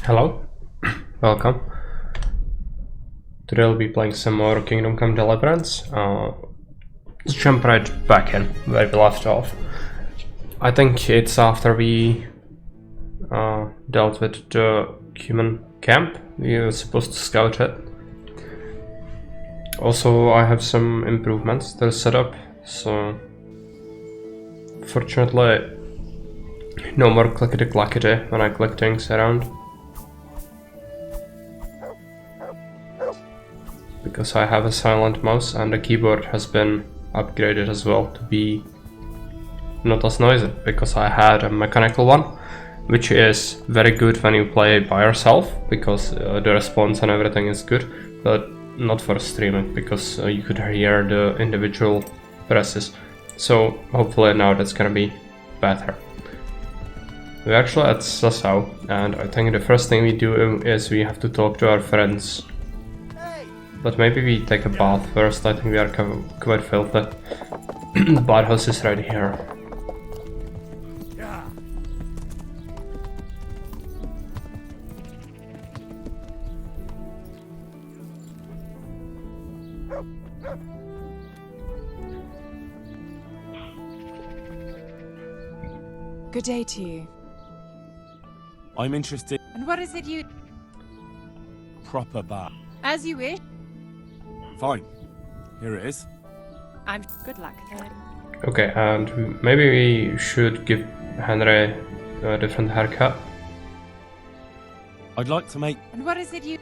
Hello, welcome. Today I'll be playing some more Kingdom Come Deliverance. Let's jump right back in where we left off. I think it's after we dealt with the human camp. We were supposed to scout it. Also, I have some improvements to the setup, so fortunately no more clickety-clackety when I click things around. Because I have a silent mouse and the keyboard has been upgraded as well to be not as noisy, because I had a mechanical one, which is very good when you play by yourself, because the response and everything is good, but not for streaming, because you could hear the individual presses. So hopefully now that's gonna be better. We're actually at Sasau, and I think the first thing we do is we have to talk to our friends. But maybe we take a bath first. I think we are quite filthy. The bathhouse is right here. Good day to you. I'm interested. And what is it you... Proper bath. As you wish. Fine. Here it is. I'm... Good luck. Okay, and maybe we should give Henry a different haircut. I'd like to make... And what is it you...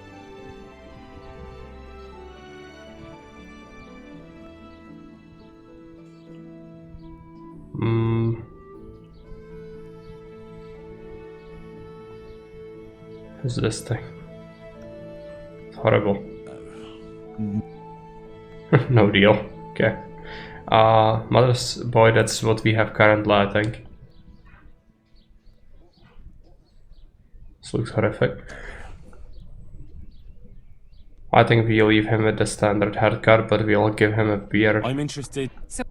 What's this thing? It's horrible. No deal. Okay. Mother's boy, that's what we have currently, I think. This looks horrific. I think we'll leave him with the standard haircut, but we'll give him a beard. I'm interested. So...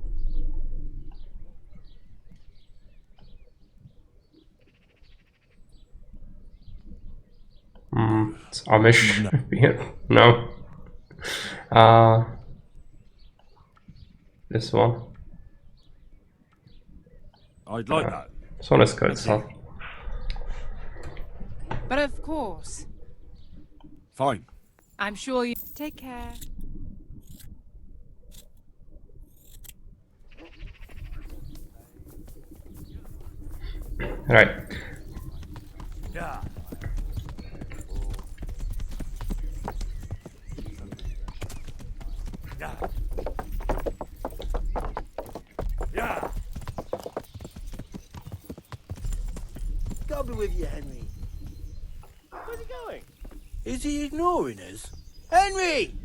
It's Amish beard. No. This one. I'd like that. This one is good, so. But of course. Fine. I'm sure you... Take care. Right. Yeah. Yeah. Yeah. God be with you, Henry. Where's he going? Is he ignoring us? Henry!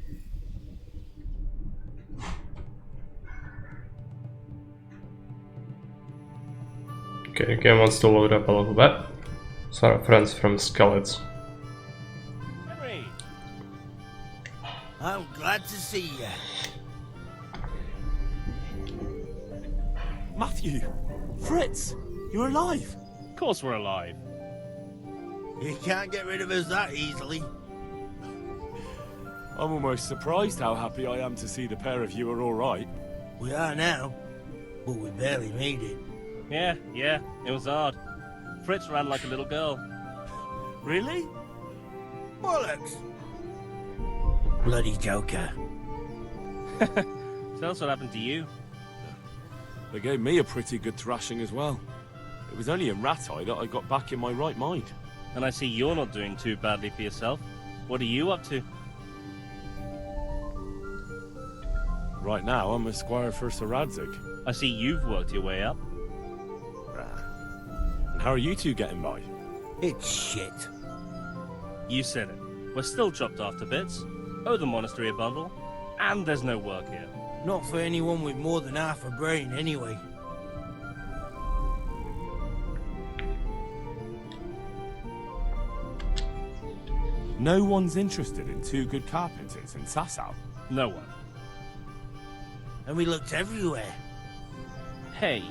Okay, the game wants to load up a little bit. So our friends from Skeletons. Henry! I'm glad to see you. Matthew! Fritz! You're alive! Of course we're alive. You can't get rid of us that easily. I'm almost surprised how happy I am to see the pair of you are alright. We are now, but we barely made it. Yeah, it was hard. Fritz ran like a little girl. Really? Bollocks! Bloody Joker. Tell us what happened to you. They gave me a pretty good thrashing as well. It was only in Rat Eye that I got back in my right mind. And I see you're not doing too badly for yourself. What are you up to? Right now, I'm a squire for Sir Radzig. I see you've worked your way up. And how are you two getting by? It's shit. You said it. We're still chopped off to bits. Owe the monastery a bundle. And there's no work here. Not for anyone with more than half a brain, anyway. No one's interested in two good carpenters in Sasau. No one. And we looked everywhere. Hey,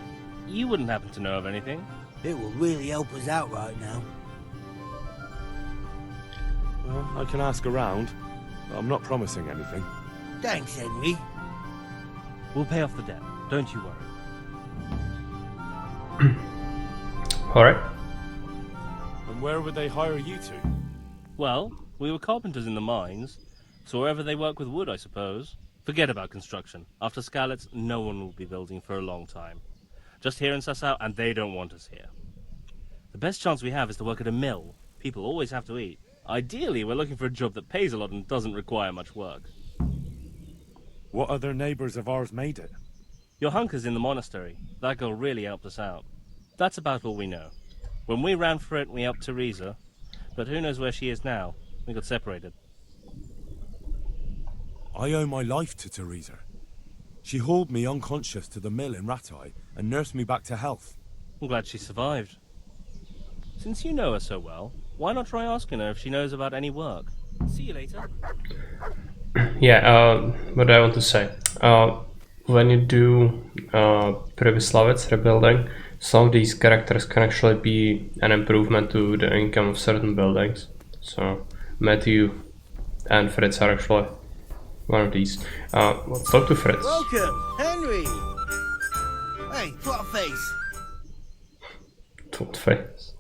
you wouldn't happen to know of anything? It will really help us out right now. Well, I can ask around, but I'm not promising anything. Thanks, Henry. We'll pay off the debt. Don't you worry. Alright. And where would they hire you to? Well, we were carpenters in the mines, so wherever they work with wood, I suppose. Forget about construction. After Skalitz, no one will be building for a long time. Just here in Sasau, and they don't want us here. The best chance we have is to work at a mill. People always have to eat. Ideally, we're looking for a job that pays a lot and doesn't require much work. What other neighbours of ours made it? Your hunker's in the monastery. That girl really helped us out. That's about all we know. When we ran for it, we helped Teresa, but who knows where she is now? We got separated. I owe my life to Teresa. She hauled me unconscious to the mill in Ratai and nursed me back to health. I'm glad she survived. Since you know her so well, why not try asking her if she knows about any work? See you later. Yeah, what I want to say. When you do Previslavec rebuilding, some of these characters can actually be an improvement to the income of certain buildings. So Matthew and Fritz are actually one of these. Let's talk to Fritz. Welcome, Henry. Hey, what face? What face?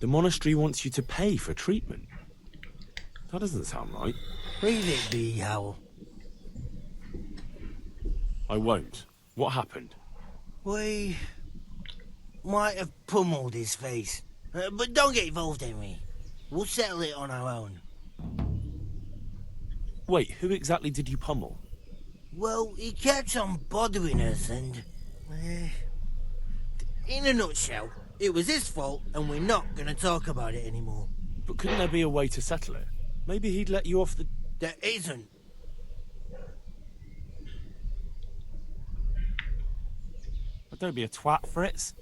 The monastery wants you to pay for treatment. That doesn't sound right. Leave it be, Howell. I won't. What happened? We might have pummeled his face. But don't get involved, Henry. We'll settle it on our own. Wait, who exactly did you pummel? Well, he kept on bothering us and... in a nutshell, it was his fault and we're not going to talk about it anymore. But couldn't there be a way to settle it? Maybe he'd let you off the... There isn't. But don't be a twat, Fritz.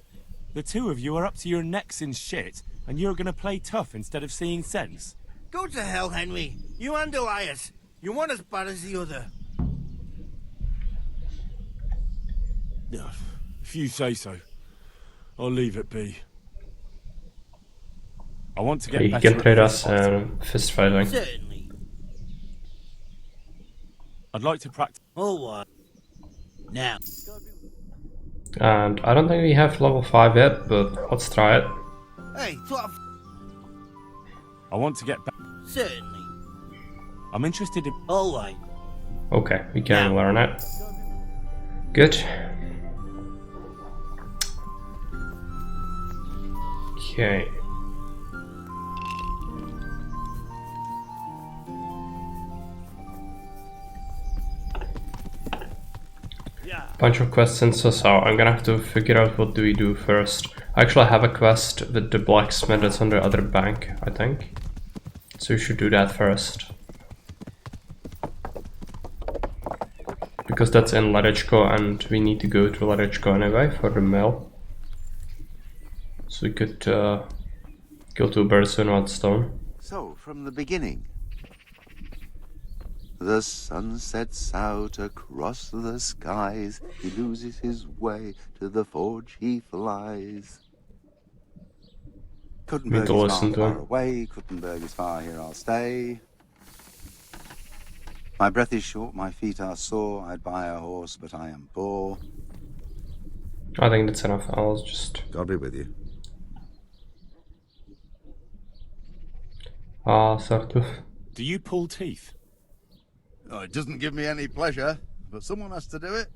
The two of you are up to your necks in shit, and you're gonna play tough instead of seeing sense. Go to hell, Henry. You and Elias. You're one as bad as the other. If you say so, I'll leave it be. I want to get He better can trade at us fist fighting. Certainly. I'd like to practice. All right. Now. And I don't think we have level 5 yet, but let's try it. Hey, what? I want to get better. Certainly. I'm interested in... All right. Okay, we can learn it. Good. Okay. Bunch of questions, so I'm gonna have to figure out what do we do first. I actually have a quest with the blacksmith that's on the other bank, I think. So we should do that first. Because that's in Lerechko and we need to go to Lerechko anyway for the mill. So we could kill two birds with one stone. So, from the beginning. The sun sets out across the skies. He loses his way, to the forge he flies. Kuttenberg to is listen far, to far him. away. Kuttenberg is far, here I'll stay. My breath is short, my feet are sore. I'd buy a horse, but I am poor. I think that's enough. I'll just... God be with you. sort of. Do you pull teeth? Oh, it doesn't give me any pleasure, but someone has to do it.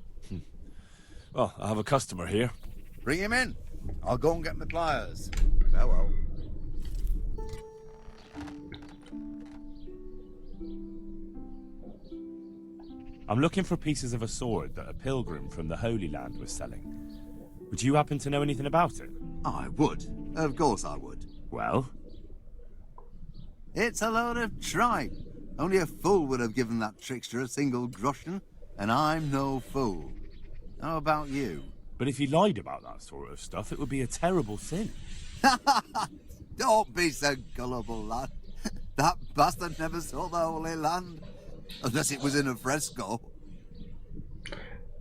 Well, I have a customer here. Bring him in. I'll go and get my pliers. Farewell. I'm looking for pieces of a sword that a pilgrim from the Holy Land was selling. Would you happen to know anything about it? I would. Of course I would. Well? It's a load of tripe. Only a fool would have given that trickster a single groschen, and I'm no fool. How about you? But if he lied about that sort of stuff, it would be a terrible sin. Don't be so gullible, lad. That bastard never saw the Holy Land. Unless it was in a fresco.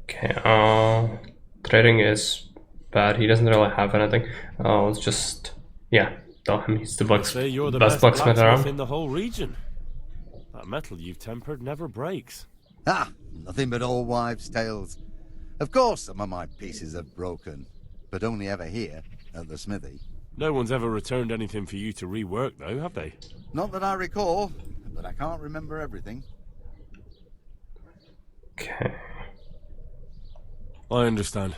Okay, trading is bad. He doesn't really have anything. Let's just... yeah, Tell him he's the Say you're the best best blacksmith blacksmith around. in the whole region. That metal you've tempered never breaks. Ah, nothing but old wives' tales. Of course some of my pieces have broken, but only ever here, at the smithy. No one's ever returned anything for you to rework, though, have they? Not that I recall, but I can't remember everything. Okay. I understand.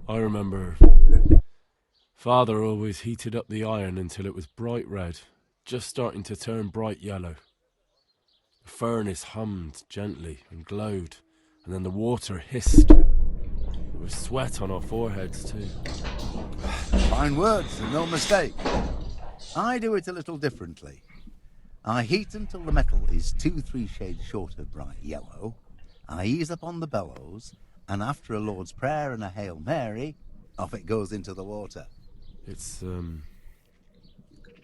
I remember... Father always heated up the iron until it was bright red, just starting to turn bright yellow. The furnace hummed gently and glowed, and then the water hissed. There was sweat on our foreheads too. Fine words, and no mistake. I do it a little differently. I heat until the metal is 2-3 shades short of bright yellow. I ease up on the bellows, and after a Lord's Prayer and a Hail Mary, off it goes into the water. It's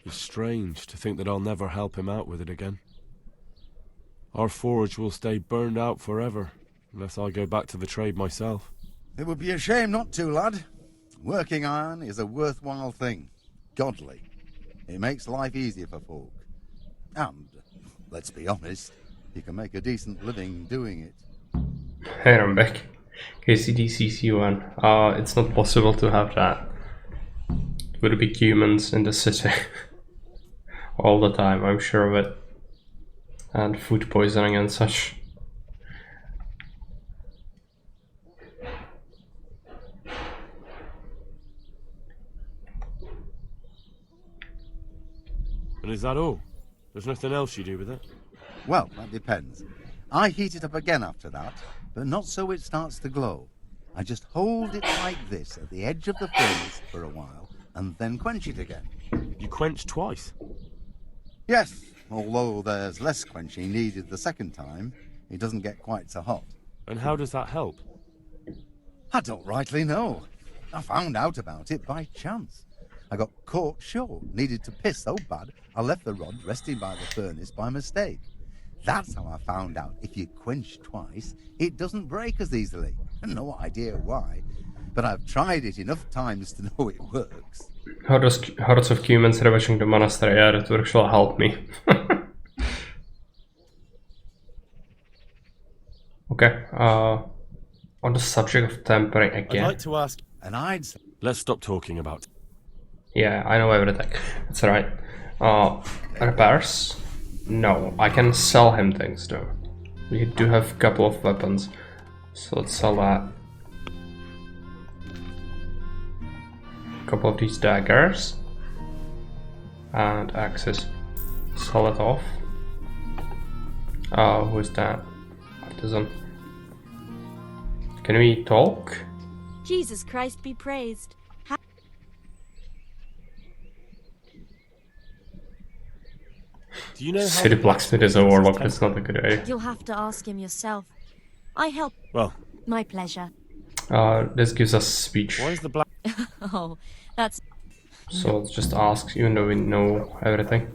strange to think that I'll never help him out with it again. Our forge will stay burned out forever, unless I go back to the trade myself. It would be a shame not to, lad. Working iron is a worthwhile thing. Godly. It makes life easier for folk. And, let's be honest, you can make a decent living doing it. Hey, I'm back. KCD CC1. It's not possible to have that. It would be humans in the city. All the time, I'm sure of it. And food poisoning and such. And is that all? There's nothing else you do with it? Well, that depends. I heat it up again after that, but not so it starts to glow. I just hold it like this at the edge of the furnace for a while, and then quench it again. You quench twice? Yes, although there's less quenching needed the second time, it doesn't get quite so hot. And how does that help? I don't rightly know. I found out about it by chance. I got caught short, needed to piss so bad, I left the rod resting by the furnace by mistake. That's how I found out if you quench twice, it doesn't break as easily. No idea why, but I've tried it enough times to know it works. How does hordes of humans ravaging the monastery? Yeah, that would actually help me. Okay, on the subject of tempering again. I'd like to ask... And I'd... Let's stop talking about it. Yeah, I know everything. It's alright. Repairs? No, I can sell him things though. We do have a couple of weapons, so let's sell that. A couple of these daggers and axes. Sell it off. Who's that? Artisan. Can we talk? Jesus Christ be praised. Do you know how City blacksmith is a warlock, that's not a good idea. You'll have to ask him yourself. I help. Well, My pleasure. This gives us speech. why is the black... Oh, that's... So let's just ask, even though we know everything.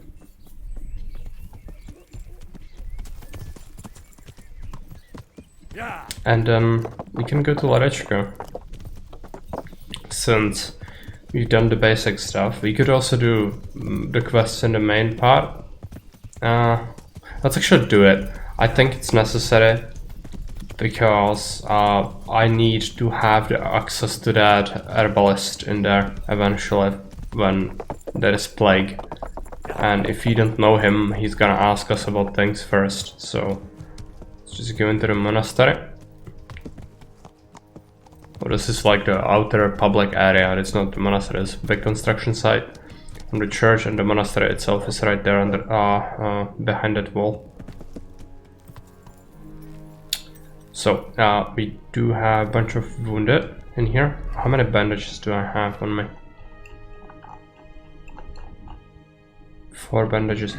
Yeah. And then we can go to Larechko. Since we've done the basic stuff, we could also do the quests in the main part. Let's actually do it. I think it's necessary because I need to have the access to that herbalist in there eventually when there is plague. And if you don't know him, he's gonna ask us about things first. So let's just go into the monastery. Oh, this is like the outer public area. It's not the monastery, it's a big construction site. And the church and the monastery itself is right there under, behind that wall. So, we do have a bunch of wounded in here. How many bandages do I have on me? 4 bandages.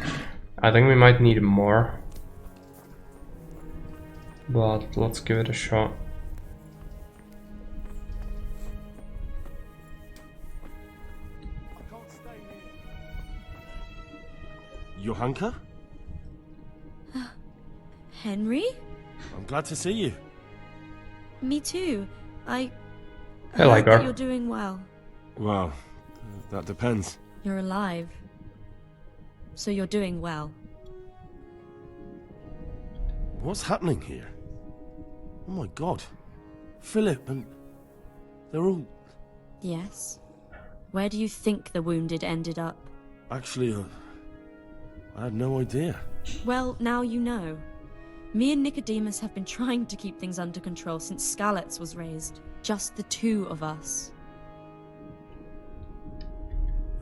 I think we might need more. But let's give it a shot. Johanka? Henry? I'm glad to see you. Me too. I Hey, hope Ligar. that you're doing well. Well, that depends. You're alive. So you're doing well. What's happening here? Oh my god. Philip and... they're all... Yes. Where do you think the wounded ended up? Actually, I had no idea. Well, now you know. Me and Nicodemus have been trying to keep things under control since Skalitz was raised. Just the two of us.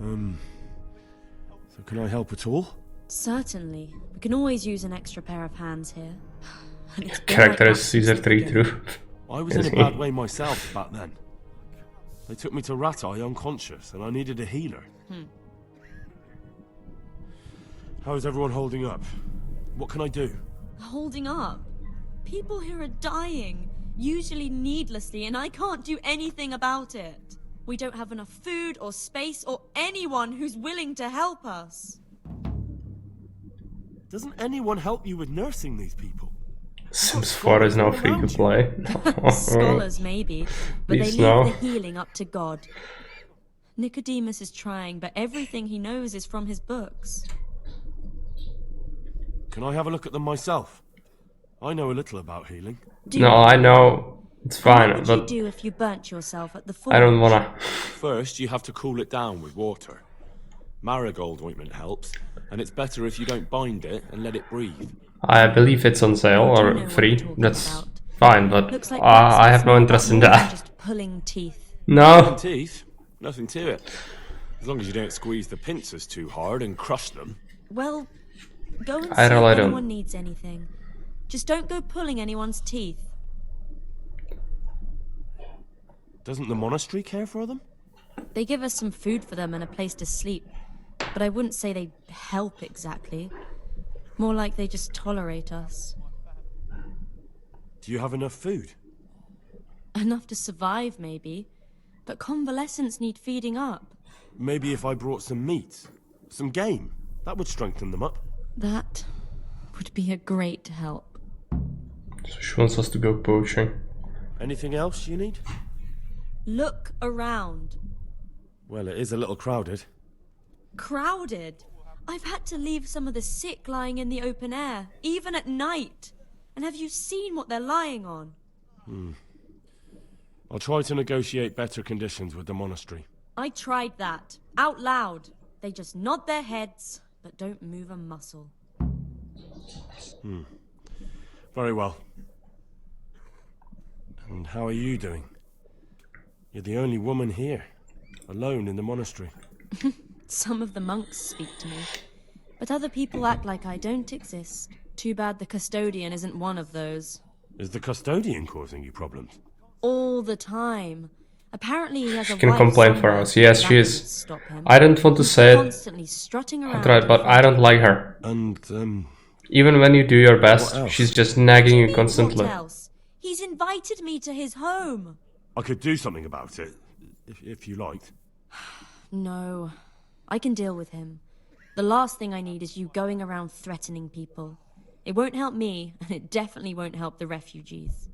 So can I help at all? Certainly. We can always use an extra pair of hands here. And it's been Character like is that Caesar since the 3 beginning. true. I was in a bad way myself back then. They took me to Ratai unconscious, and I needed a healer. How is everyone holding up? What can I do? Holding up? People here are dying, usually needlessly, and I can't do anything about it. We don't have enough food or space or anyone who's willing to help us. Doesn't anyone help you with nursing these people? Sims 4 is now free to play. Scholars, maybe, but they Please, leave no. the healing up to God. Nicodemus is trying, but everything he knows is from his books. Can I have a look at them myself? I know a little about healing. No, I know. It's fine, What would you but do if you burnt yourself at the forge? I don't wanna. First, you have to cool it down with water. Marigold ointment helps, and it's better if you don't bind it and let it breathe. I believe it's on sale I do know or what free. you're talking That's about. fine, but Looks like I have no interest in that. Just pulling teeth. No. Teeth? Nothing to it. As long as you don't squeeze the pincers too hard and crush them. Well, go and see I really if don't. anyone needs anything. Just don't go pulling anyone's teeth. Doesn't the monastery care for them? They give us some food for them and a place to sleep, but I wouldn't say they help exactly. More like they just tolerate us. Do you have enough food? Enough to survive, maybe. But convalescents need feeding up. Maybe if I brought some meat, some game, that would strengthen them up. That would be a great help. So she wants us to go poaching. Anything else you need? Look around. Well, it is a little crowded. Crowded. I've had to leave some of the sick lying in the open air, even at night. And have you seen what they're lying on? I'll try to negotiate better conditions with the monastery. I tried that, out loud. They just nod their heads, but don't move a muscle. Very well. And how are you doing? You're the only woman here, alone in the monastery. Some of the monks speak to me, but other people act like I don't exist. Too bad the custodian isn't one of those. Is the custodian causing you problems? All the time. Apparently he has a can wife complain for somewhere, us. Yes, but she that is. doesn't stop him. I don't want to He's say it constantly strutting around. outright, but I don't like her. And, Even when you do your best, What else? she's just nagging you What constantly. else? He's invited me to his home. I could do something about it, if you liked. No, I can deal with him. The last thing I need is you going around threatening people. It won't help me, and it definitely won't help the refugees.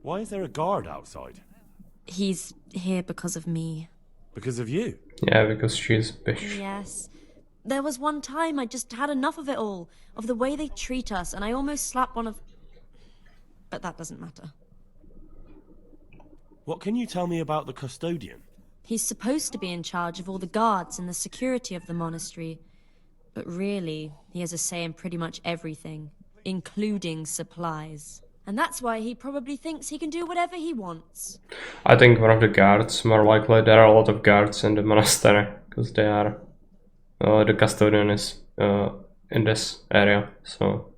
Why is there a guard outside? He's here because of me. Because of you? Yeah, because she's a bitch. Yes. There was one time I just had enough of it all, of the way they treat us, and I almost slapped one of... But that doesn't matter. What can you tell me about the custodian? He's supposed to be in charge of all the guards and the security of the monastery. But really, he has a say in pretty much everything, including supplies. And that's why he probably thinks he can do whatever he wants. I think one of the guards, more likely. There are a lot of guards in the monastery, because they are... the custodian is in this area, so...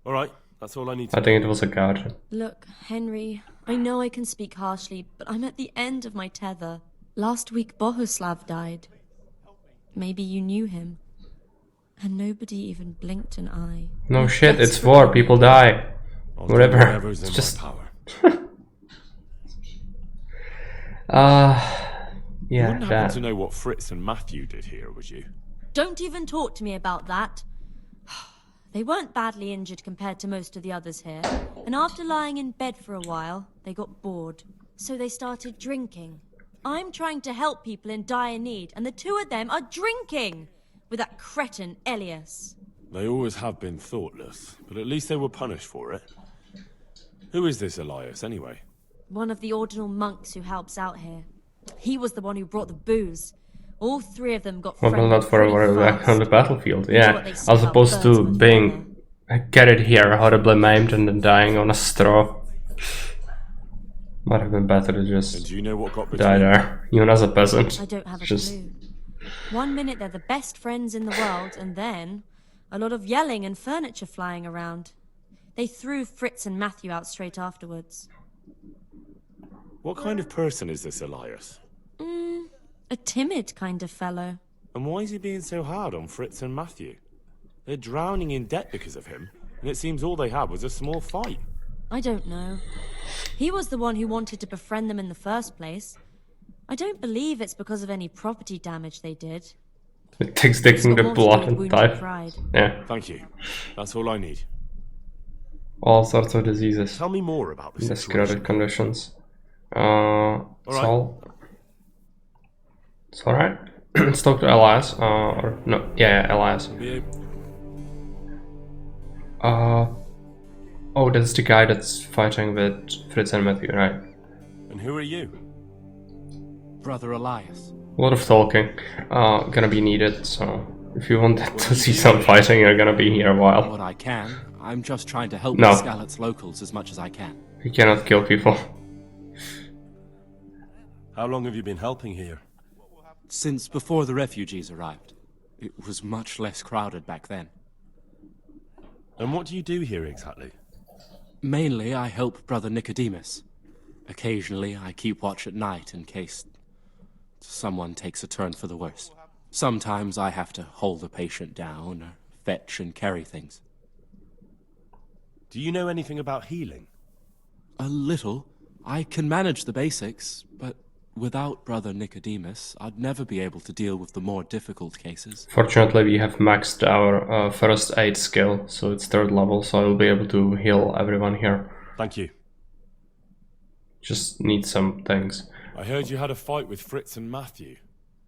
Alright, that's all I need to I know. think it was a guard. Look, Henry, I know I can speak harshly, but I'm at the end of my tether. Last week, Bohuslav died. Maybe you knew him. And nobody even blinked an eye. No I shit, it's desperately war, people die. I'll do Whatever. whatever's It's in just... my power. You yeah, wouldn't happen that. to know what Fritz and Matthew did here, would you? Don't even talk to me about that. They weren't badly injured compared to most of the others here, and after lying in bed for a while, they got bored. So they started drinking. I'm trying to help people in dire need, and the two of them are drinking with that cretin Elias. They always have been thoughtless, but at least they were punished for it. Who is this Elias, anyway? One of the ordinal monks who helps out here. He was the one who brought the booze. All three of them got Well, friendly not for pretty back on the fast. battlefield, You know yeah. what they say As about opposed birds to with being carried here, horribly maimed, and then dying on a straw. Might have been better to And just do you know what got die between them? there, even as a peasant. I don't have a Just clue. One minute they're the best friends in the world, and then a lot of yelling and furniture flying around. They threw Fritz and Matthew out straight afterwards. What kind of person is this Elias? A timid kind of fellow. And why is he being so hard on Fritz and Matthew? They're drowning in debt because of him, and it seems all they had was a small fight. I don't know. He was the one who wanted to befriend them in the first place. I don't believe it's because of any property damage they did. it takes It's taking got the more to blood do with and wounded type. pride. Yeah, Thank you. That's all I need. all sorts of diseases. Tell me more about the situation. Desperate conditions. It's alright. Let's talk to Elias. Or no, yeah, Elias. Oh, that's the guy that's fighting with Fritz and Matthew, right? And who are you? Brother Elias. A lot of talking, gonna be needed. So if you wanted to see some fighting, you're gonna be here a while. What I can. I'm just trying to help No. the Skalitz locals as much as I can. You cannot kill people. How long have you been helping here? Since before the refugees arrived. It was much less crowded back then. And what do you do here exactly? Mainly, I help Brother Nicodemus. Occasionally, I keep watch at night in case someone takes a turn for the worse. Sometimes I have to hold a patient down or fetch and carry things. Do you know anything about healing? A little. I can manage the basics, but without Brother Nicodemus, I'd never be able to deal with the more difficult cases. Fortunately, we have maxed our first aid skill, so it's 3rd level, so I will be able to heal everyone here. Thank you. Just need some things. I heard you had a fight with Fritz and Matthew.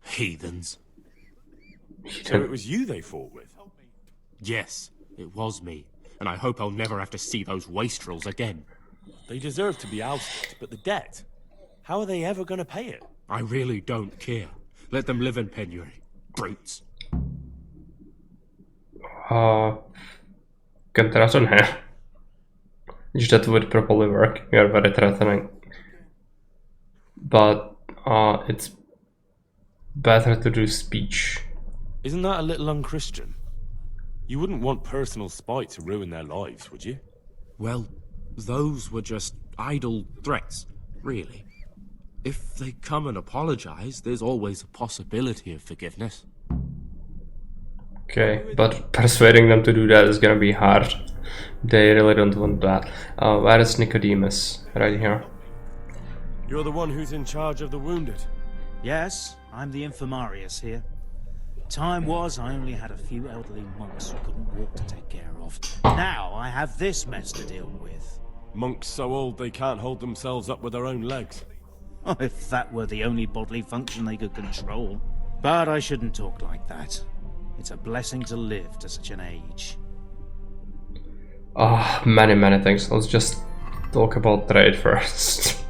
Heathens. So it was you they fought with? Yes, it was me. And I hope I'll never have to see those wastrels again. They deserve to be ousted, but the debt? How are they ever going to pay it? I really don't care. Let them live in penury. Brutes. Can threaten her. That would probably work. We are very threatening. But it's better to do speech. Isn't that a little unchristian? You wouldn't want personal spite to ruin their lives, would you? Well, those were just idle threats, really. If they come and apologize, there's always a possibility of forgiveness. Okay, but persuading them to do that is gonna be hard. They really don't want that. Where is Nicodemus? Right here. You're the one who's in charge of the wounded. Yes, I'm the infirmarius here. Time was I only had a few elderly monks who couldn't walk to take care of. Now I have this mess to deal with. Monks so old they can't hold themselves up with their own legs. Oh, if that were the only bodily function they could control. But I shouldn't talk like that. It's a blessing to live to such an age. Many things. Let's just talk about trade first.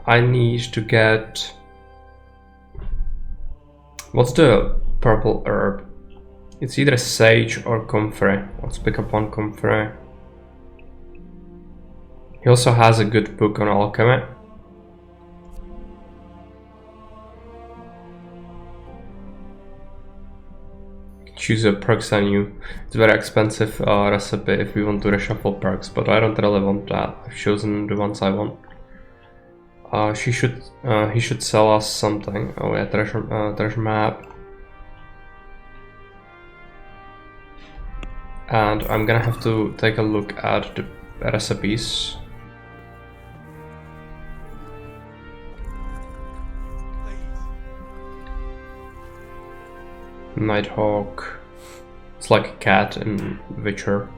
I need to get... What's the purple herb? It's either sage or comfrey. Let's pick up one comfrey. He also has a good book on alchemy. Choose a perks menu. It's a very expensive recipe if we want to reshuffle perks, but I don't really want that. I've chosen the ones I want. He should sell us something. Oh yeah, treasure map. And I'm gonna have to take a look at the recipes. Nighthawk. It's like a cat in Witcher.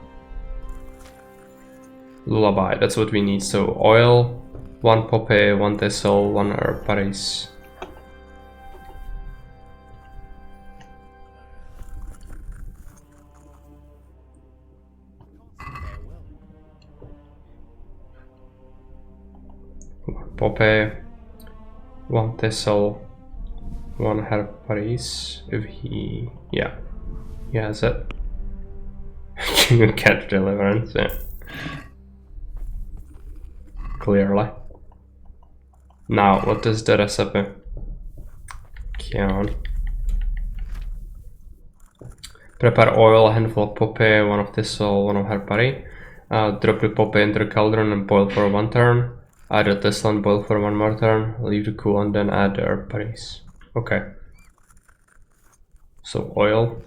Lullaby, that's what we need. So oil, 1 poppy, 1 thistle, 1 herb berries. poppy, 1 thistle, 1 herb Paris. If he has it. You get deliverance, yeah. Clearly. Now, what is the recipe? Can prepare oil, a handful of poppy, 1 of thistle, 1 of herb Paris. Drop the poppy into the cauldron and boil for 1 turn. Add the thistle and boil for 1 more turn. Leave the cool and then add the herb Paris. Okay. So oil.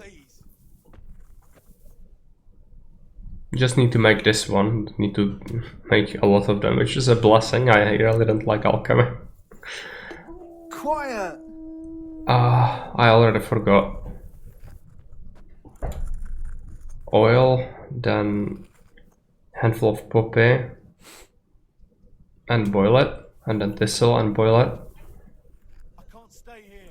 Just need to make this one. Need to make a lot of them, which is a blessing. I really don't like alchemy. Quiet! I already forgot. Oil, then handful of poppy, and boil it, and then thistle and boil it. I can't stay here.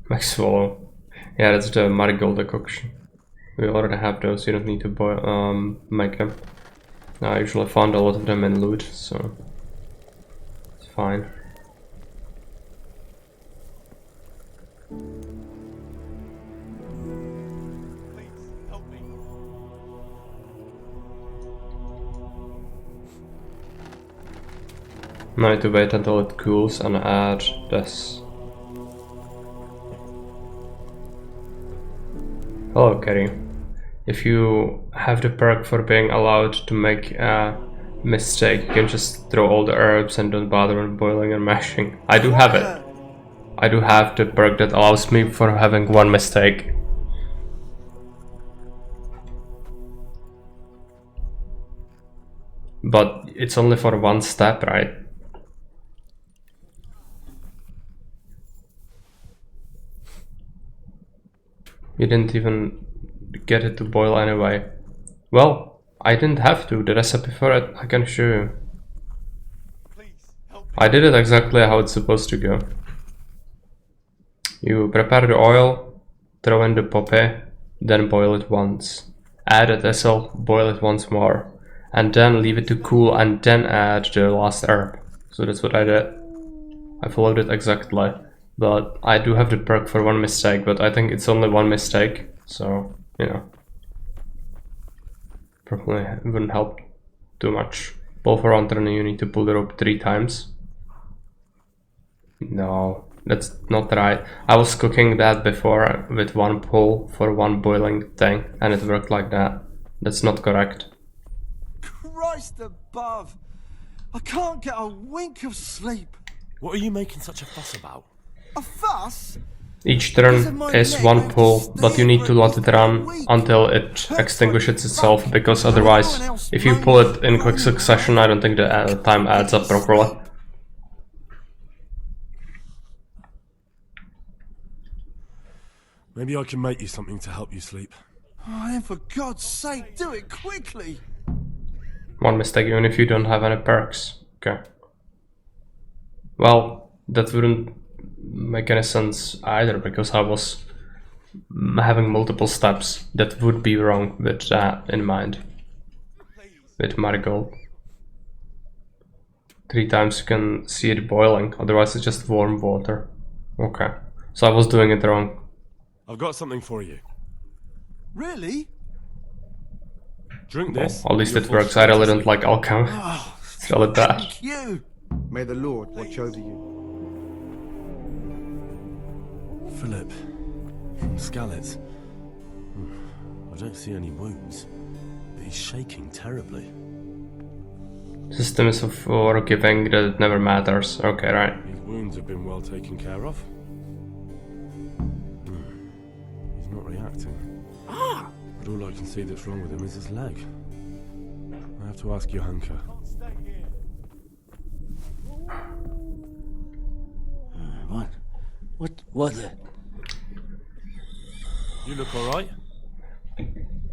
Max swallow. Yeah, that's the marigold decoction. We already have those, you don't need to boil, make them. I usually found a lot of them in loot, so it's fine. Please, help me. Now I need to wait until it cools and add this. Hello, Kerry. If you have the perk for being allowed to make a mistake, you can just throw all the herbs and don't bother with boiling and mashing. I do have it. I do have the perk that allows me for having 1 mistake. But it's only for 1 step, right? You didn't even get it to boil anyway. Well, I didn't have to. The recipe for it, I can show you. I did it exactly how it's supposed to go. You prepare the oil, throw in the poppy, then boil it once. Add a thistle, boil it once more, and then leave it to cool and then add the last herb. So that's what I did. I followed it exactly. But I do have the perk for 1 mistake, but I think it's only 1 mistake, so, you know. Probably wouldn't help too much. Pull for 1 turn and you need to pull the rope 3 times. No, that's not right. I was cooking that before with 1 pull for 1 boiling thing, and it worked like that. That's not correct. Christ above! I can't get a wink of sleep. What are you making such a fuss about? A fuss? Each turn is 1 pull, but you need to let it run until it extinguishes itself, because otherwise, if you pull it in quick succession, I don't think the time adds up properly. Maybe I can make you something to help you sleep. Oh, then for God's sake, do it quickly! 1 mistake even if you don't have any perks. Okay. Well, that wouldn't make any sense either, because I was having multiple steps. That would be wrong with that in mind. With marigold. 3 times you can see it boiling, otherwise it's just warm water. Okay. So I was doing it wrong. I've got something for you. Really? Drink this. Well, at least it works. I really don't like alchemy. Oh, It's really bad. thank you! May the Lord watch over you. Philip. From Skalitz. I don't see any wounds, but he's shaking terribly. System is of forgiving that it never matters. Okay, right. His wounds have been well taken care of. He's not reacting. But all I can see that's wrong with him is his leg. I have to ask Johanka. What the? You look alright?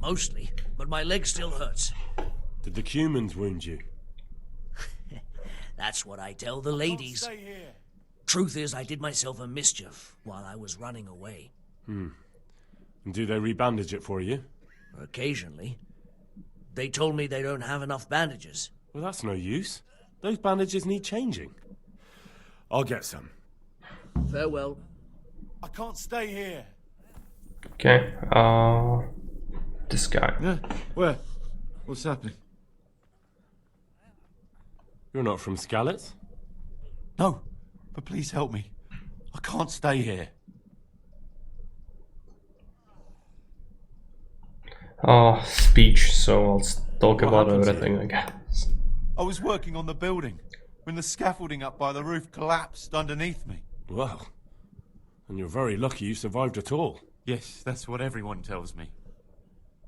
Mostly, but my leg still hurts. Did the humans wound you? That's what I tell the ladies. Truth is, I did myself a mischief while I was running away. And do they rebandage it for you? Occasionally. They told me they don't have enough bandages. Well, that's no use. Those bandages need changing. I'll get some. Farewell. I can't stay here. Okay, this guy. Yeah, where? What's happening? You're not from Skalitz? No, but please help me. I can't stay here. Speech, so I'll talk What about happened to everything, you? I guess. I was working on the building when the scaffolding up by the roof collapsed underneath me. Well, and you're very lucky you survived at all. Yes, that's what everyone tells me.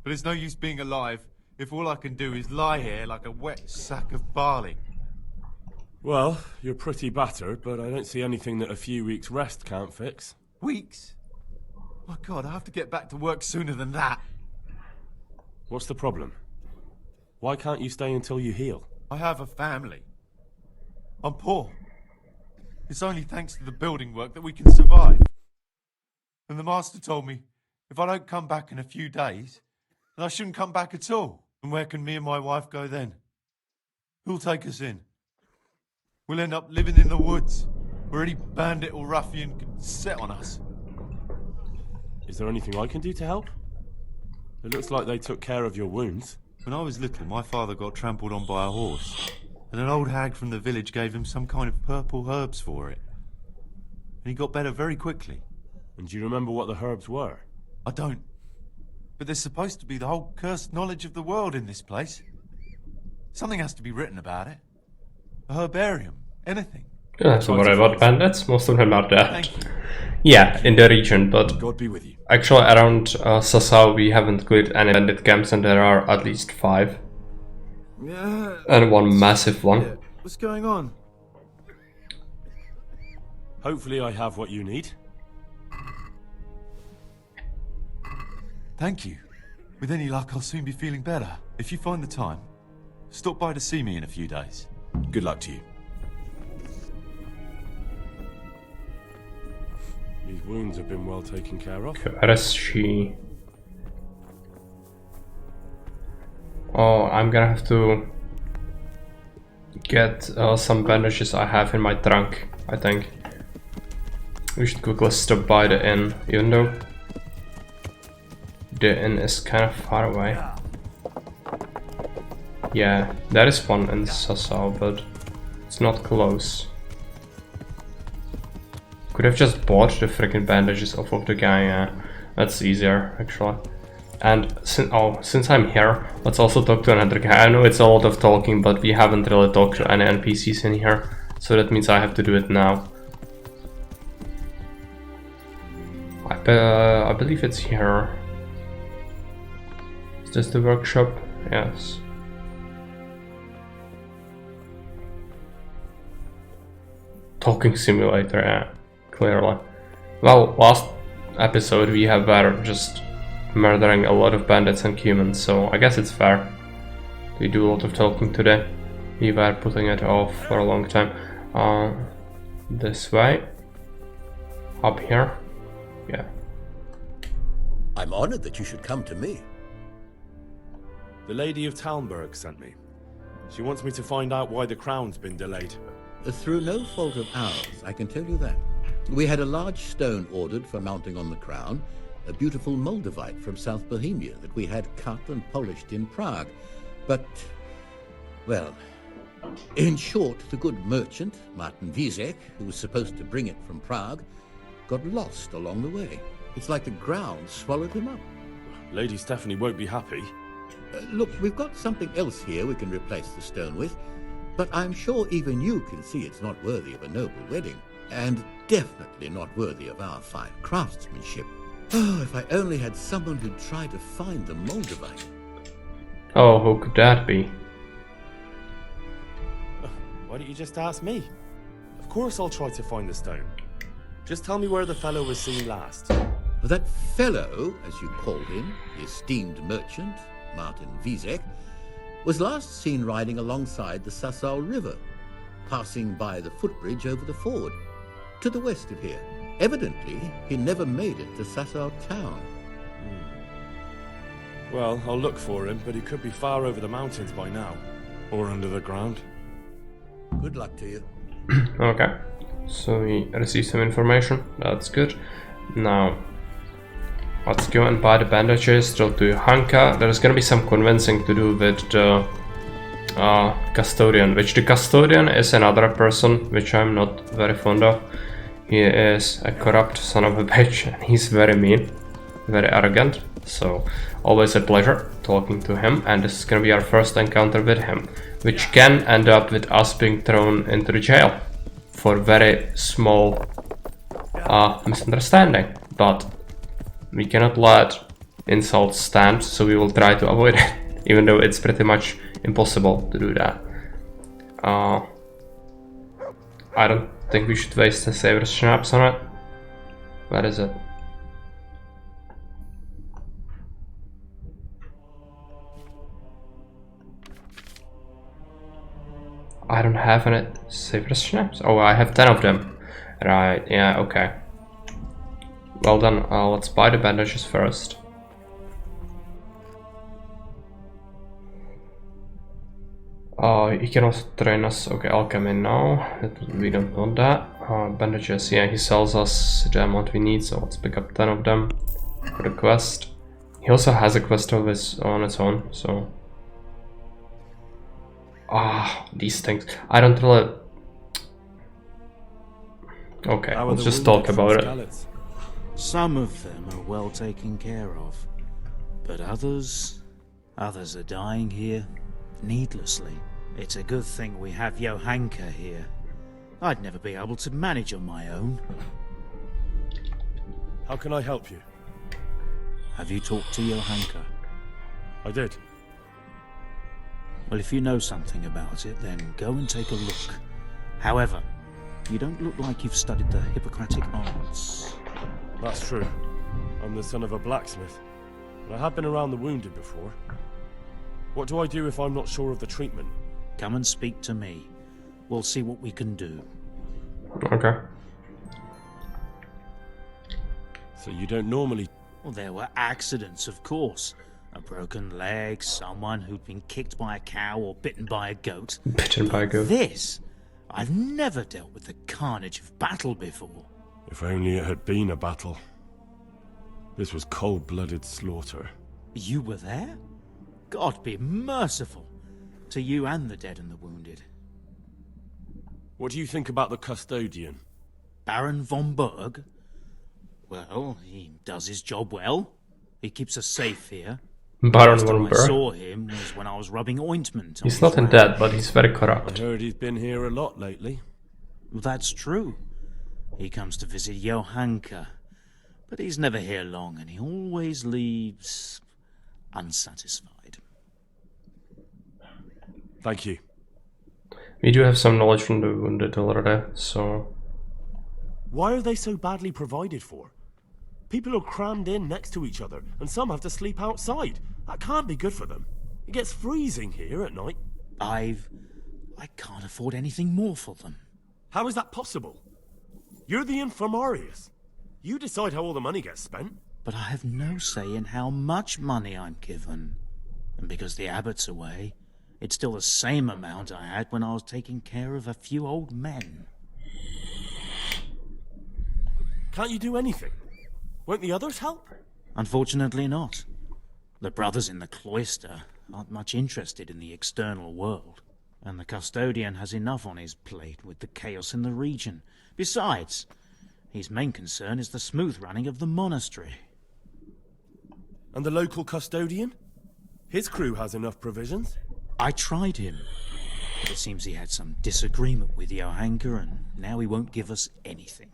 But it's no use being alive if all I can do is lie here like a wet sack of barley. Well, you're pretty battered, but I don't see anything that a few weeks' rest can't fix. Weeks? My God, I have to get back to work sooner than that. What's the problem? Why can't you stay until you heal? I have a family. I'm poor. It's only thanks to the building work that we can survive. And the master told me if I don't come back in a few days, then I shouldn't come back at all. And where can me and my wife go then? Who'll take us in? We'll end up living in the woods, where any bandit or ruffian can set on us. Is there anything I can do to help? It looks like they took care of your wounds. When I was little, my father got trampled on by a horse, and an old hag from the village gave him some kind of purple herbs for it. And he got better very quickly. And do you remember what the herbs were? I don't. But there's supposed to be the whole cursed knowledge of the world in this place. Something has to be written about it. A herbarium. Anything. Yeah, so what about bandits? Most of them are dead. Thank you. Yeah, in the region, but God be with you. actually around Sasau we haven't cleared any bandit camps, and there are at least 5. Yeah. And one massive one. Yeah. What's going on? Hopefully I have what you need. Thank you. With any luck, I'll soon be feeling better. If you find the time, stop by to see me in a few days. Good luck to you. These wounds have been well taken care of. Where is she? Oh, I'm gonna have to get some bandages I have in my trunk, I think. We should quickly stop by the inn, even though the inn is kind of far away. Yeah, there is one in Sasau, but it's not close. Could have just bought the freaking bandages off of the guy, yeah. That's easier, actually. And since I'm here, let's also talk to another guy. I know it's a lot of talking, but we haven't really talked to any NPCs in here, so that means I have to do it now. I believe it's here. Is this the workshop? Yes. Talking simulator, yeah, clearly. Well, last episode we were just murdering a lot of bandits and humans, so I guess it's fair. We do a lot of talking today. We were putting it off for a long time. This way. Up here. Yeah. I'm honored that you should come to me. The Lady of Talmberg sent me. She wants me to find out why the crown's been delayed. Through no fault of ours, I can tell you that. We had a large stone ordered for mounting on the crown, a beautiful Moldavite from South Bohemia that we had cut and polished in Prague. But, well, in short, the good merchant, Martin Wieseck, who was supposed to bring it from Prague, got lost along the way. It's like the ground swallowed him up. Lady Stephanie won't be happy. Look, we've got something else here we can replace the stone with, but I'm sure even you can see it's not worthy of a noble wedding, and definitely not worthy of our fine craftsmanship. Oh, if I only had someone who'd try to find the Moldavite. Oh, who could that be? Why don't you just ask me? Of course I'll try to find the stone. Just tell me where the fellow was seen last. That fellow, as you call him, the esteemed merchant, Martin Wieseck, was last seen riding alongside the Sasau River, passing by the footbridge over the ford, to the west of here. Evidently, he never made it to Sasau town. Well, I'll look for him, but he could be far over the mountains by now. Or under the ground. Good luck to you. Okay, so we receive some information, that's good. Now, let's go and buy the bandages, talk to Hanka. There's gonna be some convincing to do with the custodian, which the custodian is another person which I'm not very fond of. He is a corrupt son of a bitch and he's very mean, very arrogant, so always a pleasure talking to him, and this is gonna be our first encounter with him, which can end up with us being thrown into the jail for very small misunderstanding, but we cannot let insults stand, so we will try to avoid it, even though it's pretty much impossible to do that. I don't think we should waste the saber schnapps on it. Where is it? I don't have any saber schnapps. Oh, I have 10 of them. Right, yeah, okay. Well done, let's buy the bandages first. He can also train us. Okay, I'll come in now. We don't want that. Bandages, yeah, he sells us the amount we need, so let's pick up 10 of them for the quest. He also has a quest of his on its own, so... these things. I don't really... Okay, let's just talk about it. Some of them are well taken care of, but others are dying here needlessly. It's a good thing we have Johanka here. I'd never be able to manage on my own. How can I help you? Have you talked to Johanka? I did. Well, if you know something about it, then go and take a look. However, you don't look like you've studied the Hippocratic arts. That's true. I'm the son of a blacksmith, but I have been around the wounded before. What do I do if I'm not sure of the treatment? Come and speak to me. We'll see what we can do. Okay. So you don't normally... Well, there were accidents, of course. A broken leg, someone who'd been kicked by a cow or bitten by a goat. Bitten by a goat. This? I've never dealt with the carnage of battle before. If only it had been a battle. This was cold-blooded slaughter. You were there? God be merciful to you and the dead and the wounded. What do you think about the custodian? Baron von Berg? Well, he does his job well. He keeps us safe here. Baron Last time von I Berg? saw him was when I was rubbing ointment on He's his not in wound. debt, but he's very corrupt. I heard he's been here a lot lately. That's true. He comes to visit Johanka, but he's never here long, and he always leaves unsatisfied. Thank you. We do have some knowledge from the wounded already, so... Why are they so badly provided for? People are crammed in next to each other, and some have to sleep outside. That can't be good for them. It gets freezing here at night. I can't afford anything more for them. How is that possible? You're the infirmarius. You decide how all the money gets spent. But I have no say in how much money I'm given. And because the abbot's away, it's still the same amount I had when I was taking care of a few old men. Can't you do anything? Won't the others help? Unfortunately not. The brothers in the cloister aren't much interested in the external world, and the custodian has enough on his plate with the chaos in the region. Besides, his main concern is the smooth running of the monastery. And the local custodian? His crew has enough provisions. I tried him, but it seems he had some disagreement with Johanka, and now he won't give us anything.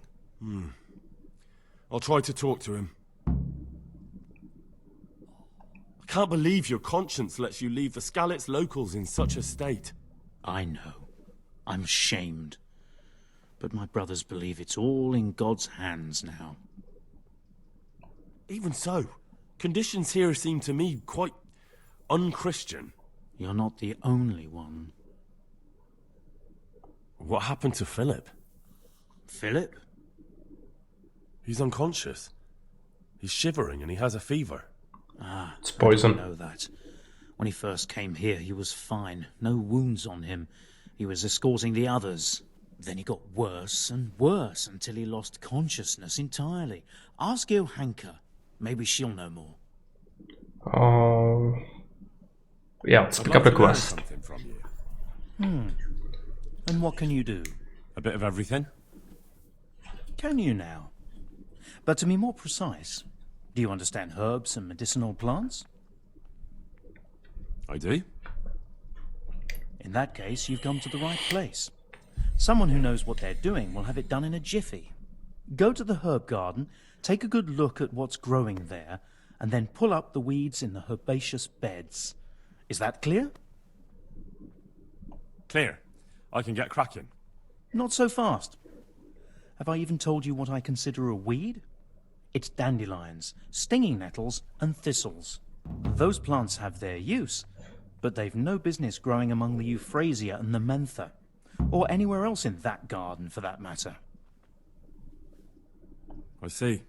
I'll try to talk to him. I can't believe your conscience lets you leave the Skalitz locals in such a state. I know. I'm ashamed. But my brothers believe it's all in God's hands now. Even so, conditions here seem to me quite unchristian. You're not the only one. What happened to Philip? Philip? He's unconscious. He's shivering and he has a fever. It's poison. I didn't know that. When he first came here, he was fine. No wounds on him. He was escorting the others. Then he got worse and worse until he lost consciousness entirely. Ask Johanka. Maybe she'll know more. Yeah, let's pick up a quest. And what can you do? A bit of everything. Can you now? But to be more precise, do you understand herbs and medicinal plants? I do. In that case, you've come to the right place. Someone who knows what they're doing will have it done in a jiffy. Go to the herb garden, take a good look at what's growing there, and then pull up the weeds in the herbaceous beds. Is that clear? Clear. I can get cracking. Not so fast. Have I even told you what I consider a weed? It's dandelions, stinging nettles, and thistles. Those plants have their use, but they've no business growing among the euphrasia and the mentha, or anywhere else in that garden for that matter. I see.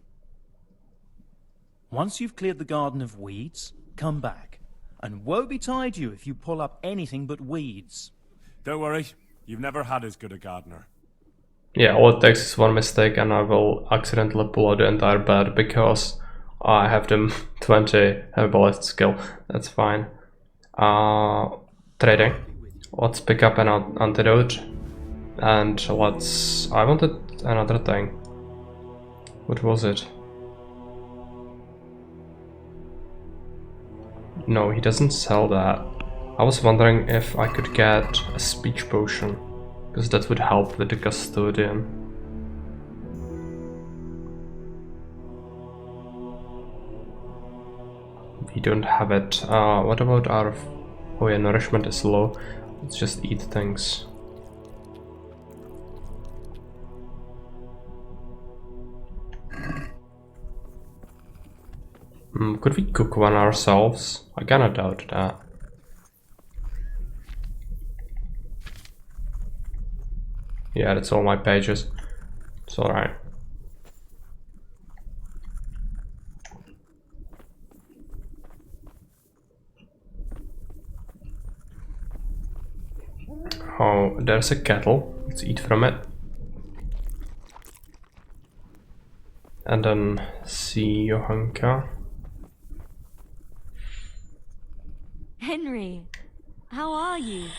Once you've cleared the garden of weeds, come back. And woe betide you if you pull up anything but weeds. Don't worry, you've never had as good a gardener. Yeah, all it takes is one mistake and I will accidentally pull out the entire bed because I have the 20 herbalist skill. That's fine. Trading. Let's pick up an antidote. And let's... I wanted another thing. What was it? No, he doesn't sell that. I was wondering if I could get a speech potion, because that would help with the custodian. We don't have it. What about our... Oh yeah, nourishment is low. Let's just eat things. Could we cook one ourselves? I kinda doubt that. Yeah, that's all my pages. It's alright. Oh, there's a kettle. Let's eat from it. And then see Johanka. Henry, how are you?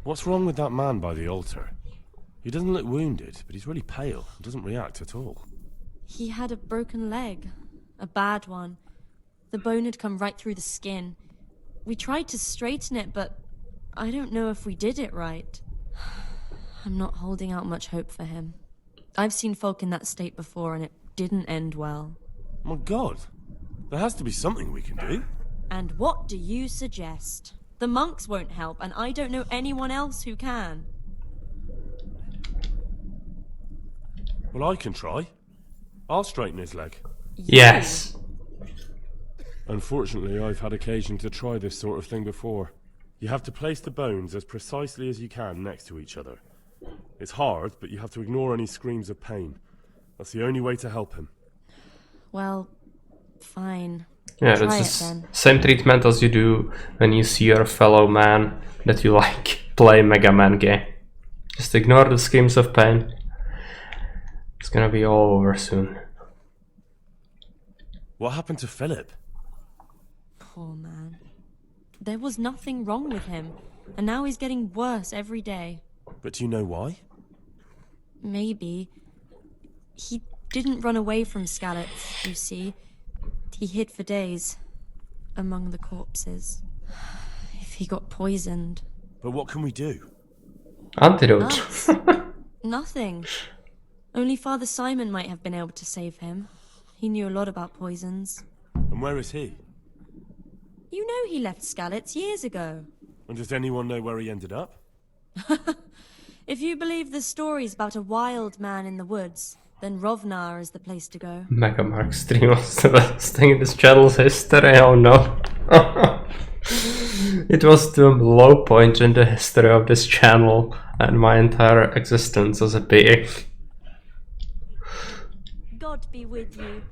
What's wrong with that man by the altar? He doesn't look wounded, but he's really pale and doesn't react at all. He had a broken leg. A bad one. The bone had come right through the skin. We tried to straighten it, but I don't know if we did it right. I'm not holding out much hope for him. I've seen folk in that state before, and it didn't end well. My God! There has to be something we can do. And what do you suggest? The monks won't help, and I don't know anyone else who can. Well, I can try. I'll straighten his leg. Yes! Unfortunately, I've had occasion to try this sort of thing before. You have to place the bones as precisely as you can next to each other. It's hard, but you have to ignore any screams of pain. That's the only way to help him. Well, fine. Yeah, Try that's it the then. same treatment as you do when you see your fellow man that you like play Mega Man game. Just ignore the screams of pain. It's gonna be all over soon. What happened to Philip? Poor man. There was nothing wrong with him, and now he's getting worse every day. But do you know why? Maybe. He didn't run away from Skalitz, you see. He hid for days, among the corpses. If he got poisoned... But what can we do? Antidote. Us? Nothing. Only Father Simon might have been able to save him. He knew a lot about poisons. And where is he? You know he left Skalitz years ago. And does anyone know where he ended up? If you believe the stories about a wild man in the woods, then Rovnar is the place to go. Mega Mark stream was the best thing in this channel's history, oh no. It was the low point in the history of this channel and my entire existence as a being. God be with you.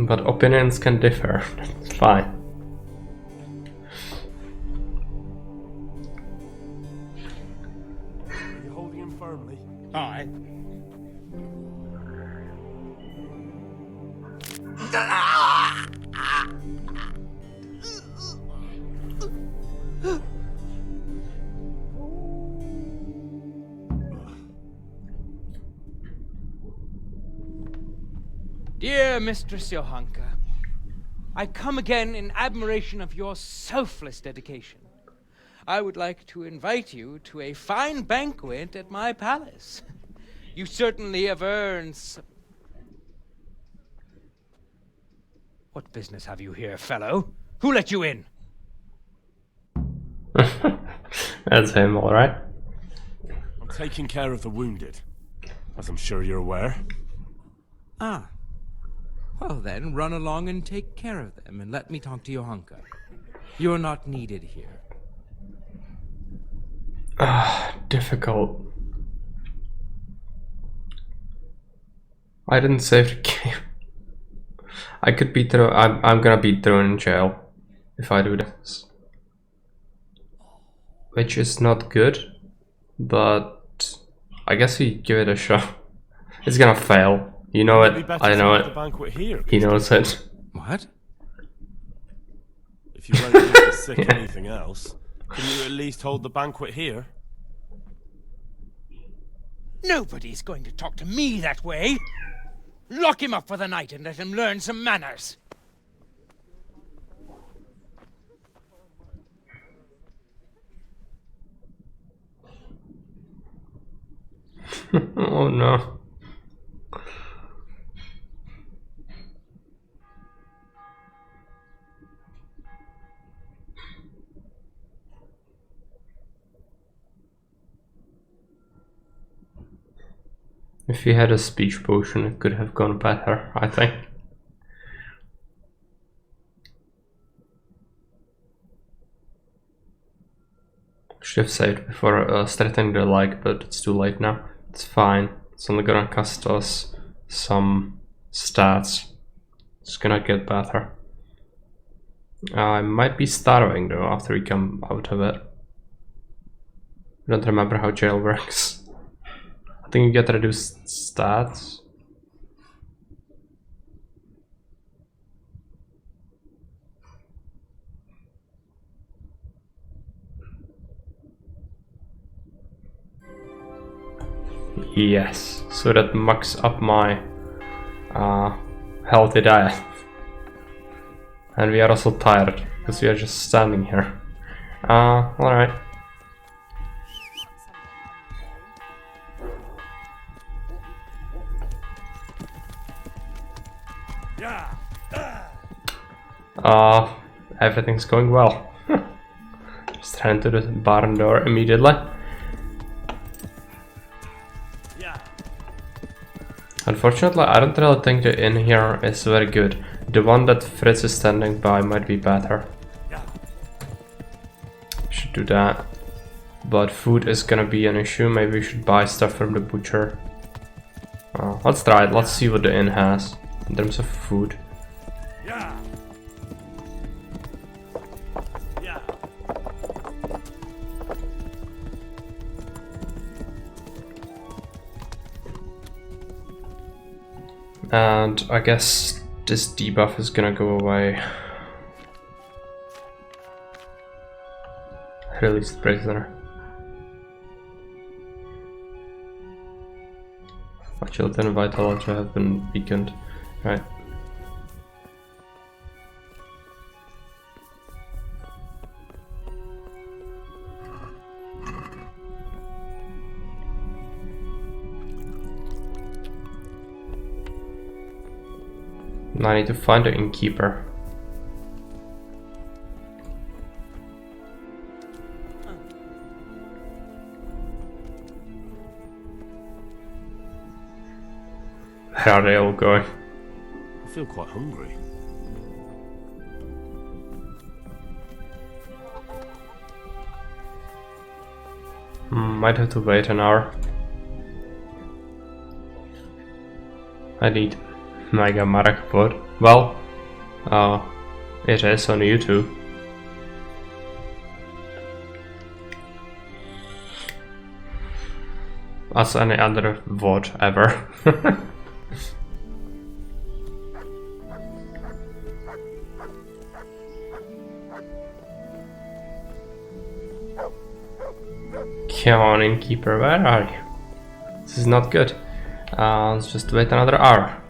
But opinions can differ. It's fine. Are you holding him firmly? Aye. Dear Mistress Johanka, I come again in admiration of your selfless dedication. I would like to invite you to a fine banquet at my palace. You certainly have earned some... What business have you here, fellow? Who let you in? That's him, alright. I'm taking care of the wounded, as I'm sure you're aware. Ah. Well then, run along and take care of them, and let me talk to Johanka. You're not needed here. Difficult. I didn't save the game. I could be thrown. I'm gonna be thrown in jail if I do this, which is not good. But I guess we give it a shot. It's gonna fail. You know it. I know it. He knows it. What? If you won't leave the sick anything else, can you at least hold the banquet here? Nobody's going to talk to me that way. Lock him up for the night and let him learn some manners. Oh no. If he had a speech potion, it could have gone better, I think. Should have saved before starting the leg, but it's too late now. It's fine. It's only gonna cost us some stats. It's gonna get better. I might be starving though after we come out of it. I don't remember how jail works. I think you get reduced stats. Yes, so that mucks up my healthy diet. And we are also tired, because we are just standing here. Alright. Everything's going well. Just ran to the barn door immediately. Unfortunately, I don't really think the inn here is very good. The one that Fritz is standing by might be better. Should do that. But food is gonna be an issue. Maybe we should buy stuff from the butcher. Let's try it. Let's see what the inn has in terms of food. And I guess this debuff is gonna go away. Release the prisoner. Agility and Vitality have been weakened. Right. Now I need to find the innkeeper. Where are they all going? I feel quite hungry. Might have to wait an hour. I need Mega Mark Pod. Well, it is on YouTube. As any other VOD ever. Come on, innkeeper, where are you? This is not good. Let's just wait another hour.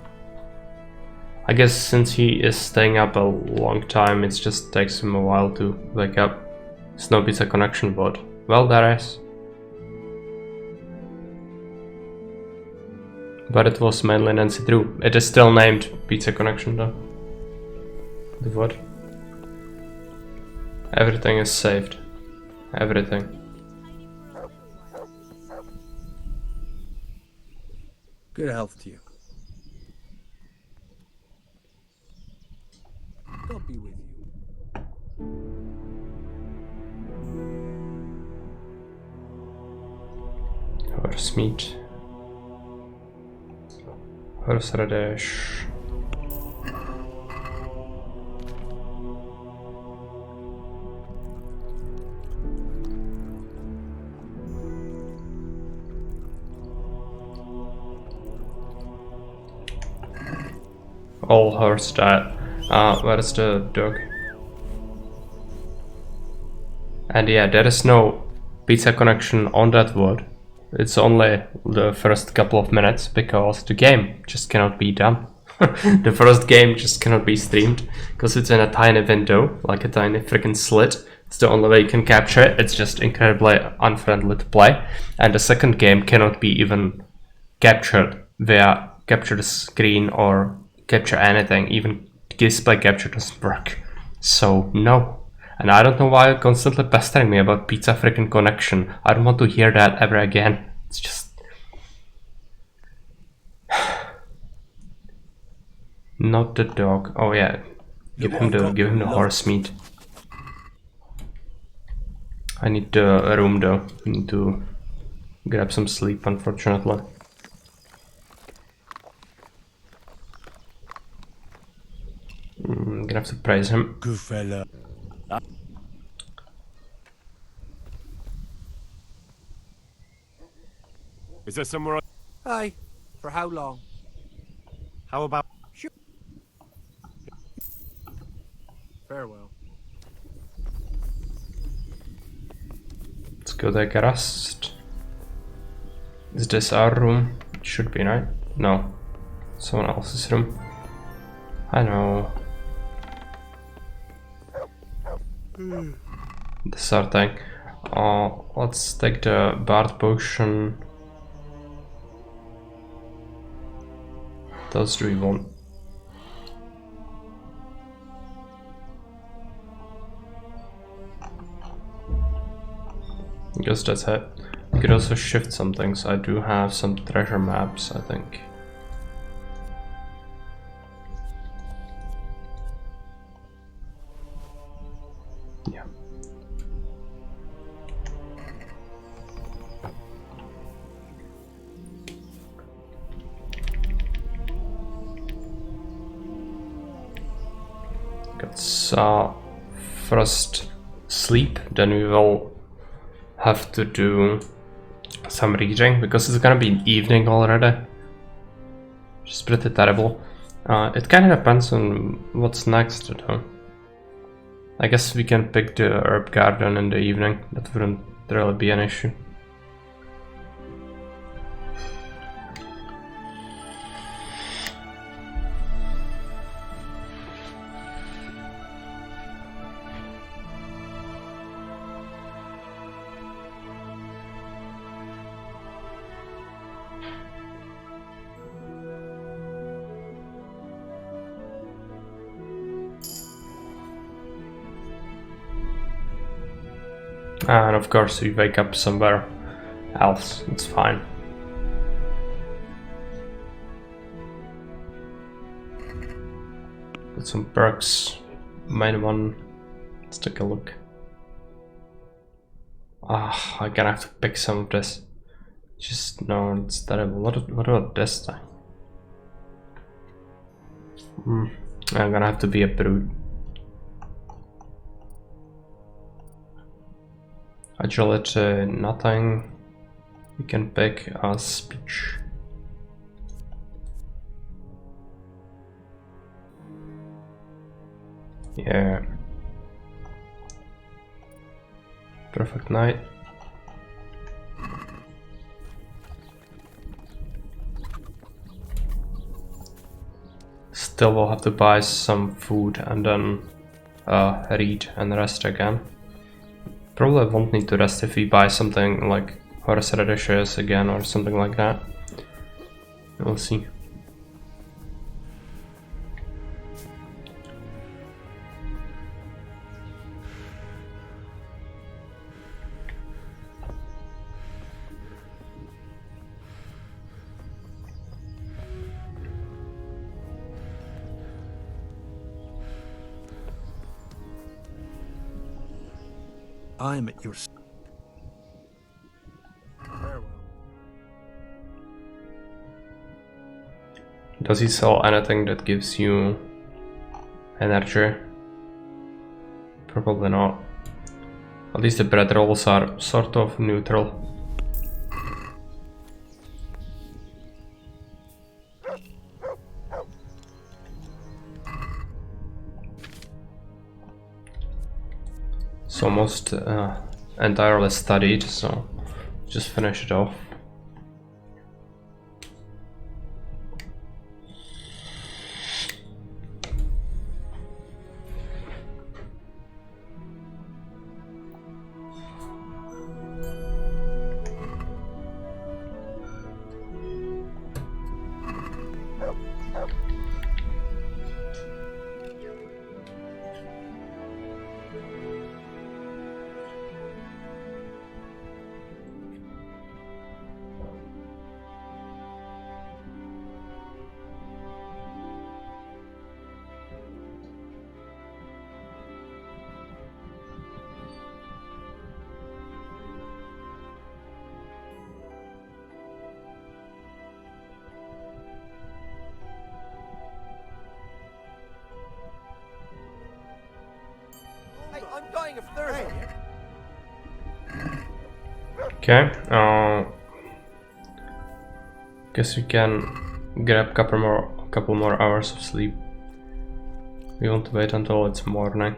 I guess since he is staying up a long time, it just takes him a while to wake up. There's no pizza connection, but well, there is. But it was mainly Nancy Drew. It is still named Pizza Connection though. The what? Everything is saved. Everything. Good health to you. God be with you. Horse meat. Horseradish. All horse died. Where's the dog? And yeah, there is no pizza connection on that word. It's only the first couple of minutes because the game just cannot be done. The first game just cannot be streamed because it's in a tiny window, like a tiny freaking slit. It's the only way you can capture it. It's just incredibly unfriendly to play. And the second game cannot be even captured via capture the screen or capture anything. Even display capture doesn't work. So no. And I don't know why you're constantly pestering me about pizza freaking connection. I don't want to hear that ever again. It's just... Not the dog. Oh yeah. Give him the horse meat. I need a room though. I need to grab some sleep, unfortunately. I'm gonna have to praise him. Good fella. Is there somewhere? Aye. For how long? How about? Sure. Farewell. Let's go take a rest. Is this our room? It should be, right? No. Someone else's room. I know. This is our thing. Let's take the Bard potion. Those do we want? I guess that's it. We could also shift some things. I do have some treasure maps, I think. Yeah. Got first sleep, then we will have to do some reading because it's gonna be evening already, which is pretty terrible. It kind of depends on what's next though. I guess we can pick the herb garden in the evening. That wouldn't really be an issue. And of course we wake up somewhere else, it's fine. Got some perks, main one, let's take a look. I'm gonna have to pick some of this. Just, no, it's terrible. What about this thing? I'm gonna have to be a brute. Agility, nothing. You can pick a speech. Yeah. Perfect night. Still will have to buy some food and then read and rest again. Probably won't need to rest if we buy something like horseradishes again or something like that. We'll see. I'm at your... Farewell. Does he sell anything that gives you energy? Probably not. At least the bread rolls are sort of neutral. It's almost entirely studied, so just finish it off. I'm dying of thirst. Okay, guess we can grab a couple more hours of sleep. We won't wait until it's morning.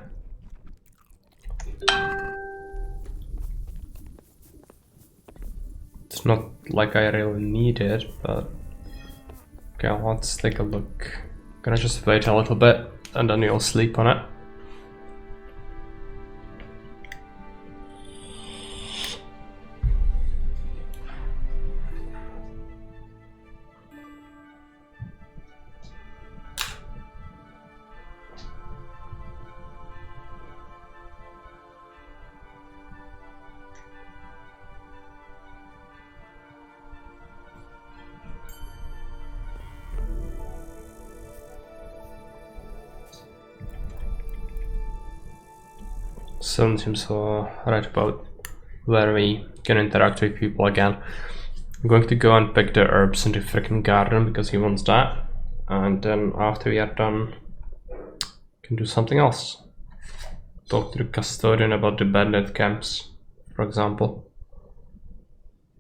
It's not like I really need it, but okay, let's take a look. Gonna just wait a little bit and then you'll sleep on it. Soon seems right about where we can interact with people again. I'm going to go and pick the herbs in the freaking garden because he wants that, and then after we are done, can do something else. Talk to the custodian about the bandit camps, for example,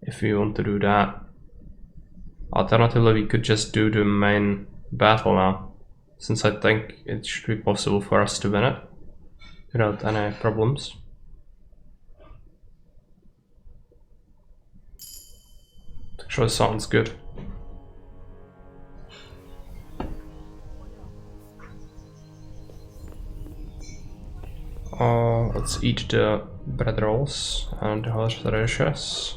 if we want to do that. Alternatively, we could just do the main battle now, since I think it should be possible for us to win it without any problems. Actually sounds good. Let's eat the bread rolls and the horseradish.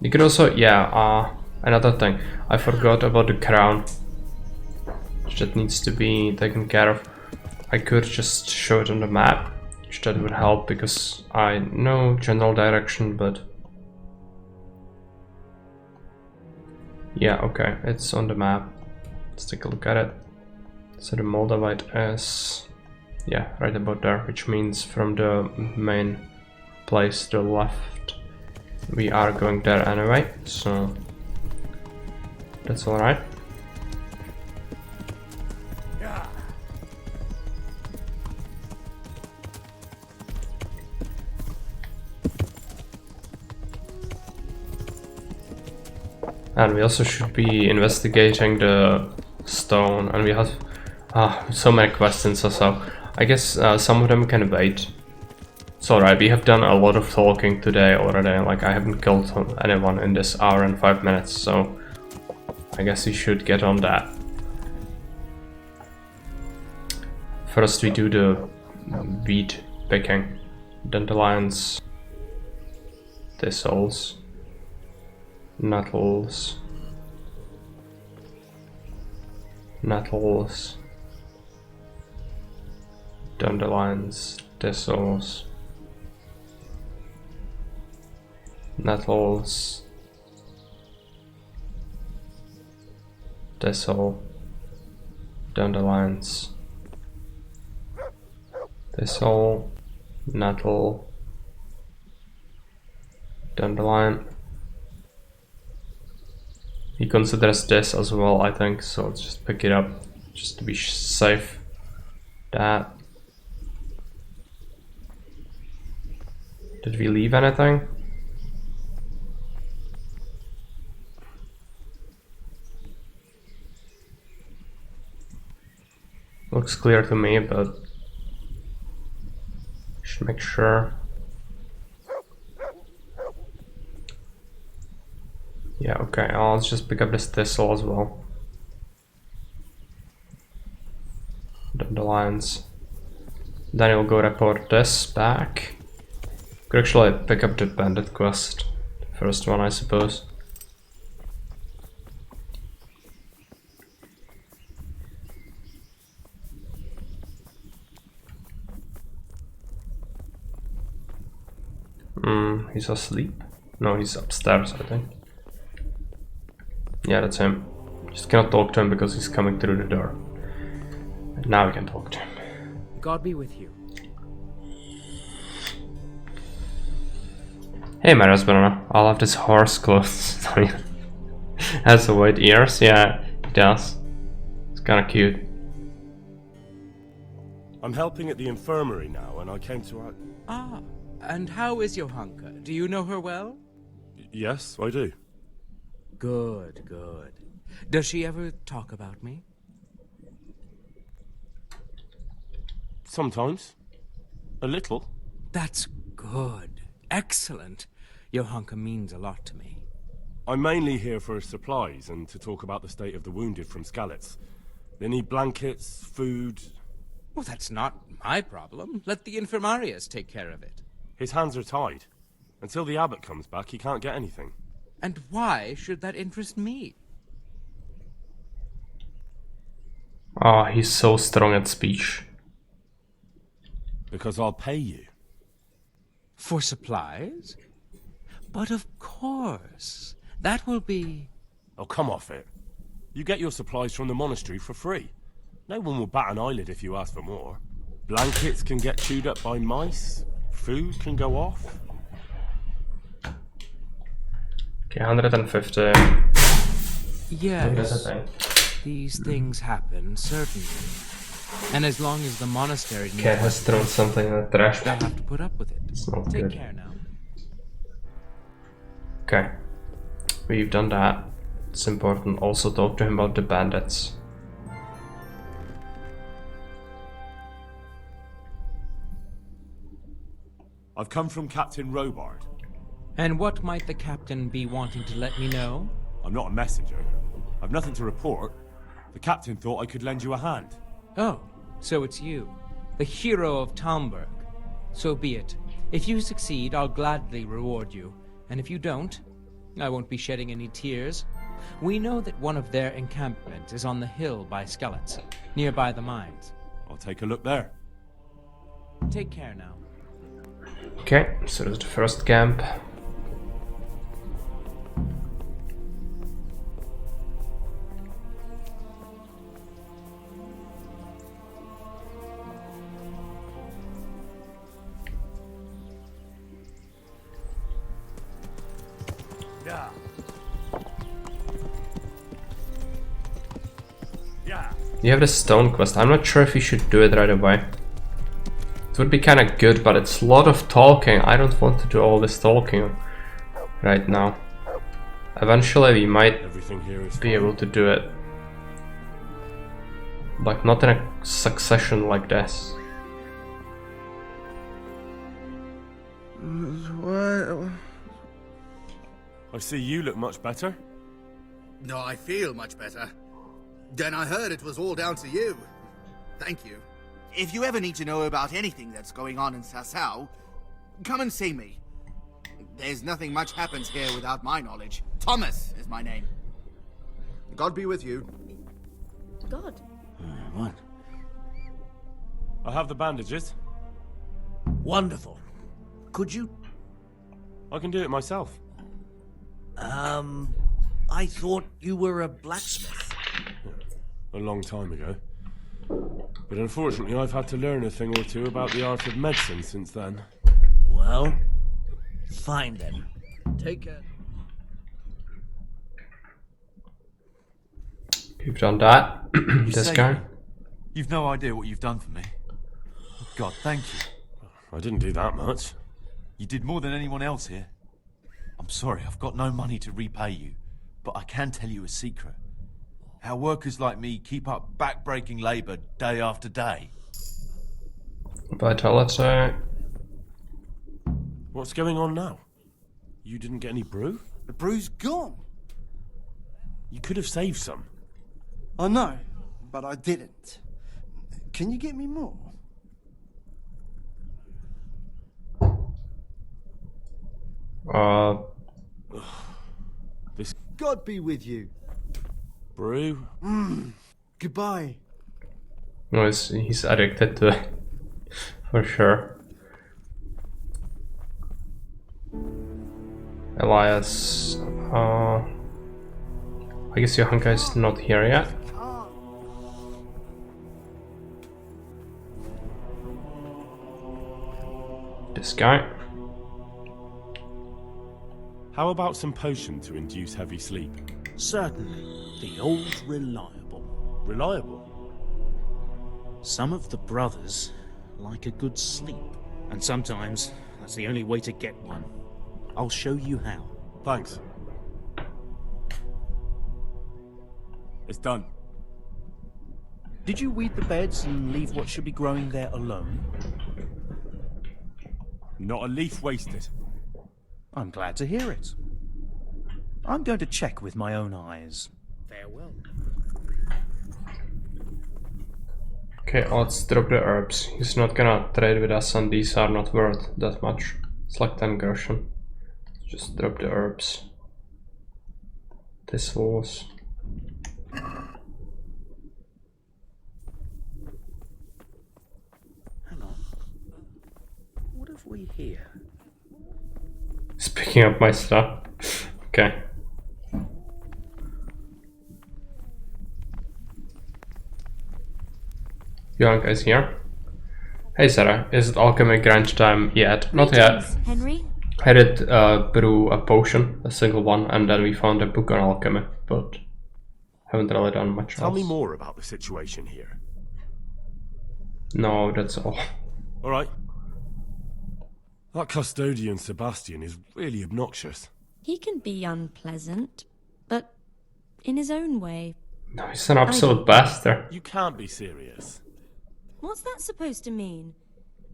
You could also, yeah, another thing, I forgot about the crown that needs to be taken care of. I could just show it on the map, which that would help because I know general direction, but yeah, okay, it's on the map. Let's take a look at it. So the Moldavite is, yeah, right about there, which means from the main place to the left. We are going there anyway, so That's alright. And we also should be investigating the stone, and we have so many questions also. I guess some of them can wait. It's alright, we have done a lot of talking today already, like I haven't killed anyone in this hour and 5 minutes, so I guess we should get on that. First we do the weed picking. Dandelions, thistles, nettles, dandelions, thistles, nettles, thistle, dandelions, thistle, nettle, dandelion. He considers this as well, I think, so let's just pick it up just to be safe. That. Did we leave anything? Looks clear to me, but should make sure. Yeah, okay, let's just pick up this thistle as well. Dandelions. Then we'll go report this back. Could actually pick up the bandit quest. The first one, I suppose. He's asleep? No, he's upstairs, I think. Yeah, that's him. Just cannot talk to him because he's coming through the door. And now we can talk to him. God be with you. Hey, my husband, I love this horse clothes. Has the white ears? Yeah, he does. It's kinda cute. I'm helping at the infirmary now, and I came to... Ah, and how is Johanka? Do you know her well? Yes, I do. Good, good. Does she ever talk about me? Sometimes. A little. That's good. Excellent. Johanka means a lot to me. I'm mainly here for supplies and to talk about the state of the wounded from Skalitz. They need blankets, food... Well, that's not my problem. Let the infirmarius take care of it. His hands are tied. Until the abbot comes back, he can't get anything. And why should that interest me? Oh, he's so strong at speech. Because I'll pay you. For supplies? But of course. That will be... Oh, come off it. You get your supplies from the monastery for free. No one will bat an eyelid if you ask for more. Blankets can get chewed up by mice. Food can go off. Okay, 150. Yes. These things happen, certainly. And as long as the monastery... Cat has thrown something in the trash. They'll have to put up with it. It's not Take good. care now. Okay. We've done that. It's important also talk to him about the bandits. I've come from Captain Robard. And what might the captain be wanting to let me know? I'm not a messenger. I've nothing to report. The captain thought I could lend you a hand. Oh, so it's you. The hero of Talmberg. So be it. If you succeed, I'll gladly reward you. And if you don't, I won't be shedding any tears. We know that one of their encampments is on the hill by Skalitz, nearby the mines. I'll take a look there. Take care now. Okay, so that's the first camp. You have the stone quest. I'm not sure if you should do it right away. It would be kind of good, but it's a lot of talking. I don't want to do all this talking right now. Eventually we might be able to do it. But not in a succession like this. What? I see you look much better. No, I feel much better. Then I heard it was all down to you. Thank you. If you ever need to know about anything that's going on in Sasau, come and see me. There's nothing much happens here without my knowledge. Thomas is my name. God be with you. God. What? I have the bandages. Wonderful. Could you... I can do it myself. I thought you were a blacksmith. A long time ago. But unfortunately I've had to learn a thing or two about the art of medicine since then. Well, fine then. Take care. You've done that. This saved guy. me. You've no idea what you've done for me. God, thank you. I didn't do that much. You did more than anyone else here. I'm sorry, I've got no money to repay you, but I can tell you a secret. How workers like me keep up back-breaking labour day after day. Vitality. What's going on now? You didn't get any brew? The brew's gone. You could have saved some. I know, but I didn't. Can you get me more? This God be with you. brew? Goodbye. No, he's addicted to it. For sure. Elias. I guess Johanka is not here yet. This guy. How about some potion to induce heavy sleep? Certainly. The old reliable. Reliable? Some of the brothers like a good sleep. And sometimes that's the only way to get one. I'll show you how. Thanks. It's done. Did you weed the beds and leave what should be growing there alone? Not a leaf wasted. I'm glad to hear it. I'm going to check with my own eyes. Farewell. Okay, let's drop the herbs. He's not gonna trade with us and these are not worth that much. It's like 10 groschen. Just drop the herbs. This was... Hang on. What have we here? He's picking up my stuff. Okay. Young is here. Hey Sarah, is it alchemy grind time yet? Not yet. Henry? I did brew a potion, a single one, and then we found a book on alchemy, but haven't really done much Tell else. me more about the situation here. No, that's all. Alright. That custodian Sebastian is really obnoxious. He can be unpleasant, but in his own way. No, he's an absolute bastard. You can't be serious. What's that supposed to mean?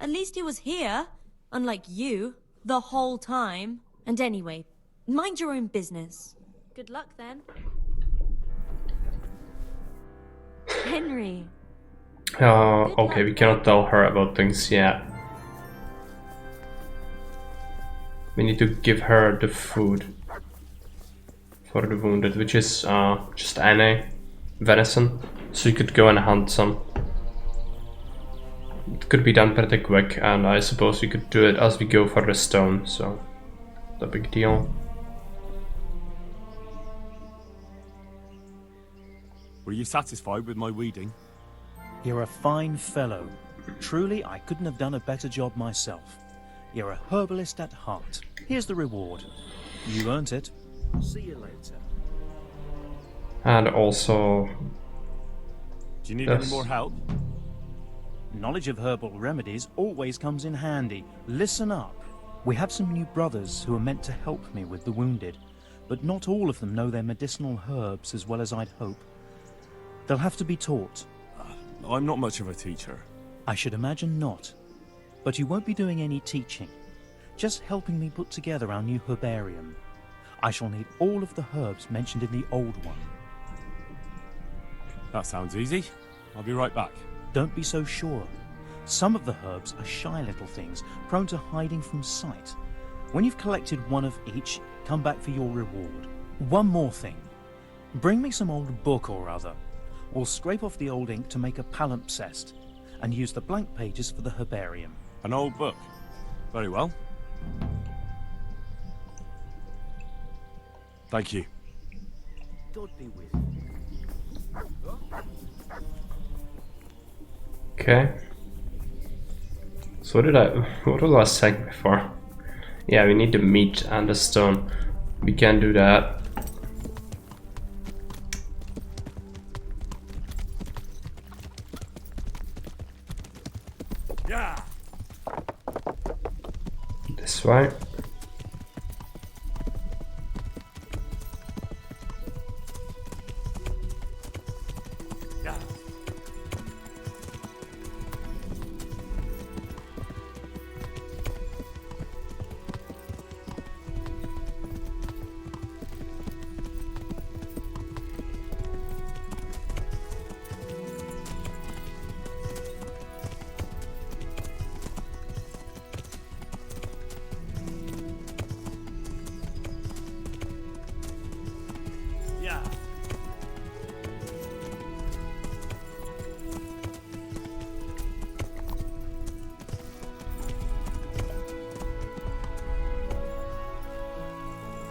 At least he was here, unlike you, the whole time. And anyway, mind your own business. Good luck then. Henry. Okay, we cannot tell her about things yet. We need to give her the food for the wounded, which is just any venison. So you could go and hunt some. It could be done pretty quick, and I suppose we could do it as we go for the stone, so no big deal. Were you satisfied with my weeding? You're a fine fellow. Truly, I couldn't have done a better job myself. You're a herbalist at heart. Here's the reward. You earned it. See you later. And also Do you need any more help? Knowledge of herbal remedies always comes in handy. Listen up. We have some new brothers who are meant to help me with the wounded, but not all of them know their medicinal herbs as well as I'd hope. They'll have to be taught. I'm not much of a teacher. I should imagine not. But you won't be doing any teaching, just helping me put together our new herbarium. I shall need all of the herbs mentioned in the old one. That sounds easy. I'll be right back. Don't be so sure. Some of the herbs are shy little things, prone to hiding from sight. When you've collected one of each, come back for your reward. One more thing. Bring me some old book or other, or scrape off the old ink to make a palimpsest, and use the blank pages for the herbarium. An old book? Very well. Thank you. God be with you. Okay. So what was I saying before? Yeah, we need the meat and the stone. We can do that. Yeah. This way.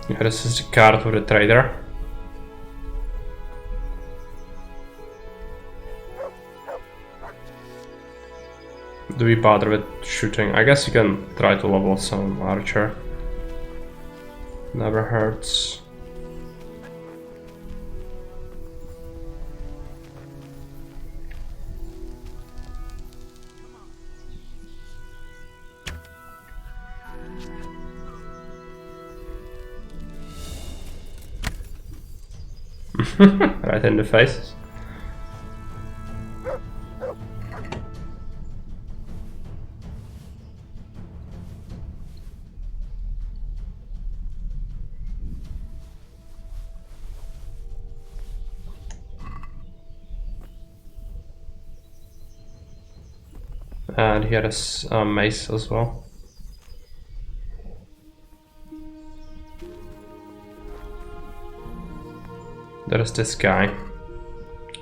Yeah, this is the card for the trader. Do we bother with shooting? I guess you can try to level some archer. Never hurts. Right in the face. And he had a mace as well. There is this guy.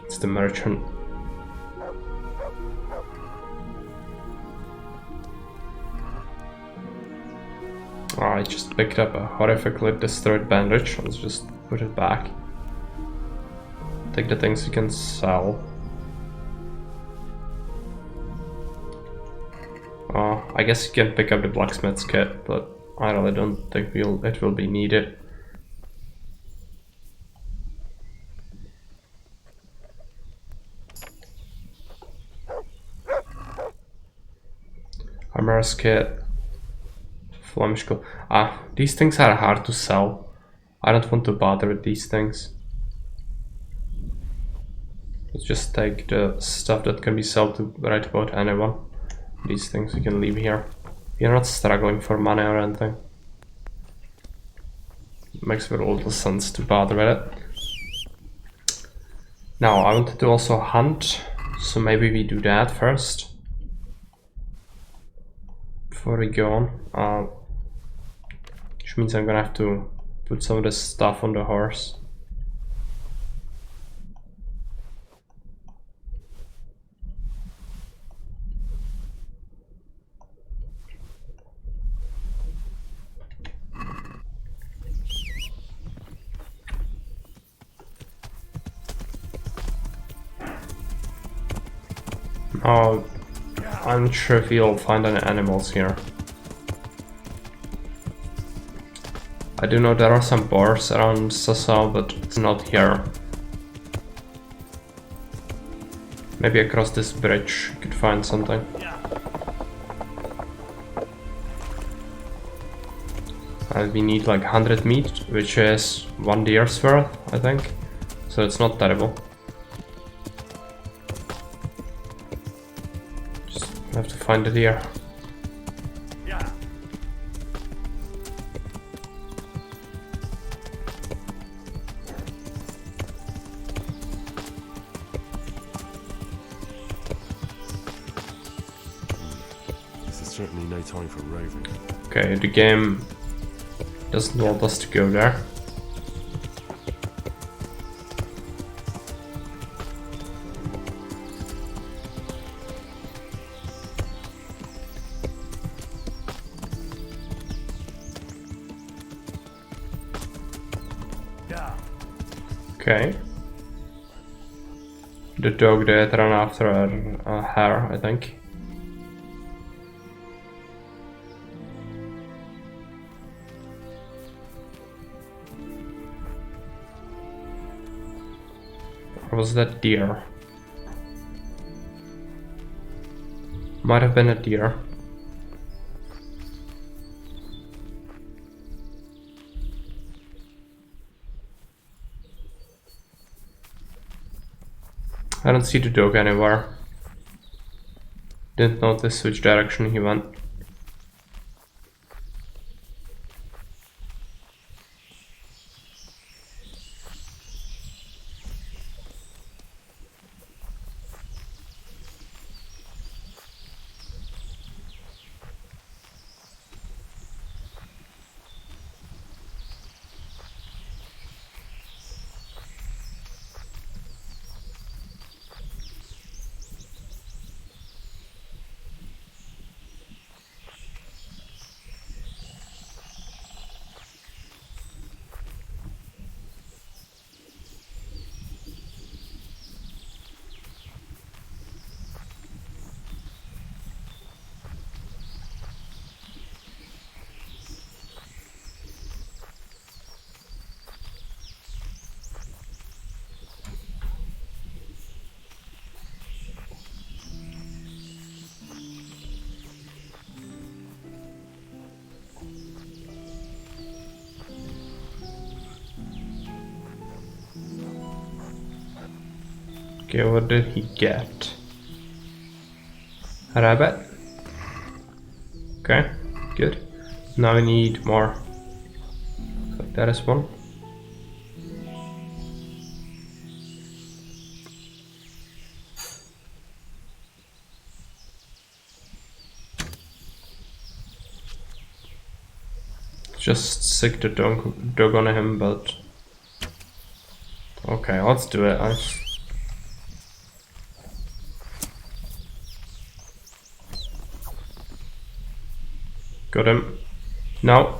It's the merchant. Oh, I just picked up a horrifically destroyed bandage. Let's just put it back. Take the things you can sell. I guess you can pick up the blacksmith's kit, but I really don't think it will be needed. Armorer's kit. Flamishko. These things are hard to sell. I don't want to bother with these things. Let's just take the stuff that can be sold to right about anyone. These things we can leave here. You're not struggling for money or anything. It makes very little sense to bother with it. Now I wanted to also hunt, so maybe we do that first. Before we go on. Which means I'm gonna have to put some of this stuff on the horse. Oh, I'm not sure if you'll find any animals here. I do know there are some bars around Sasau, but it's not here. Maybe across this bridge you could find something. We need like 100 meat, which is 1 deer's worth, I think. So it's not terrible. Just have to find the deer. This is certainly no time for roving. Okay, the game doesn't want us to go there. Okay. The dog did run after a hare, I think. Or was that deer? Might have been a deer. I don't see the dog anywhere. Didn't notice which direction he went. Okay, what did he get? A rabbit? Okay, good. Now we need more. So that is one. Just sick the dog on him, but okay, let's do it. Got him. No.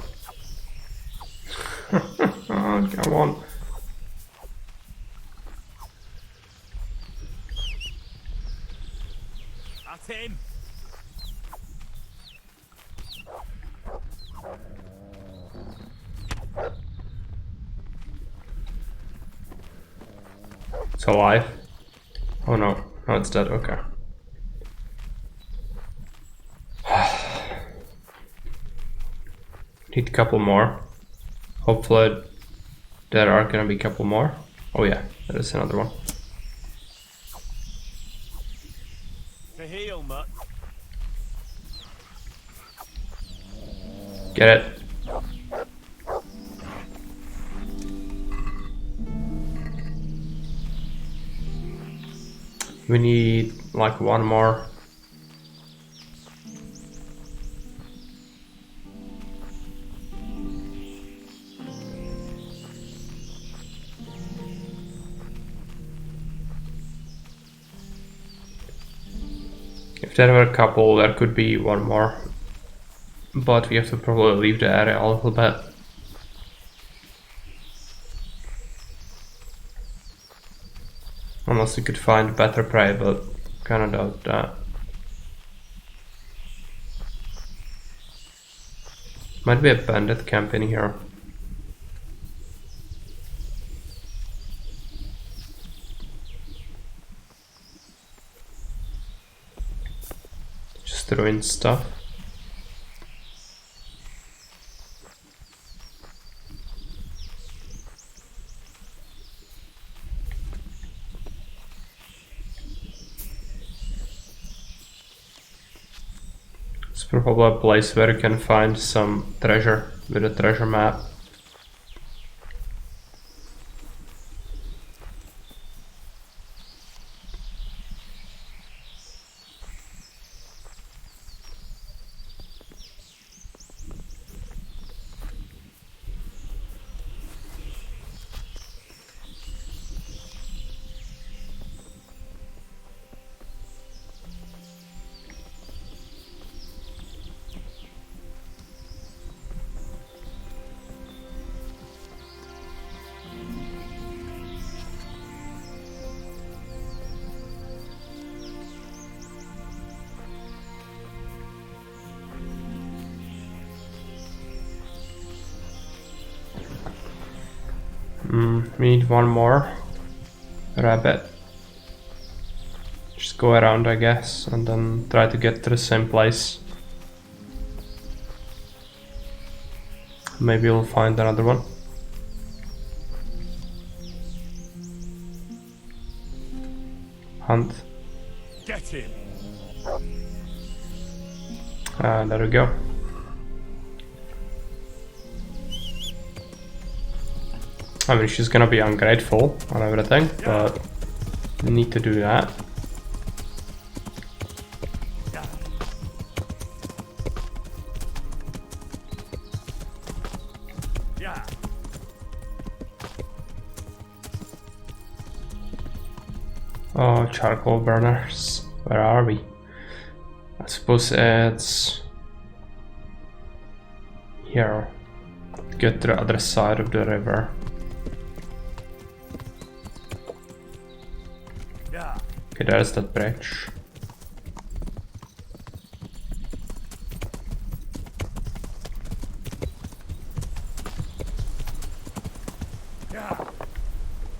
Oh, come on. That's him. It's alive. Oh no. No, it's dead. Okay. Need a couple more. Hopefully there are gonna be a couple more. Oh yeah, there is another one. To heal, mutt. Get it. We need like one more. If there were a couple, there could be one more. But we have to probably leave the area a little bit. Unless we could find better prey, but kinda doubt that. Might be a bandit camp in here. destroying stuff. It's probably a place where you can find some treasure with a treasure map. We need one more rabbit. Just go around, I guess, and then try to get to the same place. Maybe we'll find another one. Hunt. Get him. There we go. I mean, she's gonna be ungrateful and everything, but we need to do that. Oh, charcoal burners. Where are we? I suppose it's here. Get to the other side of the river. Okay, there's that bridge. Yeah.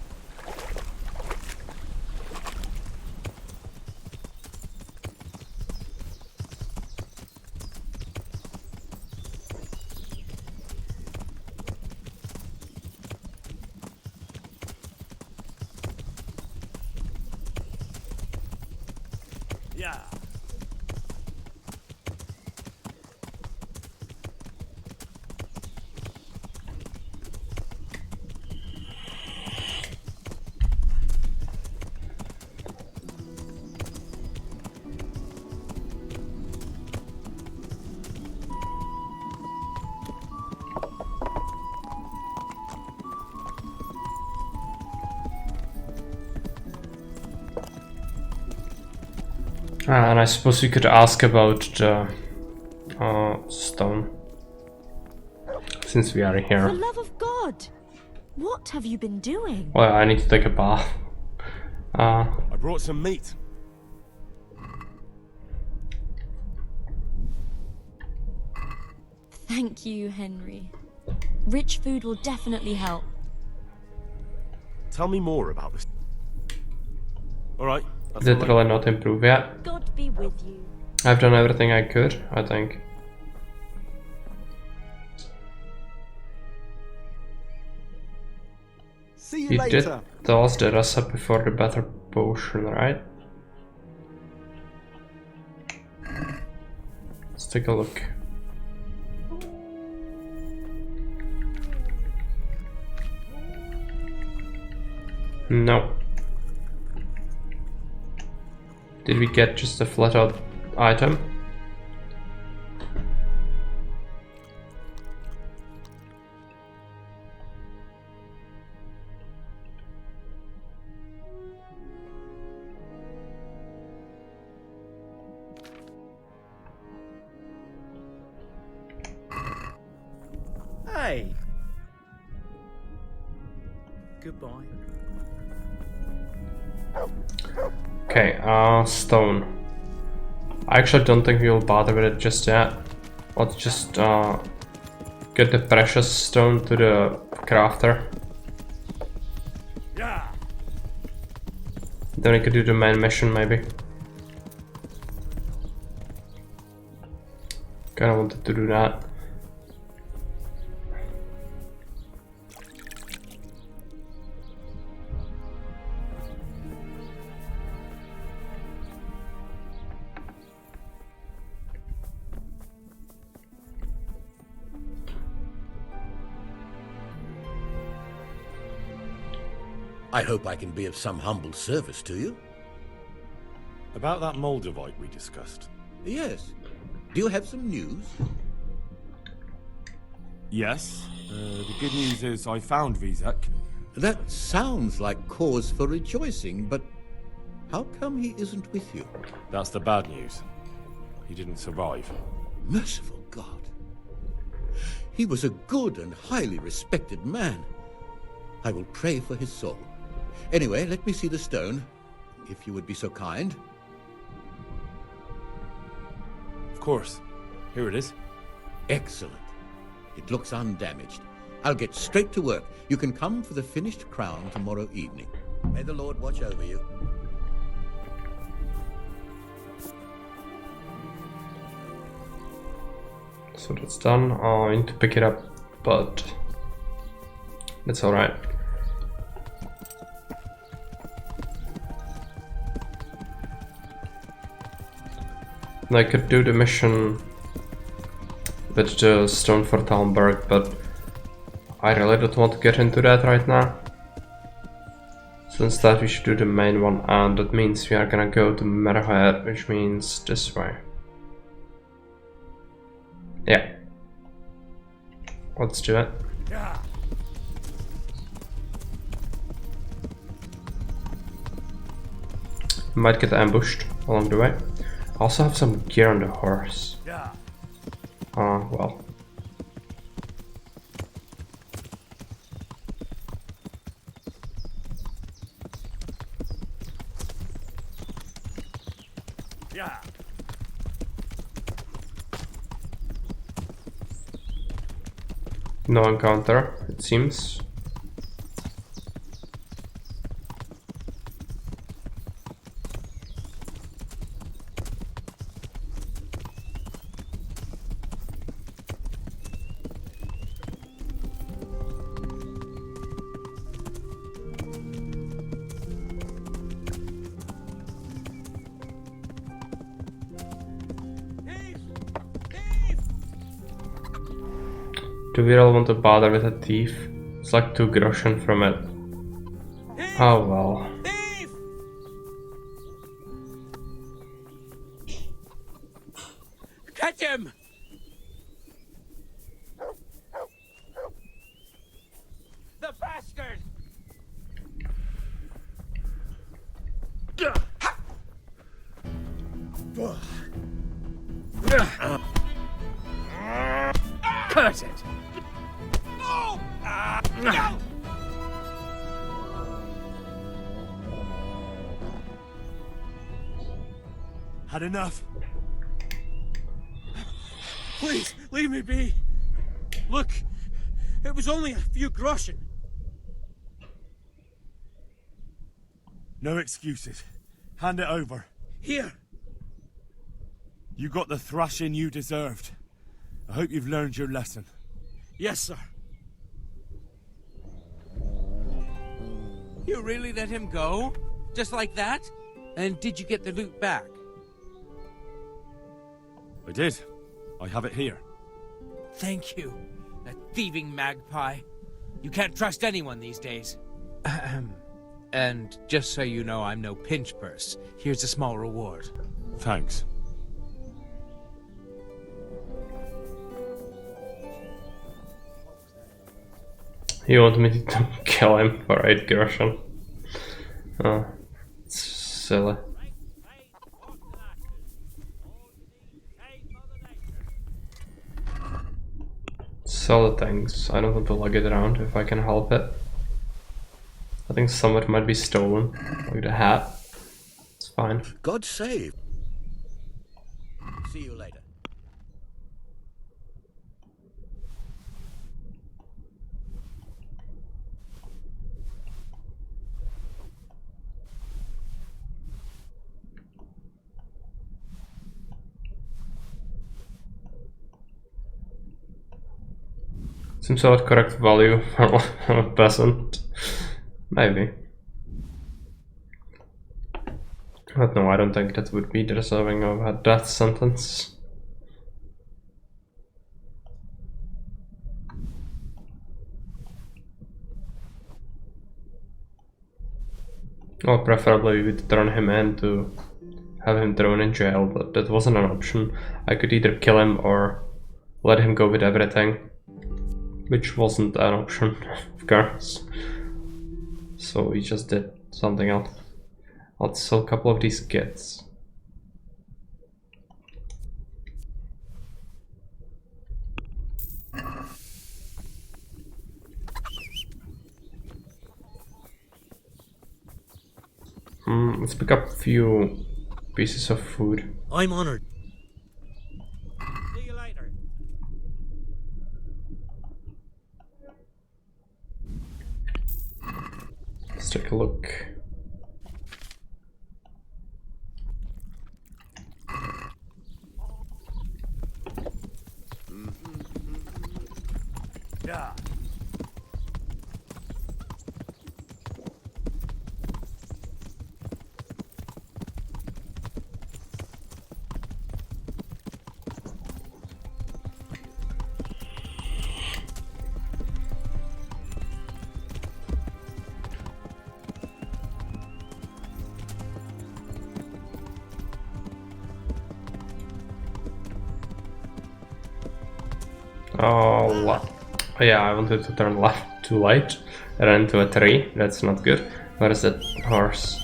And I suppose we could ask about the stone, since we are For here. the love of God! What have you been doing? Well, I need to take a bath. I brought some meat. Thank you, Henry. Rich food will definitely help. Tell me more about this. Alright. Did really not improve yet. God be with you. I've done everything I could, I think. See you You later. did toss the recipe for the better potion, right? Let's take a look. No. Did we get just a flat out item? Hey. Goodbye. Okay, stone. I actually don't think we will bother with it just yet. Let's just get the precious stone to the crafter. Yeah. Then we could do the main mission maybe. Kinda wanted to do that. I hope I can be of some humble service to you. About that Moldavite we discussed. Yes. Do you have some news? Yes. The good news is I found Vizek. That sounds like cause for rejoicing, but how come he isn't with you? That's the bad news. He didn't survive. Merciful God. He was a good and highly respected man. I will pray for his soul. Anyway, let me see the stone, if you would be so kind. Of course. Here it is. Excellent. It looks undamaged. I'll get straight to work. You can come for the finished crown tomorrow evening. May the Lord watch over you. So that's done. I need to pick it up, but that's alright. I could do the mission with the stone for Talmberg, but I really don't want to get into that right now. So instead we should do the main one, and that means we are gonna go to Merhoer, which means this way. Yeah. Let's do it. Might get ambushed along the way. I also have some gear on the horse. Well. Yeah. No encounter, it seems. Do we really want to bother with a thief? It's like 2 groschen from it. Oh well. Catch him! The bastard! Curse it! No! Had enough. Please, leave me be. Look, it was only a few groschen. No excuses. Hand it over. Here. You got the thrashing you deserved. I hope you've learned your lesson. Yes, sir. You really let him go? Just like that? And did you get the loot back? I did. I have it here. Thank you. That thieving magpie. You can't trust anyone these days. And just so you know, I'm no pinch purse. Here's a small reward. Thanks. You want me to kill him for 8 groschen? Oh, it's silly. Sell the things. I don't want to lug it around if I can help it. I think some of it might be stolen, like the hat. It's fine. God save. See you later. Seems about correct value for a peasant. Maybe. But no, I don't think that would be deserving of a death sentence. Well, preferably we would turn him in to have him thrown in jail, but that wasn't an option. I could either kill him or let him go with everything, which wasn't an option, of course. So we just did something else. Let's sell a couple of these kits. Let's pick up a few pieces of food. I'm honored. See you later. Let's take a look. Yeah. Oh, yeah, I wanted to turn left too late. I ran into a tree, that's not good. Where is that horse?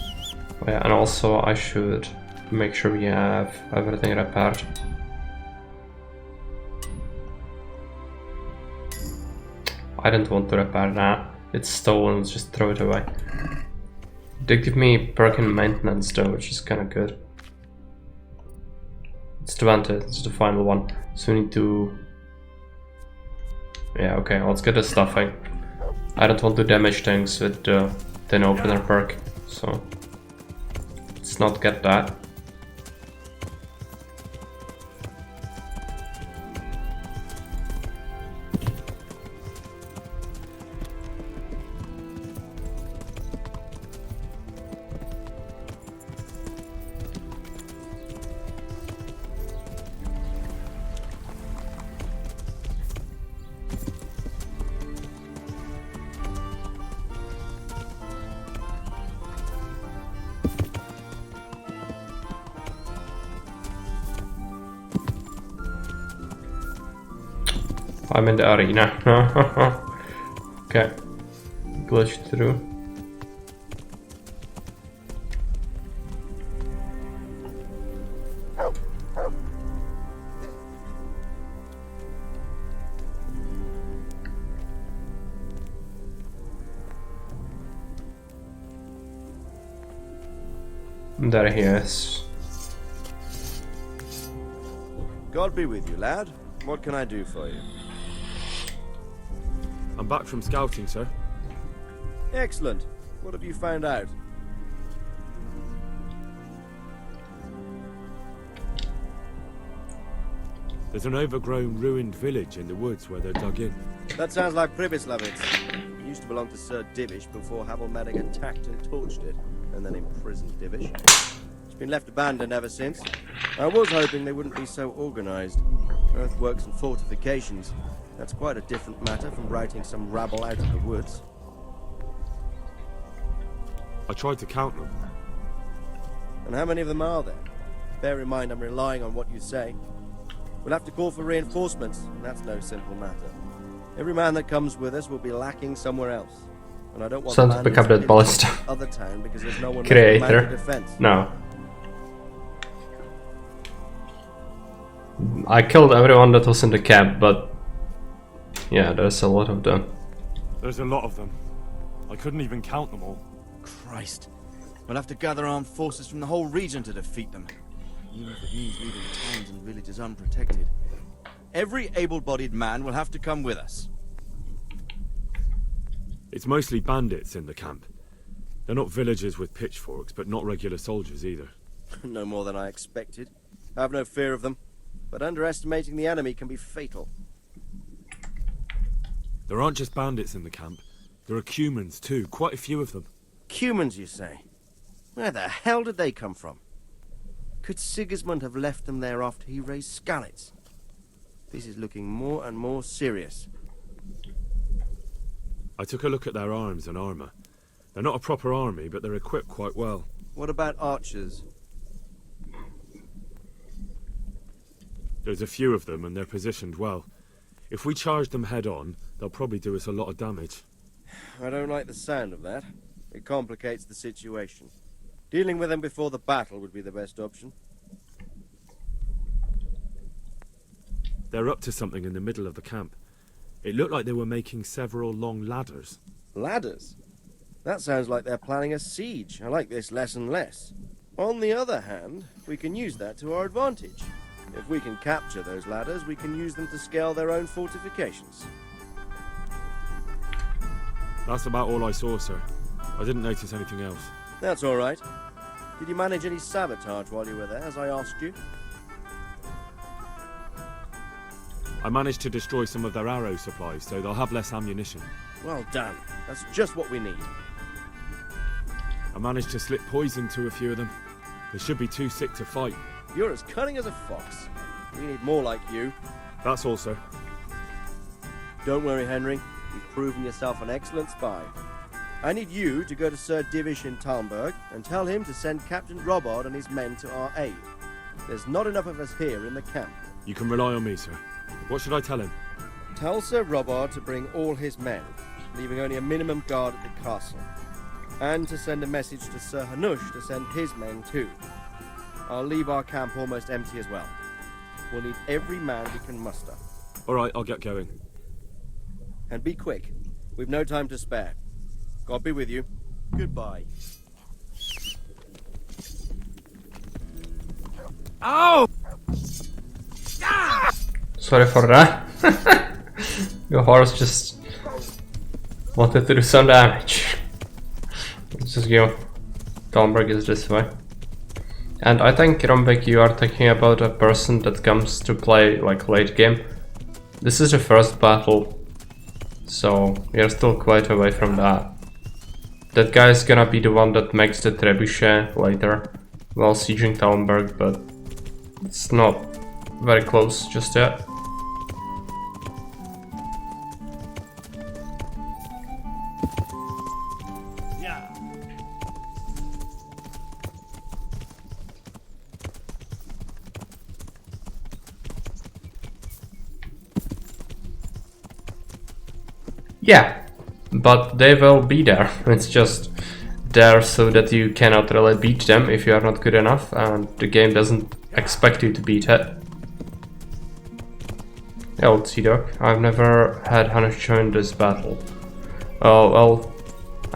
Oh, yeah, and also I should make sure we have everything repaired. I don't want to repair that. It's stolen, let's just throw it away. They give me perk in maintenance though, which is kinda good. It's 20, it's the final one. So we need to... Yeah, okay, let's get the stuffing. I don't want to damage things with the tin opener perk, so let's not get that. I'm in the arena. Okay. Glitch through. There he is. God be with you, lad. What can I do for you? I'm back from scouting, sir. Excellent. What have you found out? There's an overgrown, ruined village in the woods where they're dug in. That sounds like Pribyslavitz. It used to belong to Sir Divish before Havelmading attacked and torched it, and then imprisoned Divish. It's been left abandoned ever since. I was hoping they wouldn't be so organized. Earthworks and fortifications. That's quite a different matter from routing some rabble out of the woods. I tried to count them. And how many of them are there? Bear in mind I'm relying on what you say. We'll have to call for reinforcements, and that's no simple matter. Every man that comes with us will be lacking somewhere else. And I don't want to pick up that ballista. Other town because there's no one Creator. defense. No. I killed everyone that was in the camp, but yeah, there's a lot of them. There's a lot of them. I couldn't even count them all. Christ. We'll have to gather armed forces from the whole region to defeat them. Even if it means leaving towns and villages unprotected. Every able-bodied man will have to come with us. It's mostly bandits in the camp. They're not villagers with pitchforks, but not regular soldiers either. No more than I expected. I have no fear of them, but underestimating the enemy can be fatal. There aren't just bandits in the camp. There are Cumans too, quite a few of them. Cumans, you say? Where the hell did they come from? Could Sigismund have left them there after he raised Skalitz? This is looking more and more serious. I took a look at their arms and armour. They're not a proper army, but they're equipped quite well. What about archers? There's a few of them, and they're positioned well. If we charge them head-on, they'll probably do us a lot of damage. I don't like the sound of that. It complicates the situation. Dealing with them before the battle would be the best option. They're up to something in the middle of the camp. It looked like they were making several long ladders. Ladders? That sounds like they're planning a siege. I like this less and less. On the other hand, we can use that to our advantage. If we can capture those ladders, we can use them to scale their own fortifications. That's about all I saw, sir. I didn't notice anything else. That's all right. Did you manage any sabotage while you were there, as I asked you? I managed to destroy some of their arrow supplies, so they'll have less ammunition. Well done. That's just what we need. I managed to slip poison to a few of them. They should be too sick to fight. You're as cunning as a fox. We need more like you. That's all, sir. Don't worry, Henry. You've proven yourself an excellent spy. I need you to go to Sir Divish in Talmberg and tell him to send Captain Robard and his men to our aid. There's not enough of us here in the camp. You can rely on me, sir. What should I tell him? Tell Sir Robard to bring all his men, leaving only a minimum guard at the castle. And to send a message to Sir Hanush to send his men too. I'll leave our camp almost empty as well. We'll need every man we can muster. All right, I'll get going. And be quick. We've no time to spare. God be with you. Goodbye. Ow! Sorry for that. Your horse just wanted to do some damage. Let's just go. Talmberg is this way. And I think, Rombek, you are thinking about a person that comes to play like late game. This is the first battle, so we are still quite away from that. That guy is gonna be the one that makes the trebuchet later while sieging Talmberg, but it's not very close just yet. Yeah, but they will be there. It's just there so that you cannot really beat them if you are not good enough, and the game doesn't expect you to beat it. Yeah, old Sea Dog. I've never had Hanush join this battle. Oh, well,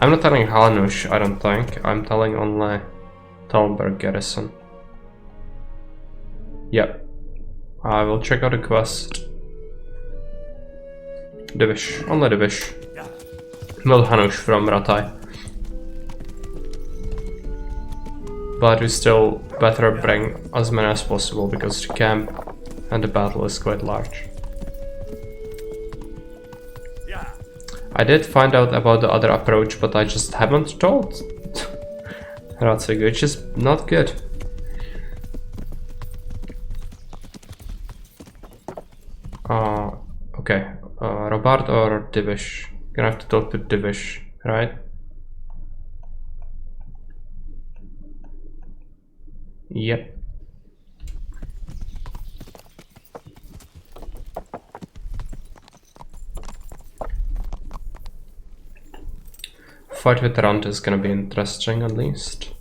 I'm not telling Hanush, I don't think. I'm telling only Talmberg garrison. Yep. I will check out the quest. Divish, only Divish. Well, Hanush from Ratai. But we still better bring as many as possible because the camp and the battle is quite large. I did find out about the other approach, but I just haven't told. That's so good, it's just not good. Okay. Robard or Divish? Gonna have to talk to Divish, right? Yep. Fight with Rand is gonna be interesting, at least.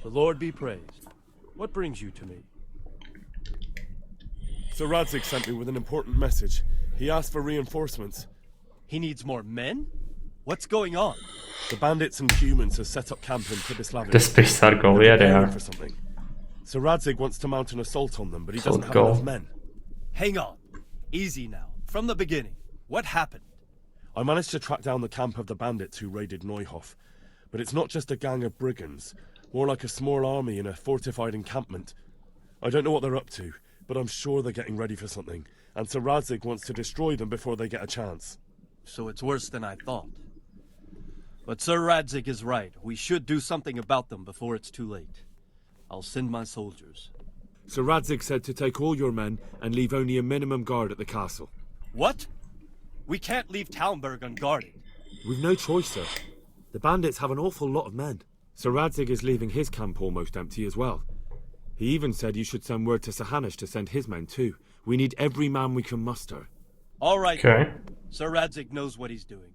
The Lord be praised. What brings you to me? Sir Radzig sent me with an important message. He asked for reinforcements. He needs more men? What's going on? The bandits and humans have set up camp in Pribyslavia. The space are goal, yeah, they are. For something. Sir Radzig wants to mount an assault on them, but he Assault doesn't have goal. enough men. Hang on. Easy now. From the beginning. What happened? I managed to track down the camp of the bandits who raided Neuhof. But it's not just a gang of brigands, more like a small army in a fortified encampment. I don't know what they're up to, but I'm sure they're getting ready for something, and Sir Radzig wants to destroy them before they get a chance. So it's worse than I thought. But Sir Radzig is right. We should do something about them before it's too late. I'll send my soldiers. Sir Radzig said to take all your men and leave only a minimum guard at the castle. What? We can't leave Talmberg unguarded. We've no choice, sir. The bandits have an awful lot of men. Sir Radzig is leaving his camp almost empty as well. He even said you should send word to Sahanish to send his men too. We need every man we can muster. All right. Okay. Sir Radzig knows what he's doing.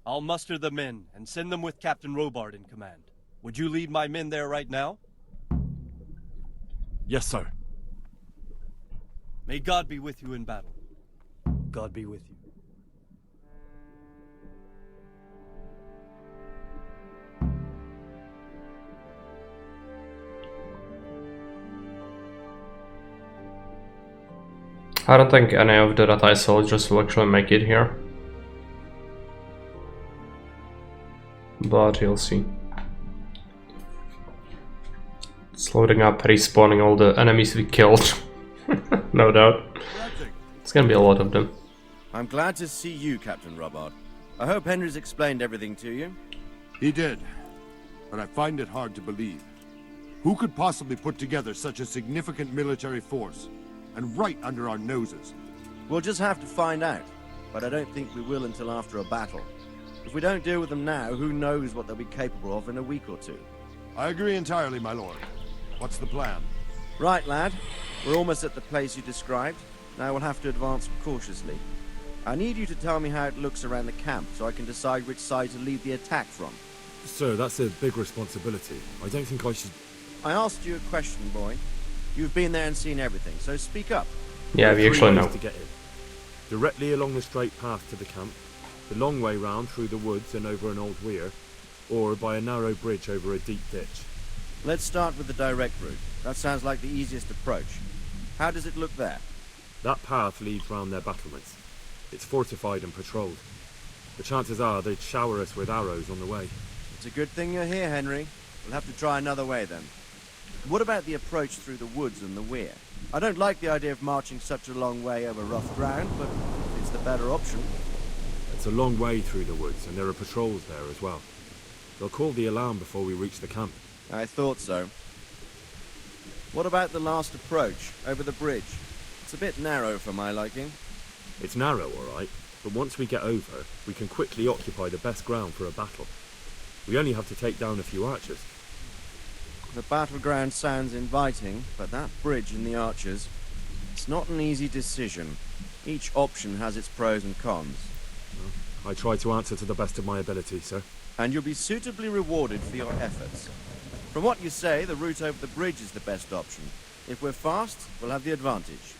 I'll muster the men and send them with Captain Robard in command. Would you lead my men there right now? Yes, sir. May God be with you in battle. God be with you. I don't think any of the Ratai soldiers will actually make it here. But you'll see. It's loading up, respawning all the enemies we killed. No doubt. It's gonna be a lot of them. I'm glad to see you, Captain Robard. I hope Henry's explained everything to you. He did, but I find it hard to believe. Who could possibly put together such a significant military force? And right under our noses. We'll just have to find out, but I don't think we will until after a battle. If we don't deal with them now, who knows what they'll be capable of in a week or two. I agree entirely, my lord. What's the plan? Right, lad. We're almost at the place you described. Now we'll have to advance cautiously. I need you to tell me how it looks around the camp so I can decide which side to lead the attack from. Sir, that's a big responsibility. I don't think I should... I asked you a question, boy. You've been there and seen everything, so speak up. Yeah, we actually know. To get in. Directly along the straight path to the camp, the long way round through the woods and over an old weir, or by a narrow bridge over a deep ditch. Let's start with the direct route. That sounds like the easiest approach. How does it look there? That path leads round their battlements. It's fortified and patrolled. The chances are they'd shower us with arrows on the way. It's a good thing you're here, Henry. We'll have to try another way then. What about the approach through the woods and the weir? I don't like the idea of marching such a long way over rough ground, but it's the better option. It's a long way through the woods, and there are patrols there as well. They'll call the alarm before we reach the camp. I thought so. What about the last approach, over the bridge? It's a bit narrow for my liking. It's narrow, all right, but once we get over, we can quickly occupy the best ground for a battle. We only have to take down a few archers. The battleground sounds inviting, but that bridge and the archers, it's not an easy decision. Each option has its pros and cons. I try to answer to the best of my ability, sir. And you'll be suitably rewarded for your efforts. From what you say, the route over the bridge is the best option. If we're fast, we'll have the advantage.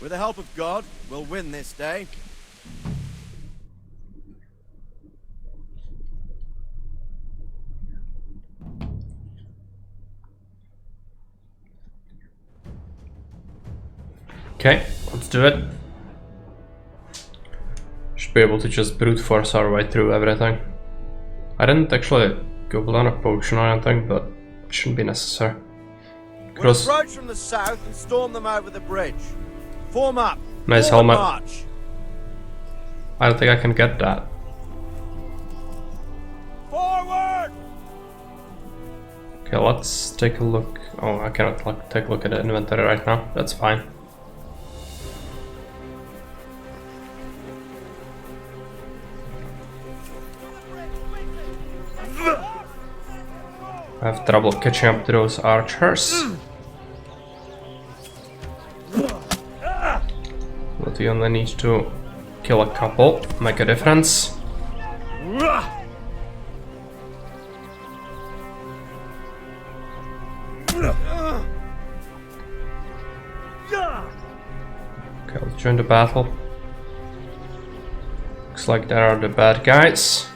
With the help of God, we'll win this day. Okay, let's do it. Should be able to just brute force our way through everything. I didn't actually go on a potion or anything, but it shouldn't be necessary. We'll approach from the south and storm them over the bridge. Form up. Nice Forward helmet. march. I don't think I can get that. Forward! Okay, let's take a look. Oh, I cannot take a look at the inventory right now. That's fine. I have trouble catching up to those archers. But we only need to kill a couple, make a difference. Okay, let's join the battle. Looks like there are the bad guys.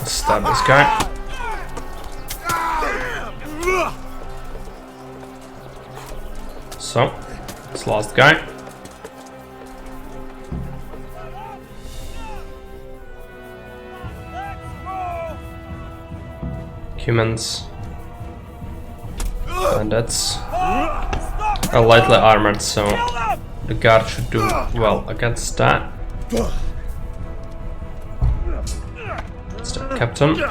Stab this guy. So, this last guy. Humans. And that's lightly armored, so the guard should do well against that. It's the captain.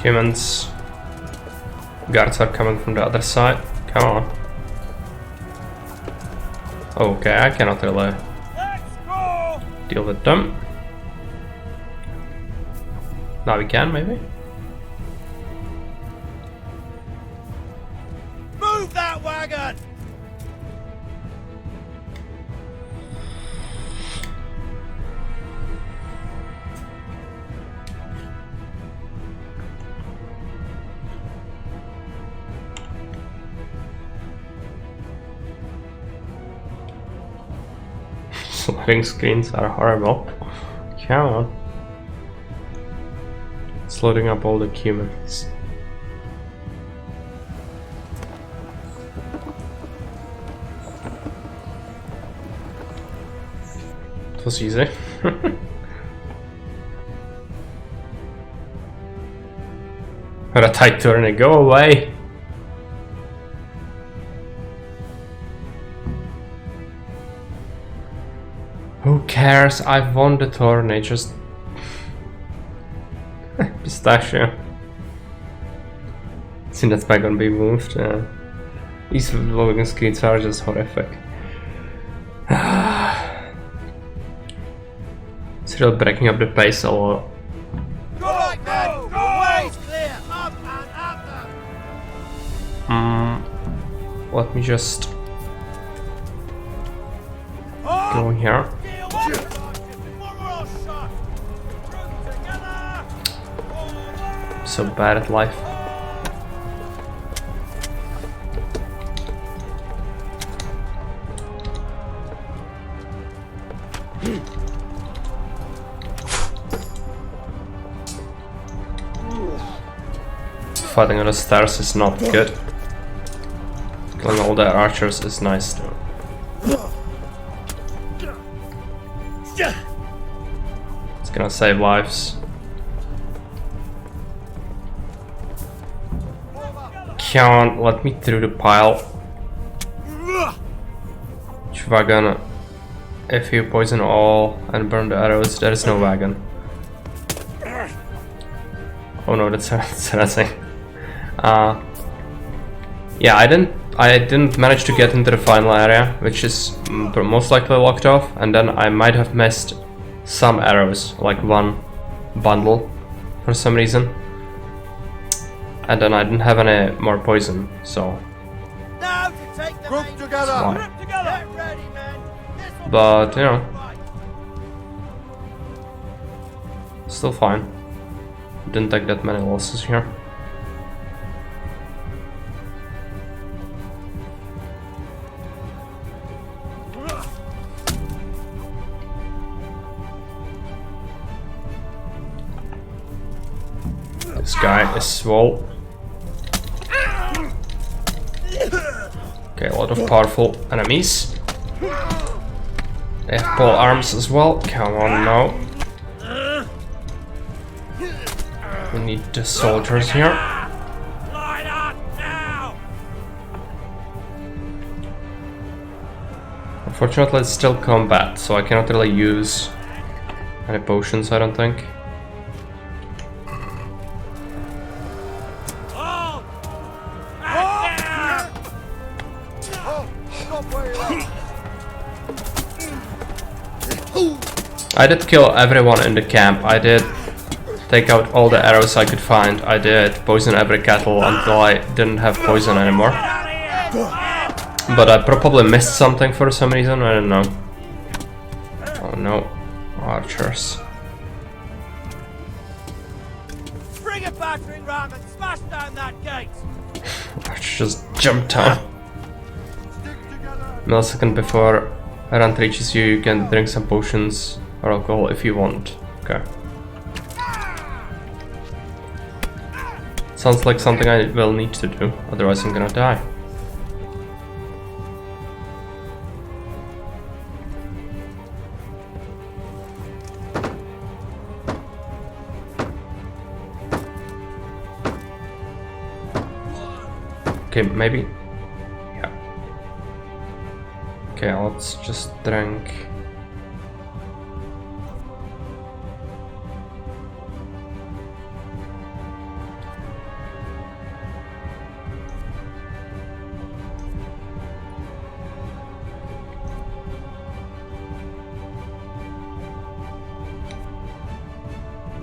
Humans. Guards are coming from the other side. Come on. Okay, I cannot really deal with them. Now we can, maybe? Move that wagon! Sliding screens are horrible. Come on. It's loading up all the humans. It was easy. What a tight turn, go away! Who cares? I've won the tourney, just... Pistachio. See, that's not gonna be moved. These loading screens are just horrific. It's really breaking up the pace a lot. Let me just go here. So bad at life. Fighting on the stairs is not good. Killing all the archers is nice though. It's gonna save lives. Can't let me through the pile. Which wagon? If you poison all and burn the arrows, there is no wagon. Oh no, that's nothing. Yeah, I didn't manage to get into the final area, which is most likely locked off, and then I might have missed some arrows, like one bundle for some reason. And then I didn't have any more poison, so Group together! Get ready, men! but you know, still fine. Didn't take that many losses here. This guy is swole. Okay, a lot of powerful enemies. They have pole arms as well. Come on now. We need the soldiers here. Unfortunately, it's still combat, so I cannot really use any potions, I don't think. I did kill everyone in the camp. I did take out all the arrows I could find. I did poison every cattle until I didn't have poison anymore. But I probably missed something for some reason, I don't know. Oh no, archers. Bring a battering ram and smash down that gate! Just jump down. Millisecond before a run reaches you, you can drink some potions or alcohol if you want. Okay. Sounds like something I will need to do, otherwise I'm gonna die. Okay, maybe. Yeah. Okay, let's just drink.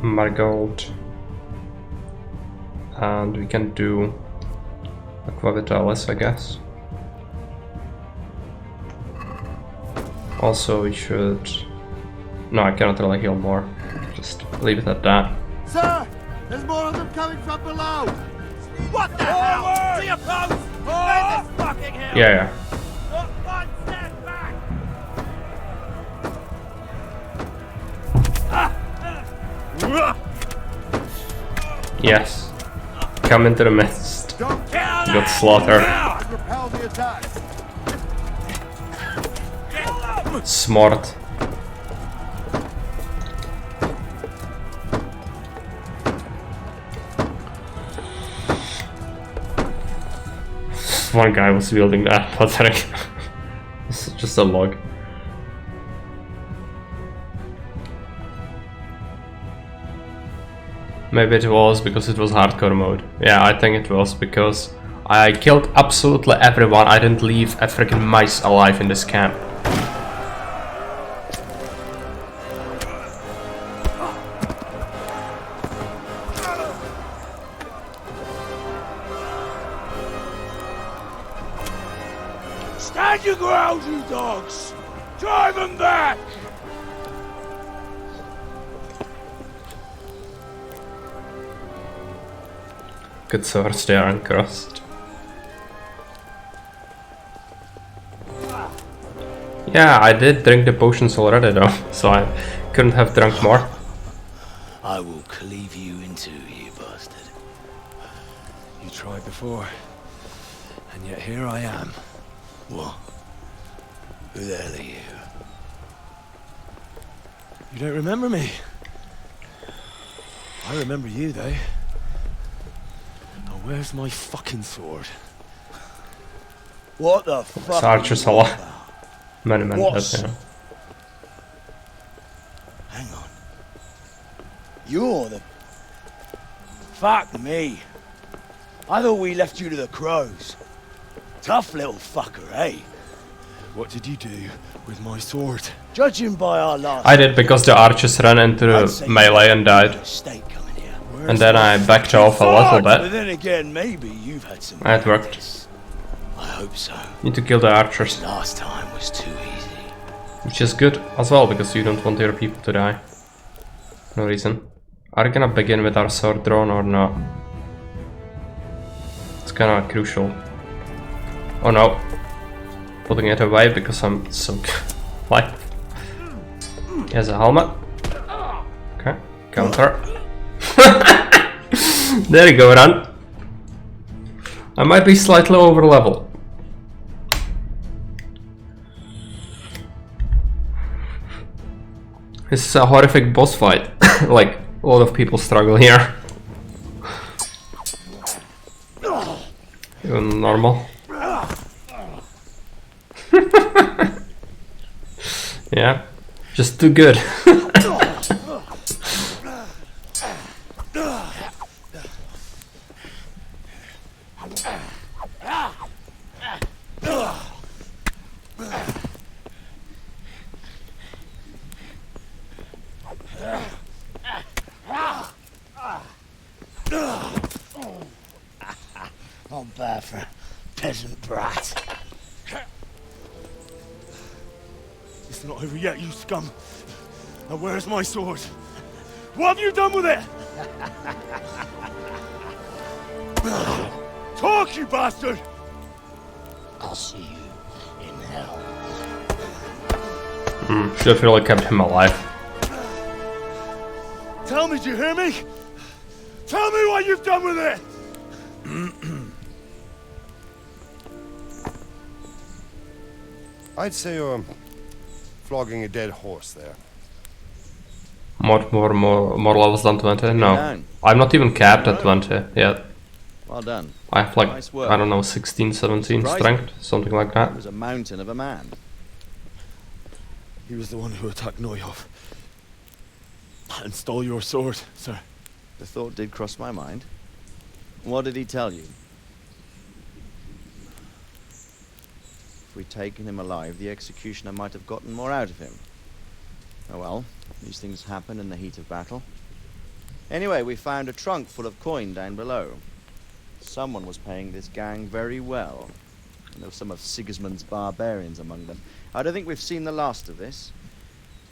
Marigold. And we can do Aqua Vitalis, I guess. Also, we should... No, I cannot really heal more. Just leave it at that. Sir! There's more of them coming from below! What the hell? To your post! Forward! This fucking hill! Yeah. Not one step back! Yes. Come into the midst. Got slaughtered. Repel the attack. Smart. One guy was wielding that, pathetic. It's just a log. Maybe it was because it was hardcore mode. Yeah, I think it was because I killed absolutely everyone. I didn't leave a freaking mice alive in this camp. Stand your ground, you dogs! Drive them back! Good swords, they are uncrossed. Yeah, I did drink the potions already though, so I couldn't have drunk more. I will cleave you in two, you bastard. You tried before, and yet here I am. What? Who the hell are you? You don't remember me? I remember you, though. Now, where's my fucking sword? What the fuck? Archers a lot. Many men dead, yeah. Hang on. You're the... Fuck me. I thought we left you to the crows. Tough little fucker, eh? What did you do with my sword? Judging by our last... I did because the archers ran into the melee and died. And then I backed off a little But bit. then again, maybe you've had some... And it worked. I hope so. Need to kill the archers. Last time was too easy. Which is good as well, because you don't want your people to die. No reason. Are we gonna begin with our sword drawn or not? It's kinda crucial. Oh no. Putting it away because I'm so like. Here's a helmet. Okay. Counter. There you go, run. I might be slightly over level. This is a horrific boss fight. Like, a lot of people struggle here. Even normal. Yeah, just too good. I'm bad for a peasant brat. It's not over yet, you scum. Now where's my sword? What have you done with it? Fuck you, bastard! I'll see you in hell. Should have really kept him alive. Tell me, do you hear me? Tell me what you've done with it! I'd say you're flogging a dead horse there. More levels than 20? No. Down. I'm not even capped at 20 yet. Well done. I have like, Nice work. I don't know, 16, 17 Surprising. strength, something like that. He was a mountain of a man. He was the one who attacked Neuhoff. And stole your sword, sir. The thought did cross my mind. What did he tell you? If we'd taken him alive, the executioner might have gotten more out of him. Oh well, these things happen in the heat of battle. Anyway, we found a trunk full of coin down below. Someone was paying this gang very well. And there were some of Sigismund's barbarians among them. I don't think we've seen the last of this.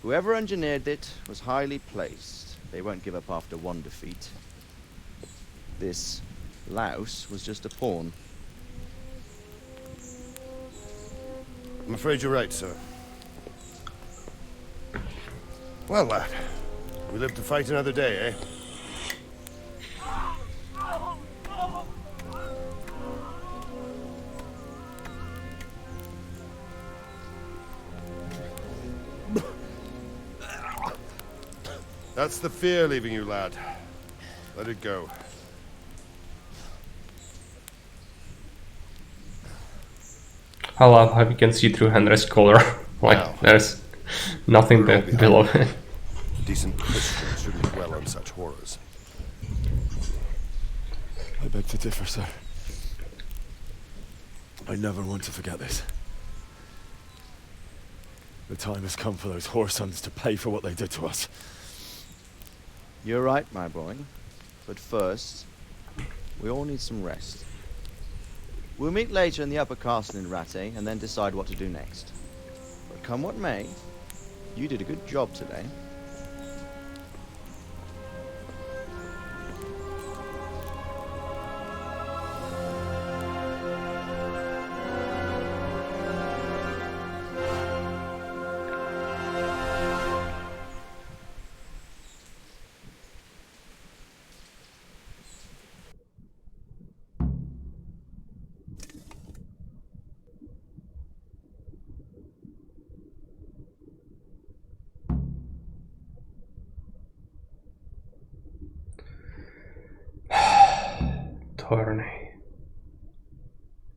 Whoever engineered it was highly placed. They won't give up after one defeat. This louse was just a pawn. I'm afraid you're right, sir. Well, lad, we live to fight another day, eh? That's the fear leaving you, lad. Let it go. I love how you can see through Henry's collar. Like, Now, there's nothing below it. Decent Christians shouldn't dwell on such horrors. I beg to differ, sir. I never want to forget this. The time has come for those whoresons to pay for what they did to us. You're right, my boy. But first, we all need some rest. We'll meet later in the upper castle in Rattay and then decide what to do next. But come what may, you did a good job today. Tourney.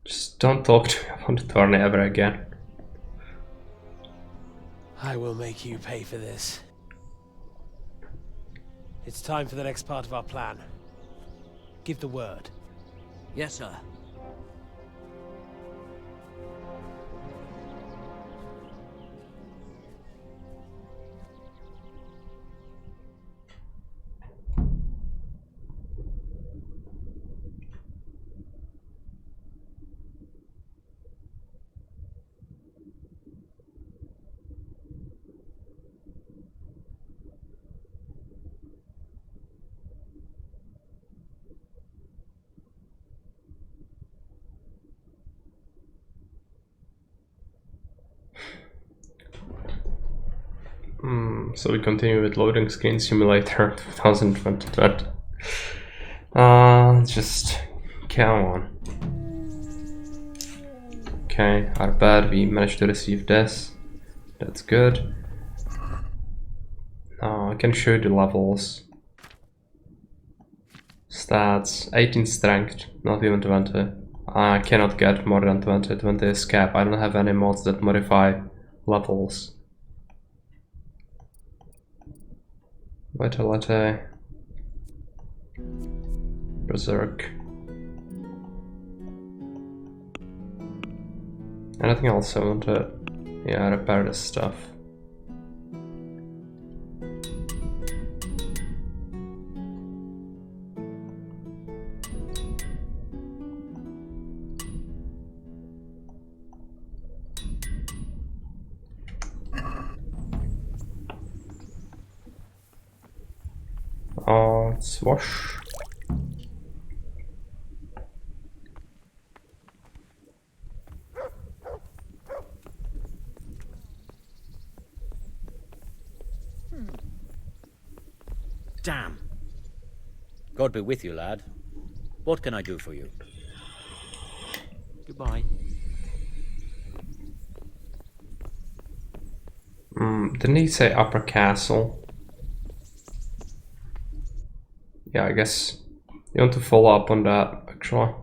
Just don't talk to me about the tourney ever again. I will make you pay for this. It's time for the next part of our plan. Give the word. Yes, sir. So we continue with Loading Screen Simulator 2020. Just come on. Okay, our bad, we managed to receive this. That's good. I can show you the levels. Stats, 18 strength, not even 20. I cannot get more than 20. 20 is cap. I don't have any mods that modify levels. Vitality, Berserk. Anything else I want to, yeah, repair this stuff. Let's wash. God be with you, lad. What can I do for you? Goodbye. Didn't he say Upper Castle? Yeah, I guess you want to follow up on that, actually.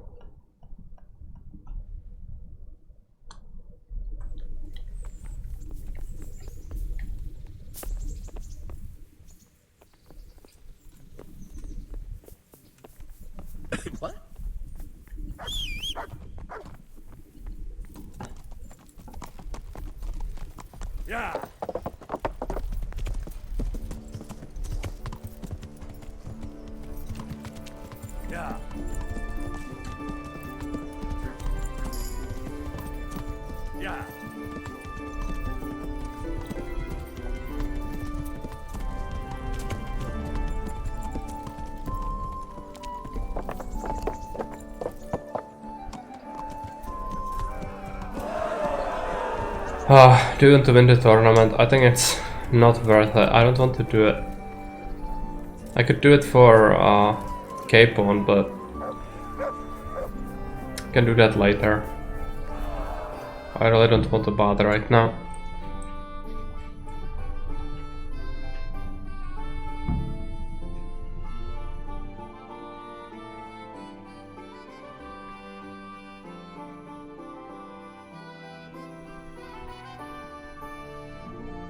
What? Yeah. Yeah. Yeah. Doing to win the tournament, I think it's not worth it. I don't want to do it. I could do it for K-Pawn, but I can do that later. I really don't want to bother right now.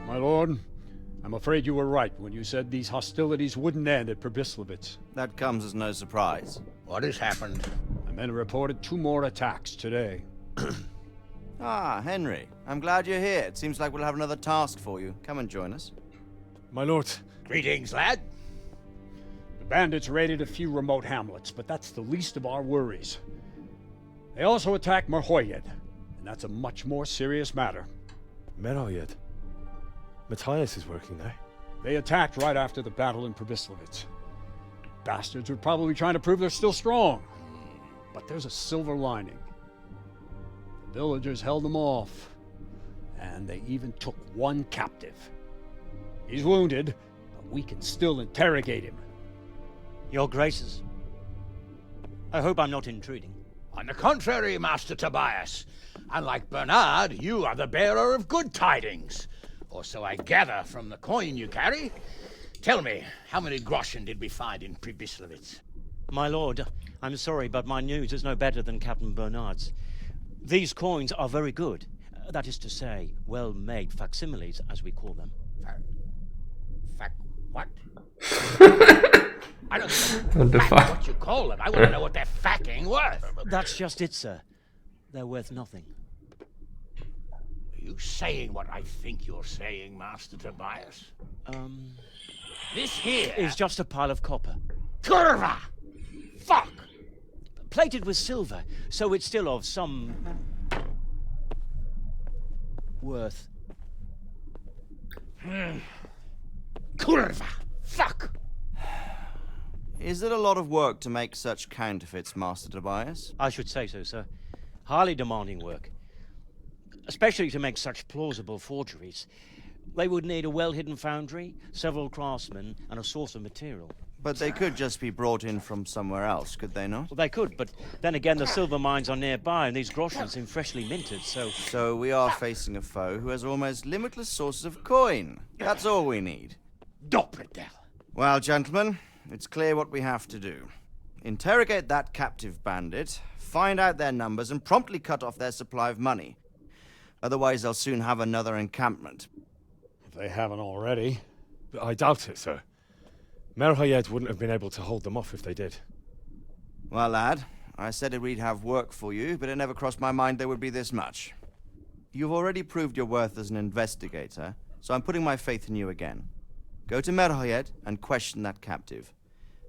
My lord, I'm afraid you were right when you said these hostilities wouldn't end at Pribyslavitz. That comes as no surprise. What has happened? The men reported 2 more attacks today. Ah, Henry. I'm glad you're here. It seems like we'll have another task for you. Come and join us. My lord. Greetings, lad. The bandits raided a few remote hamlets, but that's the least of our worries. They also attacked Merhoyed, and that's a much more serious matter. Merhoyed? Matthias is working there. They attacked right after the battle in Pribyslavitz. Bastards were probably trying to prove they're still strong. But there's a silver lining. The villagers held them off, and they even took 1 captive. He's wounded, but we can still interrogate him. Your Graces, I hope I'm not intruding. On the contrary, Master Tobias. Unlike Bernard, you are the bearer of good tidings. Or so I gather from the coin you carry. Tell me, how many groschen did we find in Pribyslavitz? My lord, I'm sorry, but my news is no better than Captain Bernard's. These coins are very good. That is to say, well-made facsimiles, as we call them. What? I don't know what you call them. I want to know what they're facking worth. That's just it, sir. They're worth nothing. Are you saying what I think you're saying, Master Tobias? This here is just a pile of copper. Curva! Fuck! Plated with silver, so it's still of some worth. Curva! Fuck! Is it a lot of work to make such counterfeits, Master Tobias? I should say so, sir. Highly demanding work. Especially to make such plausible forgeries. They would need a well-hidden foundry, several craftsmen, and a source of material. But they could just be brought in from somewhere else, could they not? Well, they could, but then again, the silver mines are nearby, and these groschen seem freshly minted, so... So we are facing a foe who has almost limitless sources of coin. That's all we need. Doppeltel. Well, gentlemen, it's clear what we have to do. Interrogate that captive bandit, find out their numbers, and promptly cut off their supply of money. Otherwise, they'll soon have another encampment. If they haven't already. I doubt it, sir. Merhoyed wouldn't have been able to hold them off if they did. Well, lad, I said we'd have work for you, but it never crossed my mind there would be this much. You've already proved your worth as an investigator, so I'm putting my faith in you again. Go to Merhoyed and question that captive.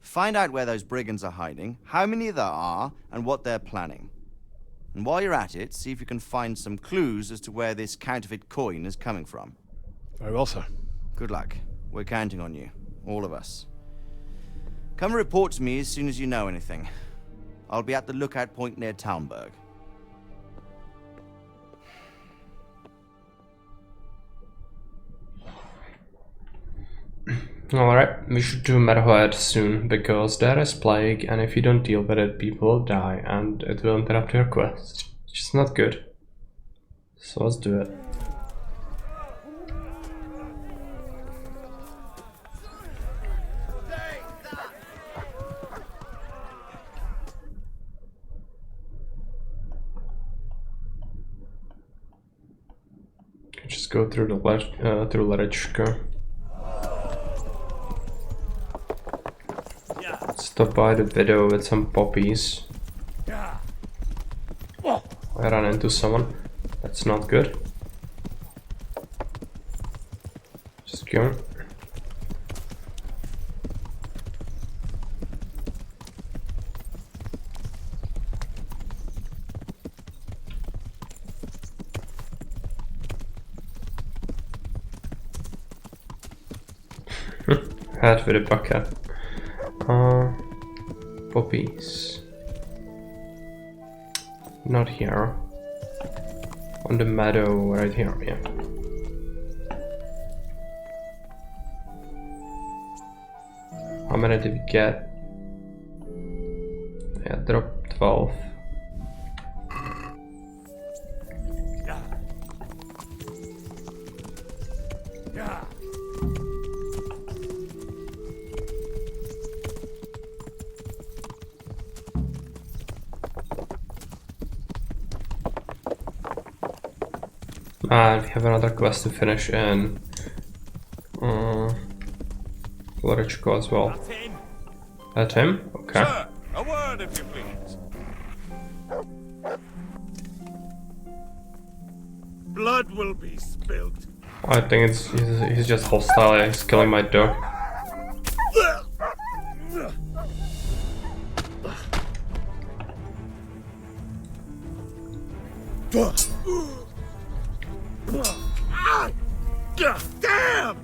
Find out where those brigands are hiding, how many there are, and what they're planning. And while you're at it, see if you can find some clues as to where this counterfeit coin is coming from. Very well, sir. Good luck. We're counting on you. All of us. Come report to me as soon as you know anything. I'll be at the lookout point near Talmberg. Alright, we should do Meadowhead soon, because there is plague, and if you don't deal with it, people will die, and it will interrupt your quest. Which is not good. So let's do it. Just go through the through Lerichka. Stop by the widow with some poppies. I ran into someone. That's not good. Just go. Head with a bucket. Poppies. Not here. On the meadow right here, yeah. How many did we get? Yeah, drop 12. And we have another quest to finish in Lerichko as well. That's him? Okay. Sir, a word if you please. Blood will be spilled. I think he's just hostile. He's killing my dog. Damn!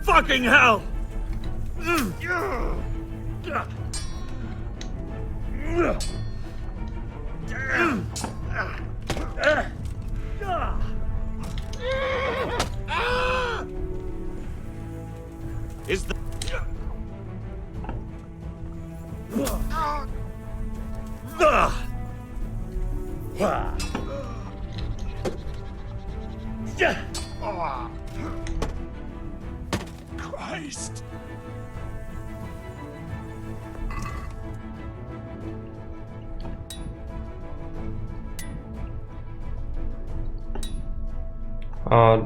Fucking hell! Is the Christ!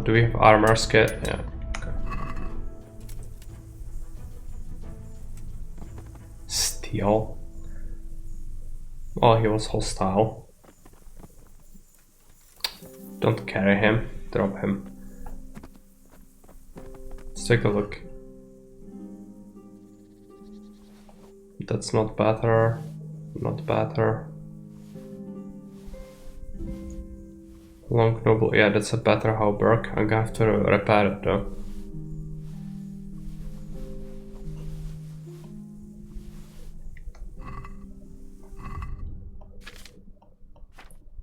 Do we have armor skit? Yeah. Okay. Steal. Oh, he was hostile. Don't carry him. Drop him. Let's take a look. That's not better. Not better. Long noble, yeah, that's a better hauberk. I'm gonna have to repair it though.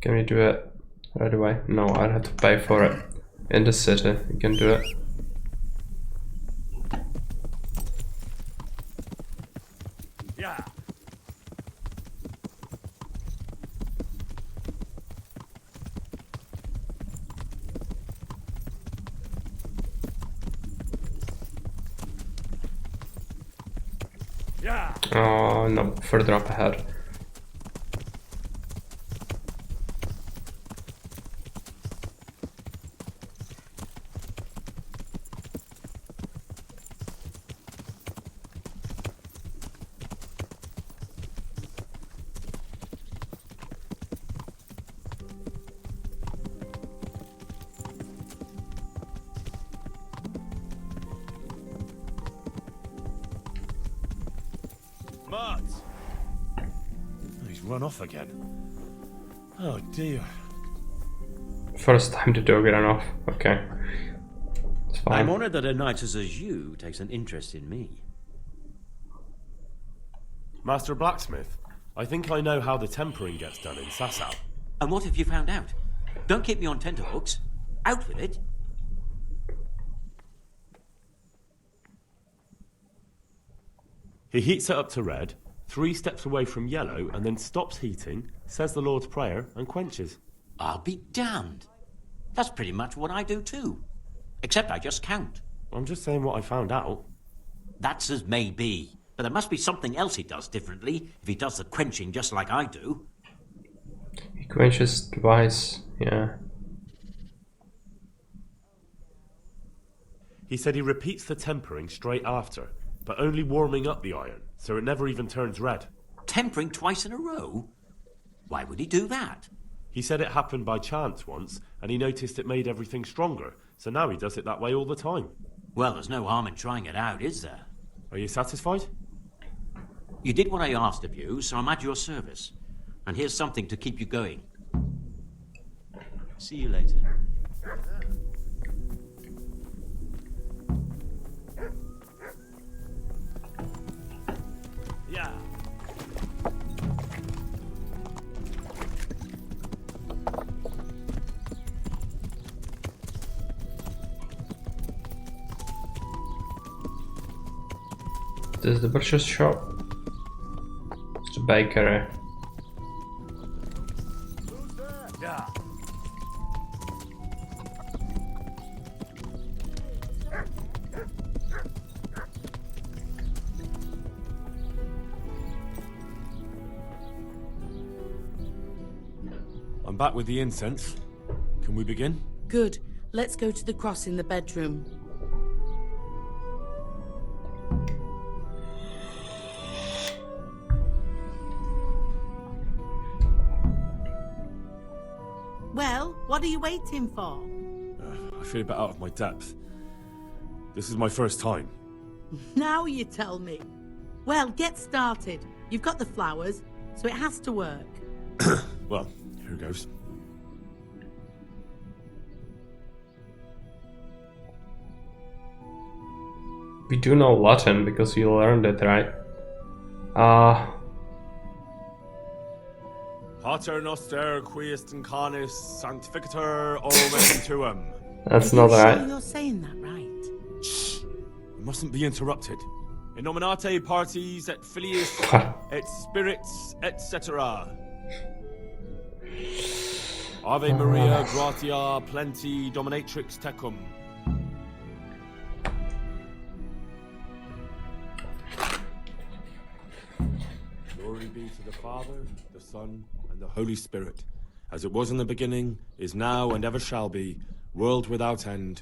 Can we do it right away? No, I'd have to pay for it. In the city, you can do it. Yeah. Oh no, further up ahead. Mart! He's run off again. Oh dear. First time the dog ran off. Okay. It's fine. I'm honored that a knight such as you takes an interest in me. Master Blacksmith, I think I know how the tempering gets done in Sasau. And what have you found out? Don't keep me on tenterhooks. Out with it. He heats it up to red, 3 steps away from yellow, and then stops heating, says the Lord's Prayer, and quenches. I'll be damned. That's pretty much what I do too. Except I just count. I'm just saying what I found out. That's as may be. But there must be something else he does differently if he does the quenching just like I do. He quenches twice, yeah. He said he repeats the tempering straight after, but only warming up the iron, so it never even turns red. Tempering twice in a row? Why would he do that? He said it happened by chance once, and he noticed it made everything stronger, so now he does it that way all the time. Well, there's no harm in trying it out, is there? Are you satisfied? You did what I asked of you, so I'm at your service. And here's something to keep you going. See you later. Yeah. This is the butcher's shop. It's a bakery. Yeah. I'm back with the incense. Can we begin? Good. Let's go to the cross in the bedroom. Well, what are you waiting for? I feel a bit out of my depth. This is my first time. Now you tell me. Well, get started. You've got the flowers, so it has to work. Well, here goes. We do know Latin because you learned it, right? Pater noster qui est in canis sanctificator omen tuum. That's not right. Sure you're saying that right? Shh! I mustn't be interrupted. In nominate parties et filius et spirits etc. Ave Maria gratia plenti dominatrix tecum. Glory be to the Father, the Son, and the Holy Spirit, as it was in the beginning, is now, and ever shall be, world without end.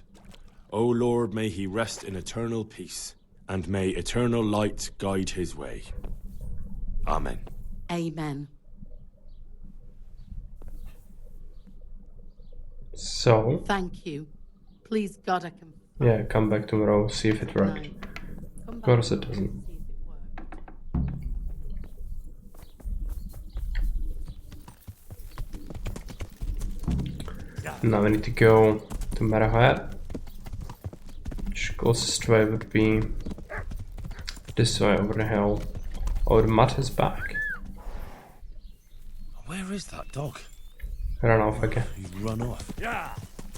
O Lord, may he rest in eternal peace, and may eternal light guide his way. Amen. Amen. So... Thank you. Please God I can... Yeah, come back tomorrow, see if it worked. Of course it doesn't. Now we need to go to Meadowhead, which closest way would be this way over the hill. Oh, the mud is back. Where is that dog? I don't know if I can. He's run off. Yeah.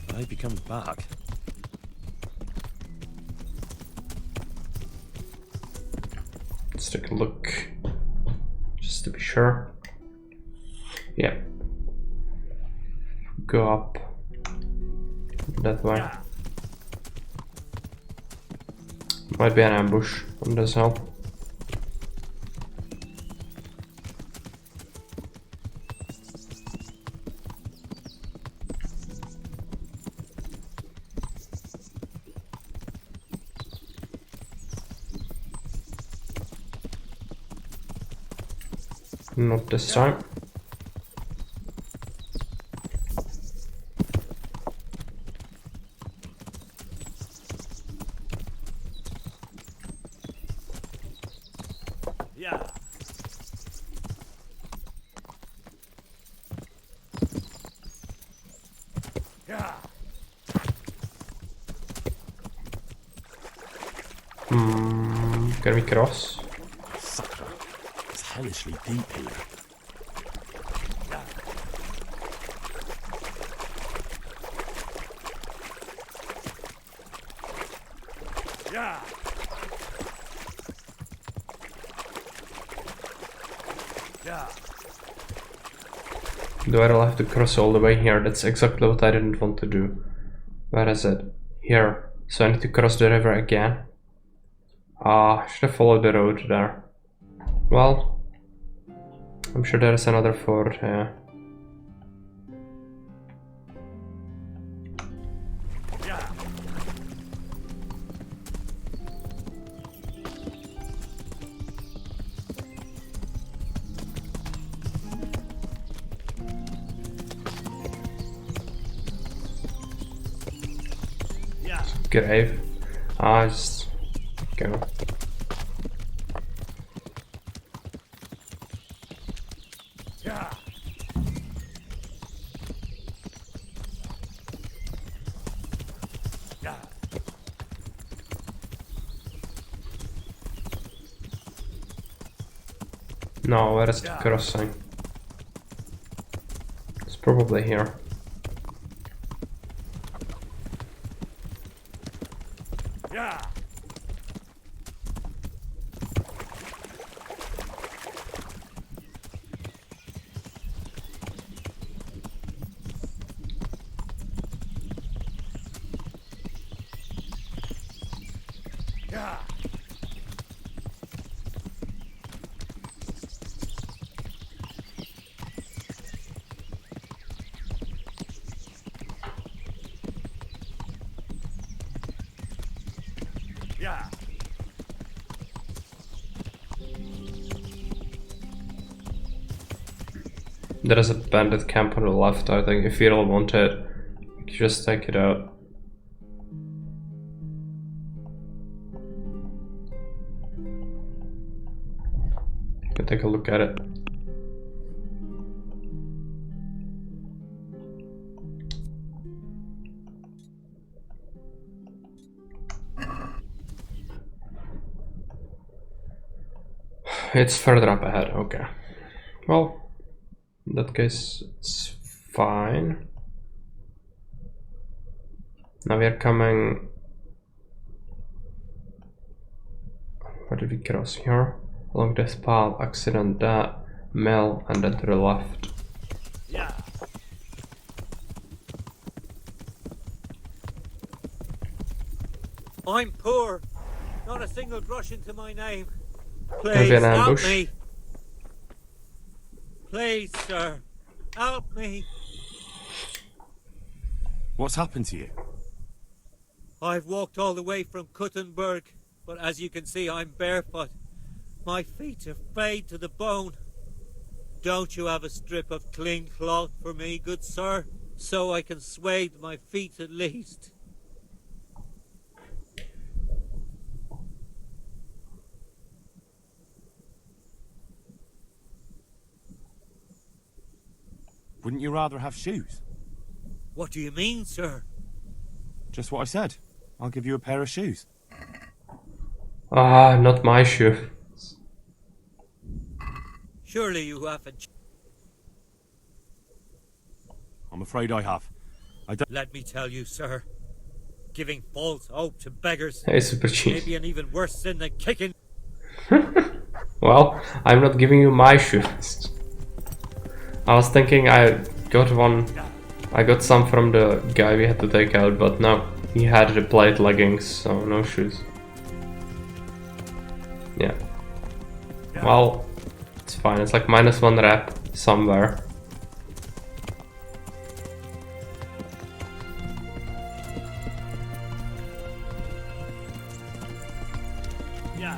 I hope he comes back. Let's take a look, just to be sure. Yeah. Go up that way. Might be an ambush on this hill. Not this time. Yeah. Yeah. Can we cross? Sucker. It's hellishly deep here. Yeah. Yeah. Do I really have to cross all the way here? That's exactly what I didn't want to do. Where is it? Here. So I need to cross the river again. Ah, I should have followed the road there. Well, I'm sure there is another ford here. Grave. Ah, just go. Yeah. Yeah. No, where is the crossing? It's probably here. Yeah. Yeah. Yeah. There is a bandit camp on the left, I think. If you don't want it, you can just take it out. You can take a look at it. It's further up ahead, okay. Well, in that case, it's fine. Now we are coming... Where did we cross? Here? Along this path, accident that, mill, and then to the left. Yeah. I'm poor. Not a single grosh into my name. Maybe Please an help ambush. me. Please, sir. Help me. What's happened to you? I've walked all the way from Kuttenberg, but as you can see, I'm barefoot. My feet are frayed to the bone. Don't you have a strip of clean cloth for me, good sir? So I can swathe my feet at least. Wouldn't you rather have shoes? What do you mean, sir? Just what I said. I'll give you a pair of shoes. Ah, not my shoe. Surely you haven't. I'm afraid I have. I don't... Let me tell you, sir. Giving false hope to beggars Hey, Super Chief. may be an even worse sin than kicking. Well, I'm not giving you my shoes. I was thinking I got some from the guy we had to take out, but no. He had the plate leggings, so no shoes. Yeah. Well, it's fine. It's like -1 rep somewhere. Yeah.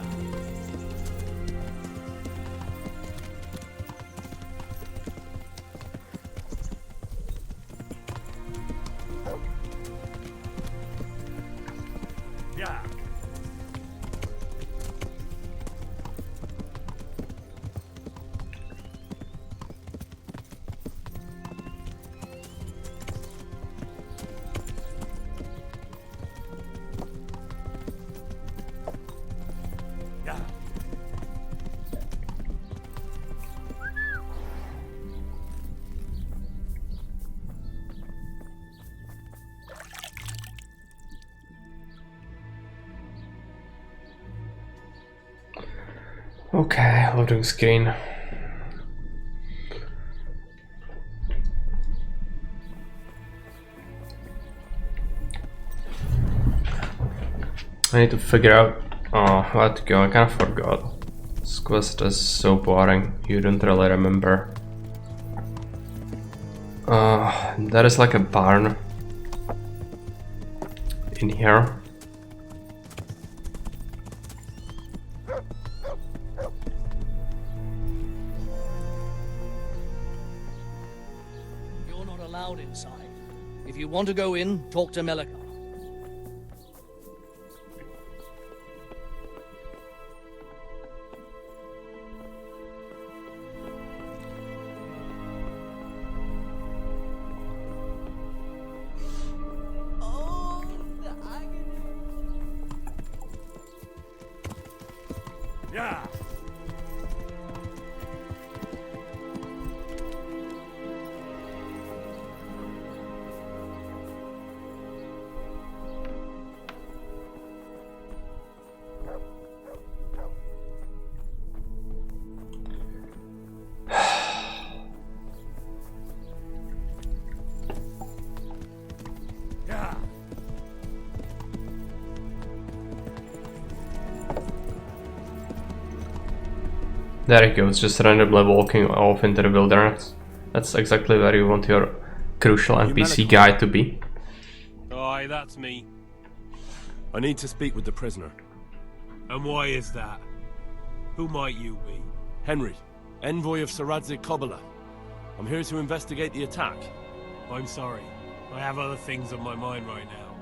Yeah. Okay, loading screen. I need to figure out where to go. I kind of forgot. This quest is so boring. You don't really remember. There is like a barn in here. You're not allowed inside. If you want to go in, talk to Melikar. Yeah. Yeah. There he goes, just randomly walking off into the wilderness. That's exactly where you want your crucial NPC guy to be. Aye, that's me. I need to speak with the prisoner. And why is that? Who might you be? Henry, envoy of Sir Radzig Kobyla. I'm here to investigate the attack. I'm sorry. I have other things on my mind right now.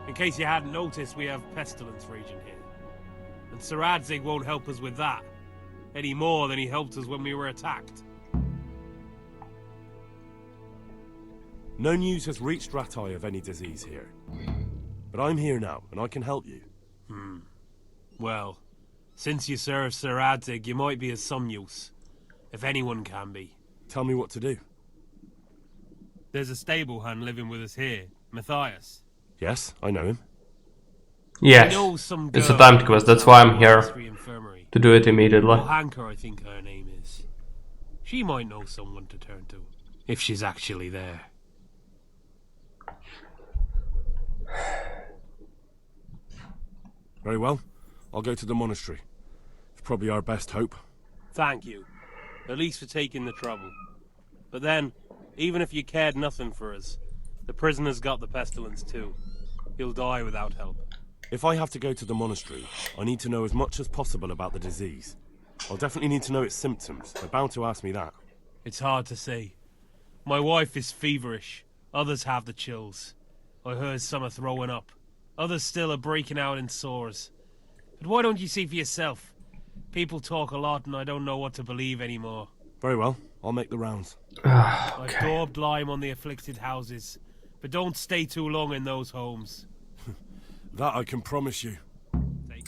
In case you hadn't noticed, we have pestilence raging here. And Sir Radzig won't help us with that. Any more than he helped us when we were attacked. No news has reached Ratai of any disease here. But I'm here now, and I can help you. Well, since you serve Sir Radzig, you might be of some use. If anyone can be. Tell me what to do. There's a stable hand living with us here, Matthias. Yes, I know him. Yes, it's a timed quest, that's why I'm here. To do it immediately. Hanker, I think her name is. She might know someone to turn to, if she's actually there. Very well. I'll go to the monastery. It's probably our best hope. Thank you. At least for taking the trouble. But then, even if you cared nothing for us, the prisoner's got the pestilence too. He'll die without help. If I have to go to the monastery, I need to know as much as possible about the disease. I'll definitely need to know its symptoms. They're bound to ask me that. It's hard to say. My wife is feverish. Others have the chills. I heard some are throwing up. Others still are breaking out in sores. But why don't you see for yourself? People talk a lot and I don't know what to believe anymore. Very well. I'll make the rounds. I've daubed lime on the afflicted houses. But don't stay too long in those homes. That I can promise you.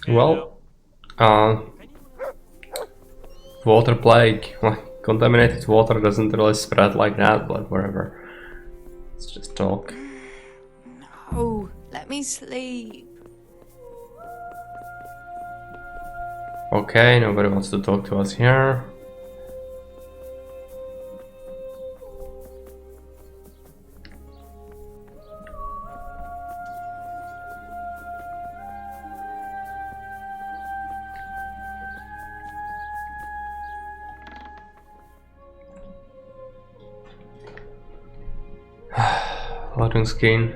Well, water plague, like contaminated water doesn't really spread like that, but whatever. Let's just talk. No, let me sleep. Okay, nobody wants to talk to us here. Loading screen.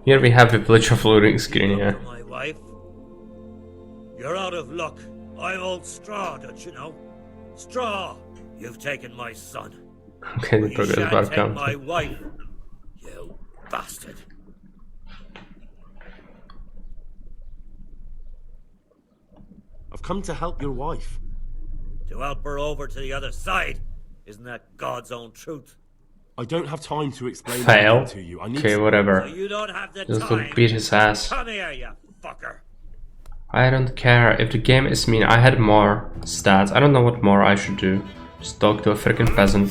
Here we have a village of loading screen, yeah. My wife? You're out of luck. I'm old Straw, don't you know? Straw, you've taken my son. Okay, the You progress shan't bar take counts. my wife, you bastard. I've come to help your wife. To help her over to the other side, isn't that God's own truth? I don't have time to explain Fail. anything to you. I need Okay, to... whatever. So you don't have the Just time. beat his ass. Come here, you fucker. I don't care if the game is mean. I had more stats. I don't know what more I should do. Just talk to a freaking peasant.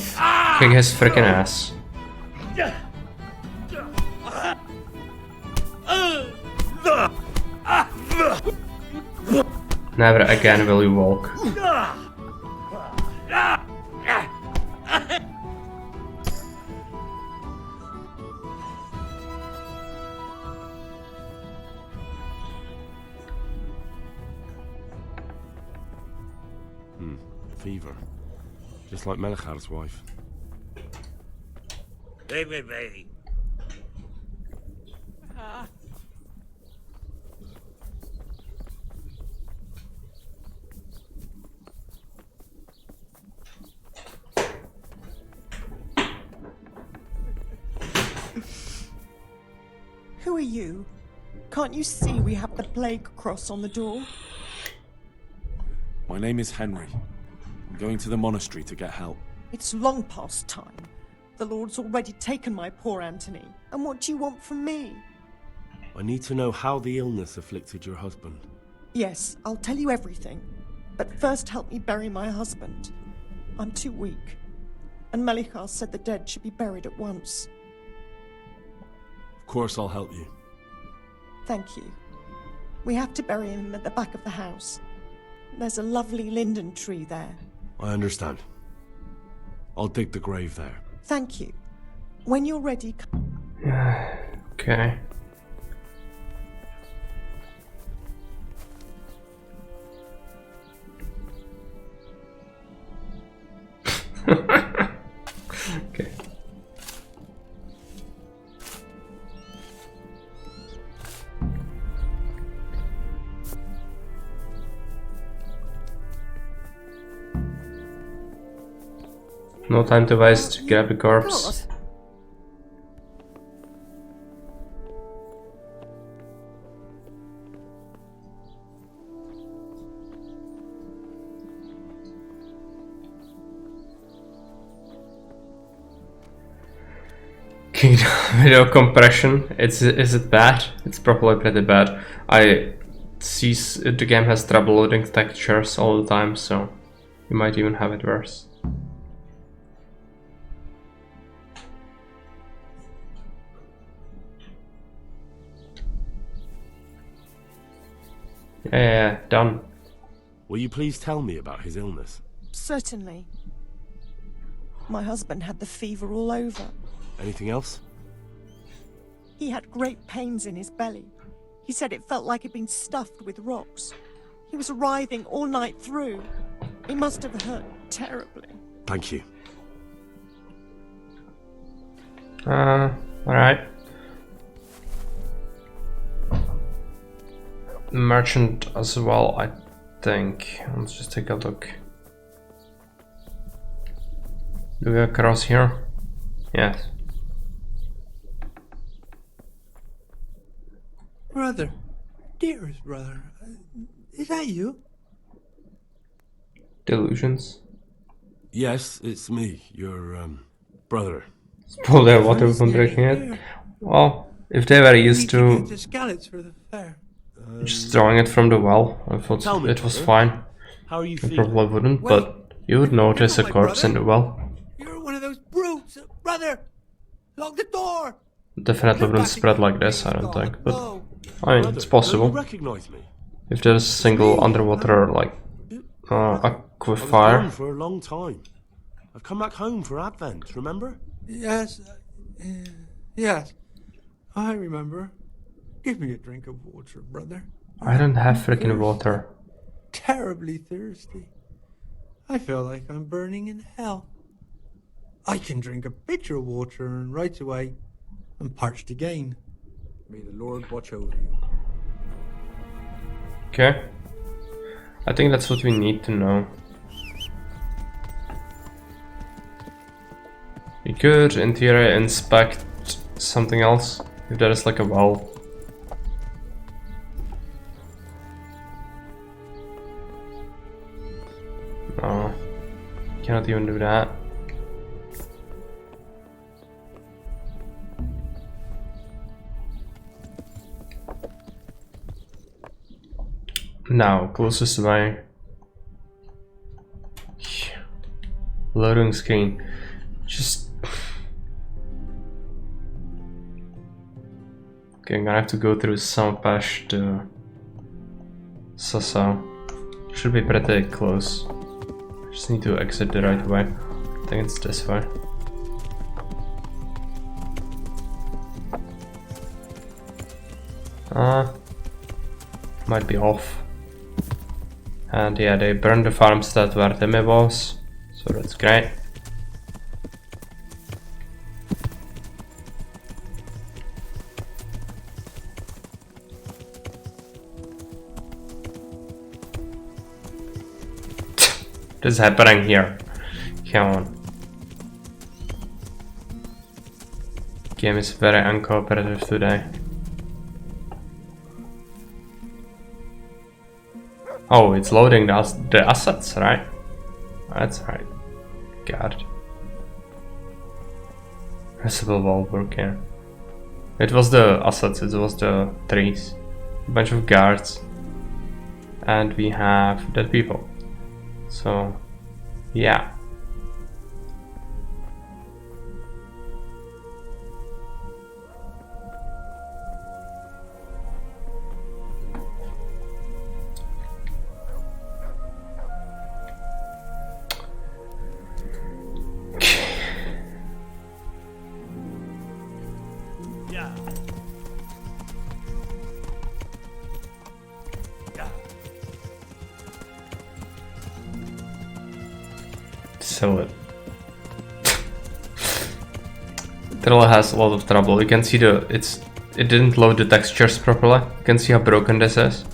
Kick his freaking ass. Never again will you walk. Fever. Just like Melchar's wife. Baby. Who are you? Can't you see we have the plague cross on the door? My name is Henry. I'm going to the monastery to get help. It's long past time. The Lord's already taken my poor Anthony. And what do you want from me? I need to know how the illness afflicted your husband. Yes, I'll tell you everything. But first help me bury my husband. I'm too weak. And Melchar said the dead should be buried at once. Of course I'll help you. Thank you. We have to bury him at the back of the house. There's a lovely linden tree there. I understand. I'll dig the grave there. Thank you. When you're ready... Okay. Okay. No time to waste. Grab the corpse. Video compression. Is it bad? It's probably pretty bad. I see the game has trouble loading textures all the time, so you might even have it worse. Yeah, done. Will you please tell me about his illness? Certainly. My husband had the fever all over. Anything else? He had great pains in his belly. He said it felt like it'd been stuffed with rocks. He was writhing all night through. It must have hurt terribly. Thank you. Alright. Merchant as well, I think. Let's just take a look. Do we go across here? Yes. Brother, dearest brother, is that you? Delusions. Yes, it's me, your brother. Pull their water from drinking it. Well, if they were used to the scallops for the fair. just drawing it from the well, I thought me, it was brother. fine. How are you I feeling? probably wouldn't, but you would notice a corpse in the well. You're one of those brutes, brother. Lock the door. Definitely wouldn't spread like this, I don't think, but I mean, it's Don't possible. you recognize me? If there's a single underwater, like, I was aquifer. gone for a long time. I've come back home for Advent, remember? Yes, yes, I remember. Give me a drink of water, brother. I don't have freaking water. Terribly thirsty. I feel like I'm burning in hell. I can drink a pitcher of water and right away I'm parched again. May the Lord watch over you. Okay. I think that's what we need to know. We could, in theory, inspect something else, if there is like a well. No, cannot even do that. Now, closest to my loading screen. Just okay, I'm gonna have to go through some patch to Sasa. Should be pretty close. Just need to exit the right way. I think it's this way. Might be off. And yeah, they burned the farmstead where Timmy was, so that's great. What is happening here? Come on. Game is very uncooperative today. Oh, it's loading the assets, right? That's right. God. Reciprocal wall working. It was the assets, it was the trees. A bunch of guards. And we have dead people. So, yeah. So it really has a lot of trouble. You can see it didn't load the textures properly. You can see how broken this is.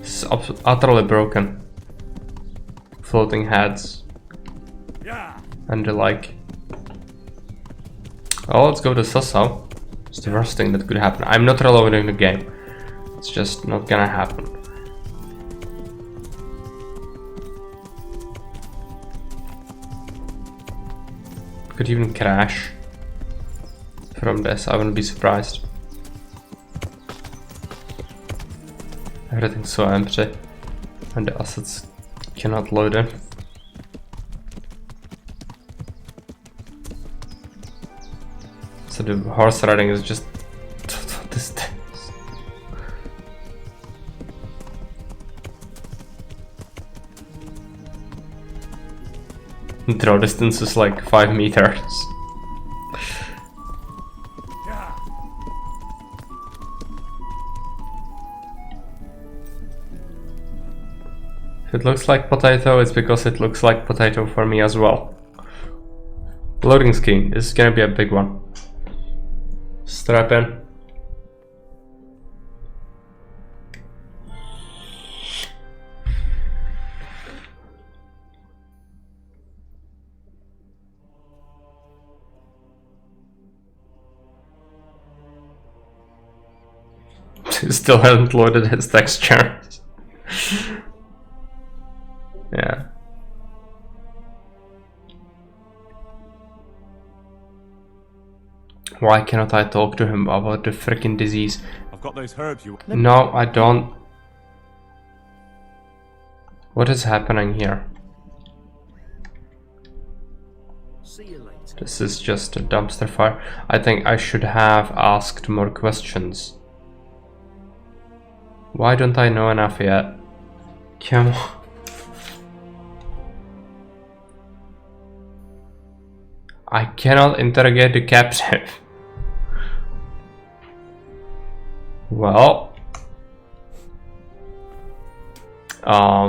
It's utterly broken. Floating heads and the like. Oh, let's go to Sasso. It's the worst thing that could happen. I'm not reloading the game. It's just not gonna happen. Could even crash from this, I wouldn't be surprised. Everything's so empty and the assets cannot load in. So the horse riding is just this. Draw distance is like 5 meters. If it looks like potato, it's because it looks like potato for me as well. Loading screen, this is gonna be a big one. Strap in. Still haven't loaded his texture. Yeah. Why cannot I talk to him about the freaking disease? I've got those herbs you... No, I don't. What is happening here? See you later. This is just a dumpster fire. I think I should have asked more questions. Why don't I know enough yet? Come on. I cannot interrogate the captive. Well,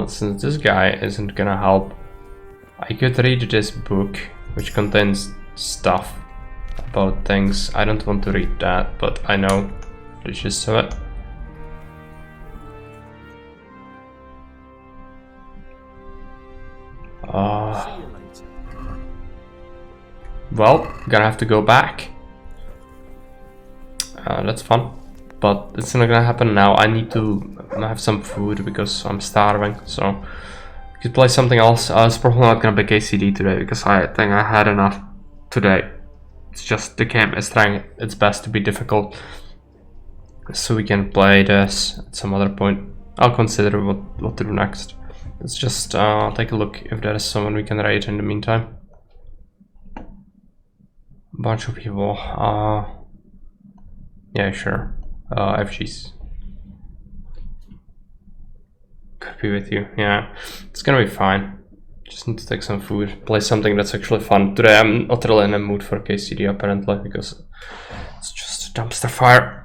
since this guy isn't gonna help, I could read this book, which contains stuff about things. I don't want to read that, but I know the gist of it. Well, gonna have to go back. That's fun, but it's not gonna happen now. I need to have some food because I'm starving, so I could play something else. It's probably not gonna be KCD today because I think I had enough today. It's just the game is trying its best to be difficult. so we can play this at some other point. I'll consider what to do next. Let's just take a look if there is someone we can raid in the meantime. Bunch of people. Yeah, sure. FG's. Could be with you. Yeah, it's gonna be fine. Just need to take some food, play something that's actually fun. Today I'm not really in a mood for KCD apparently, because it's just a dumpster fire.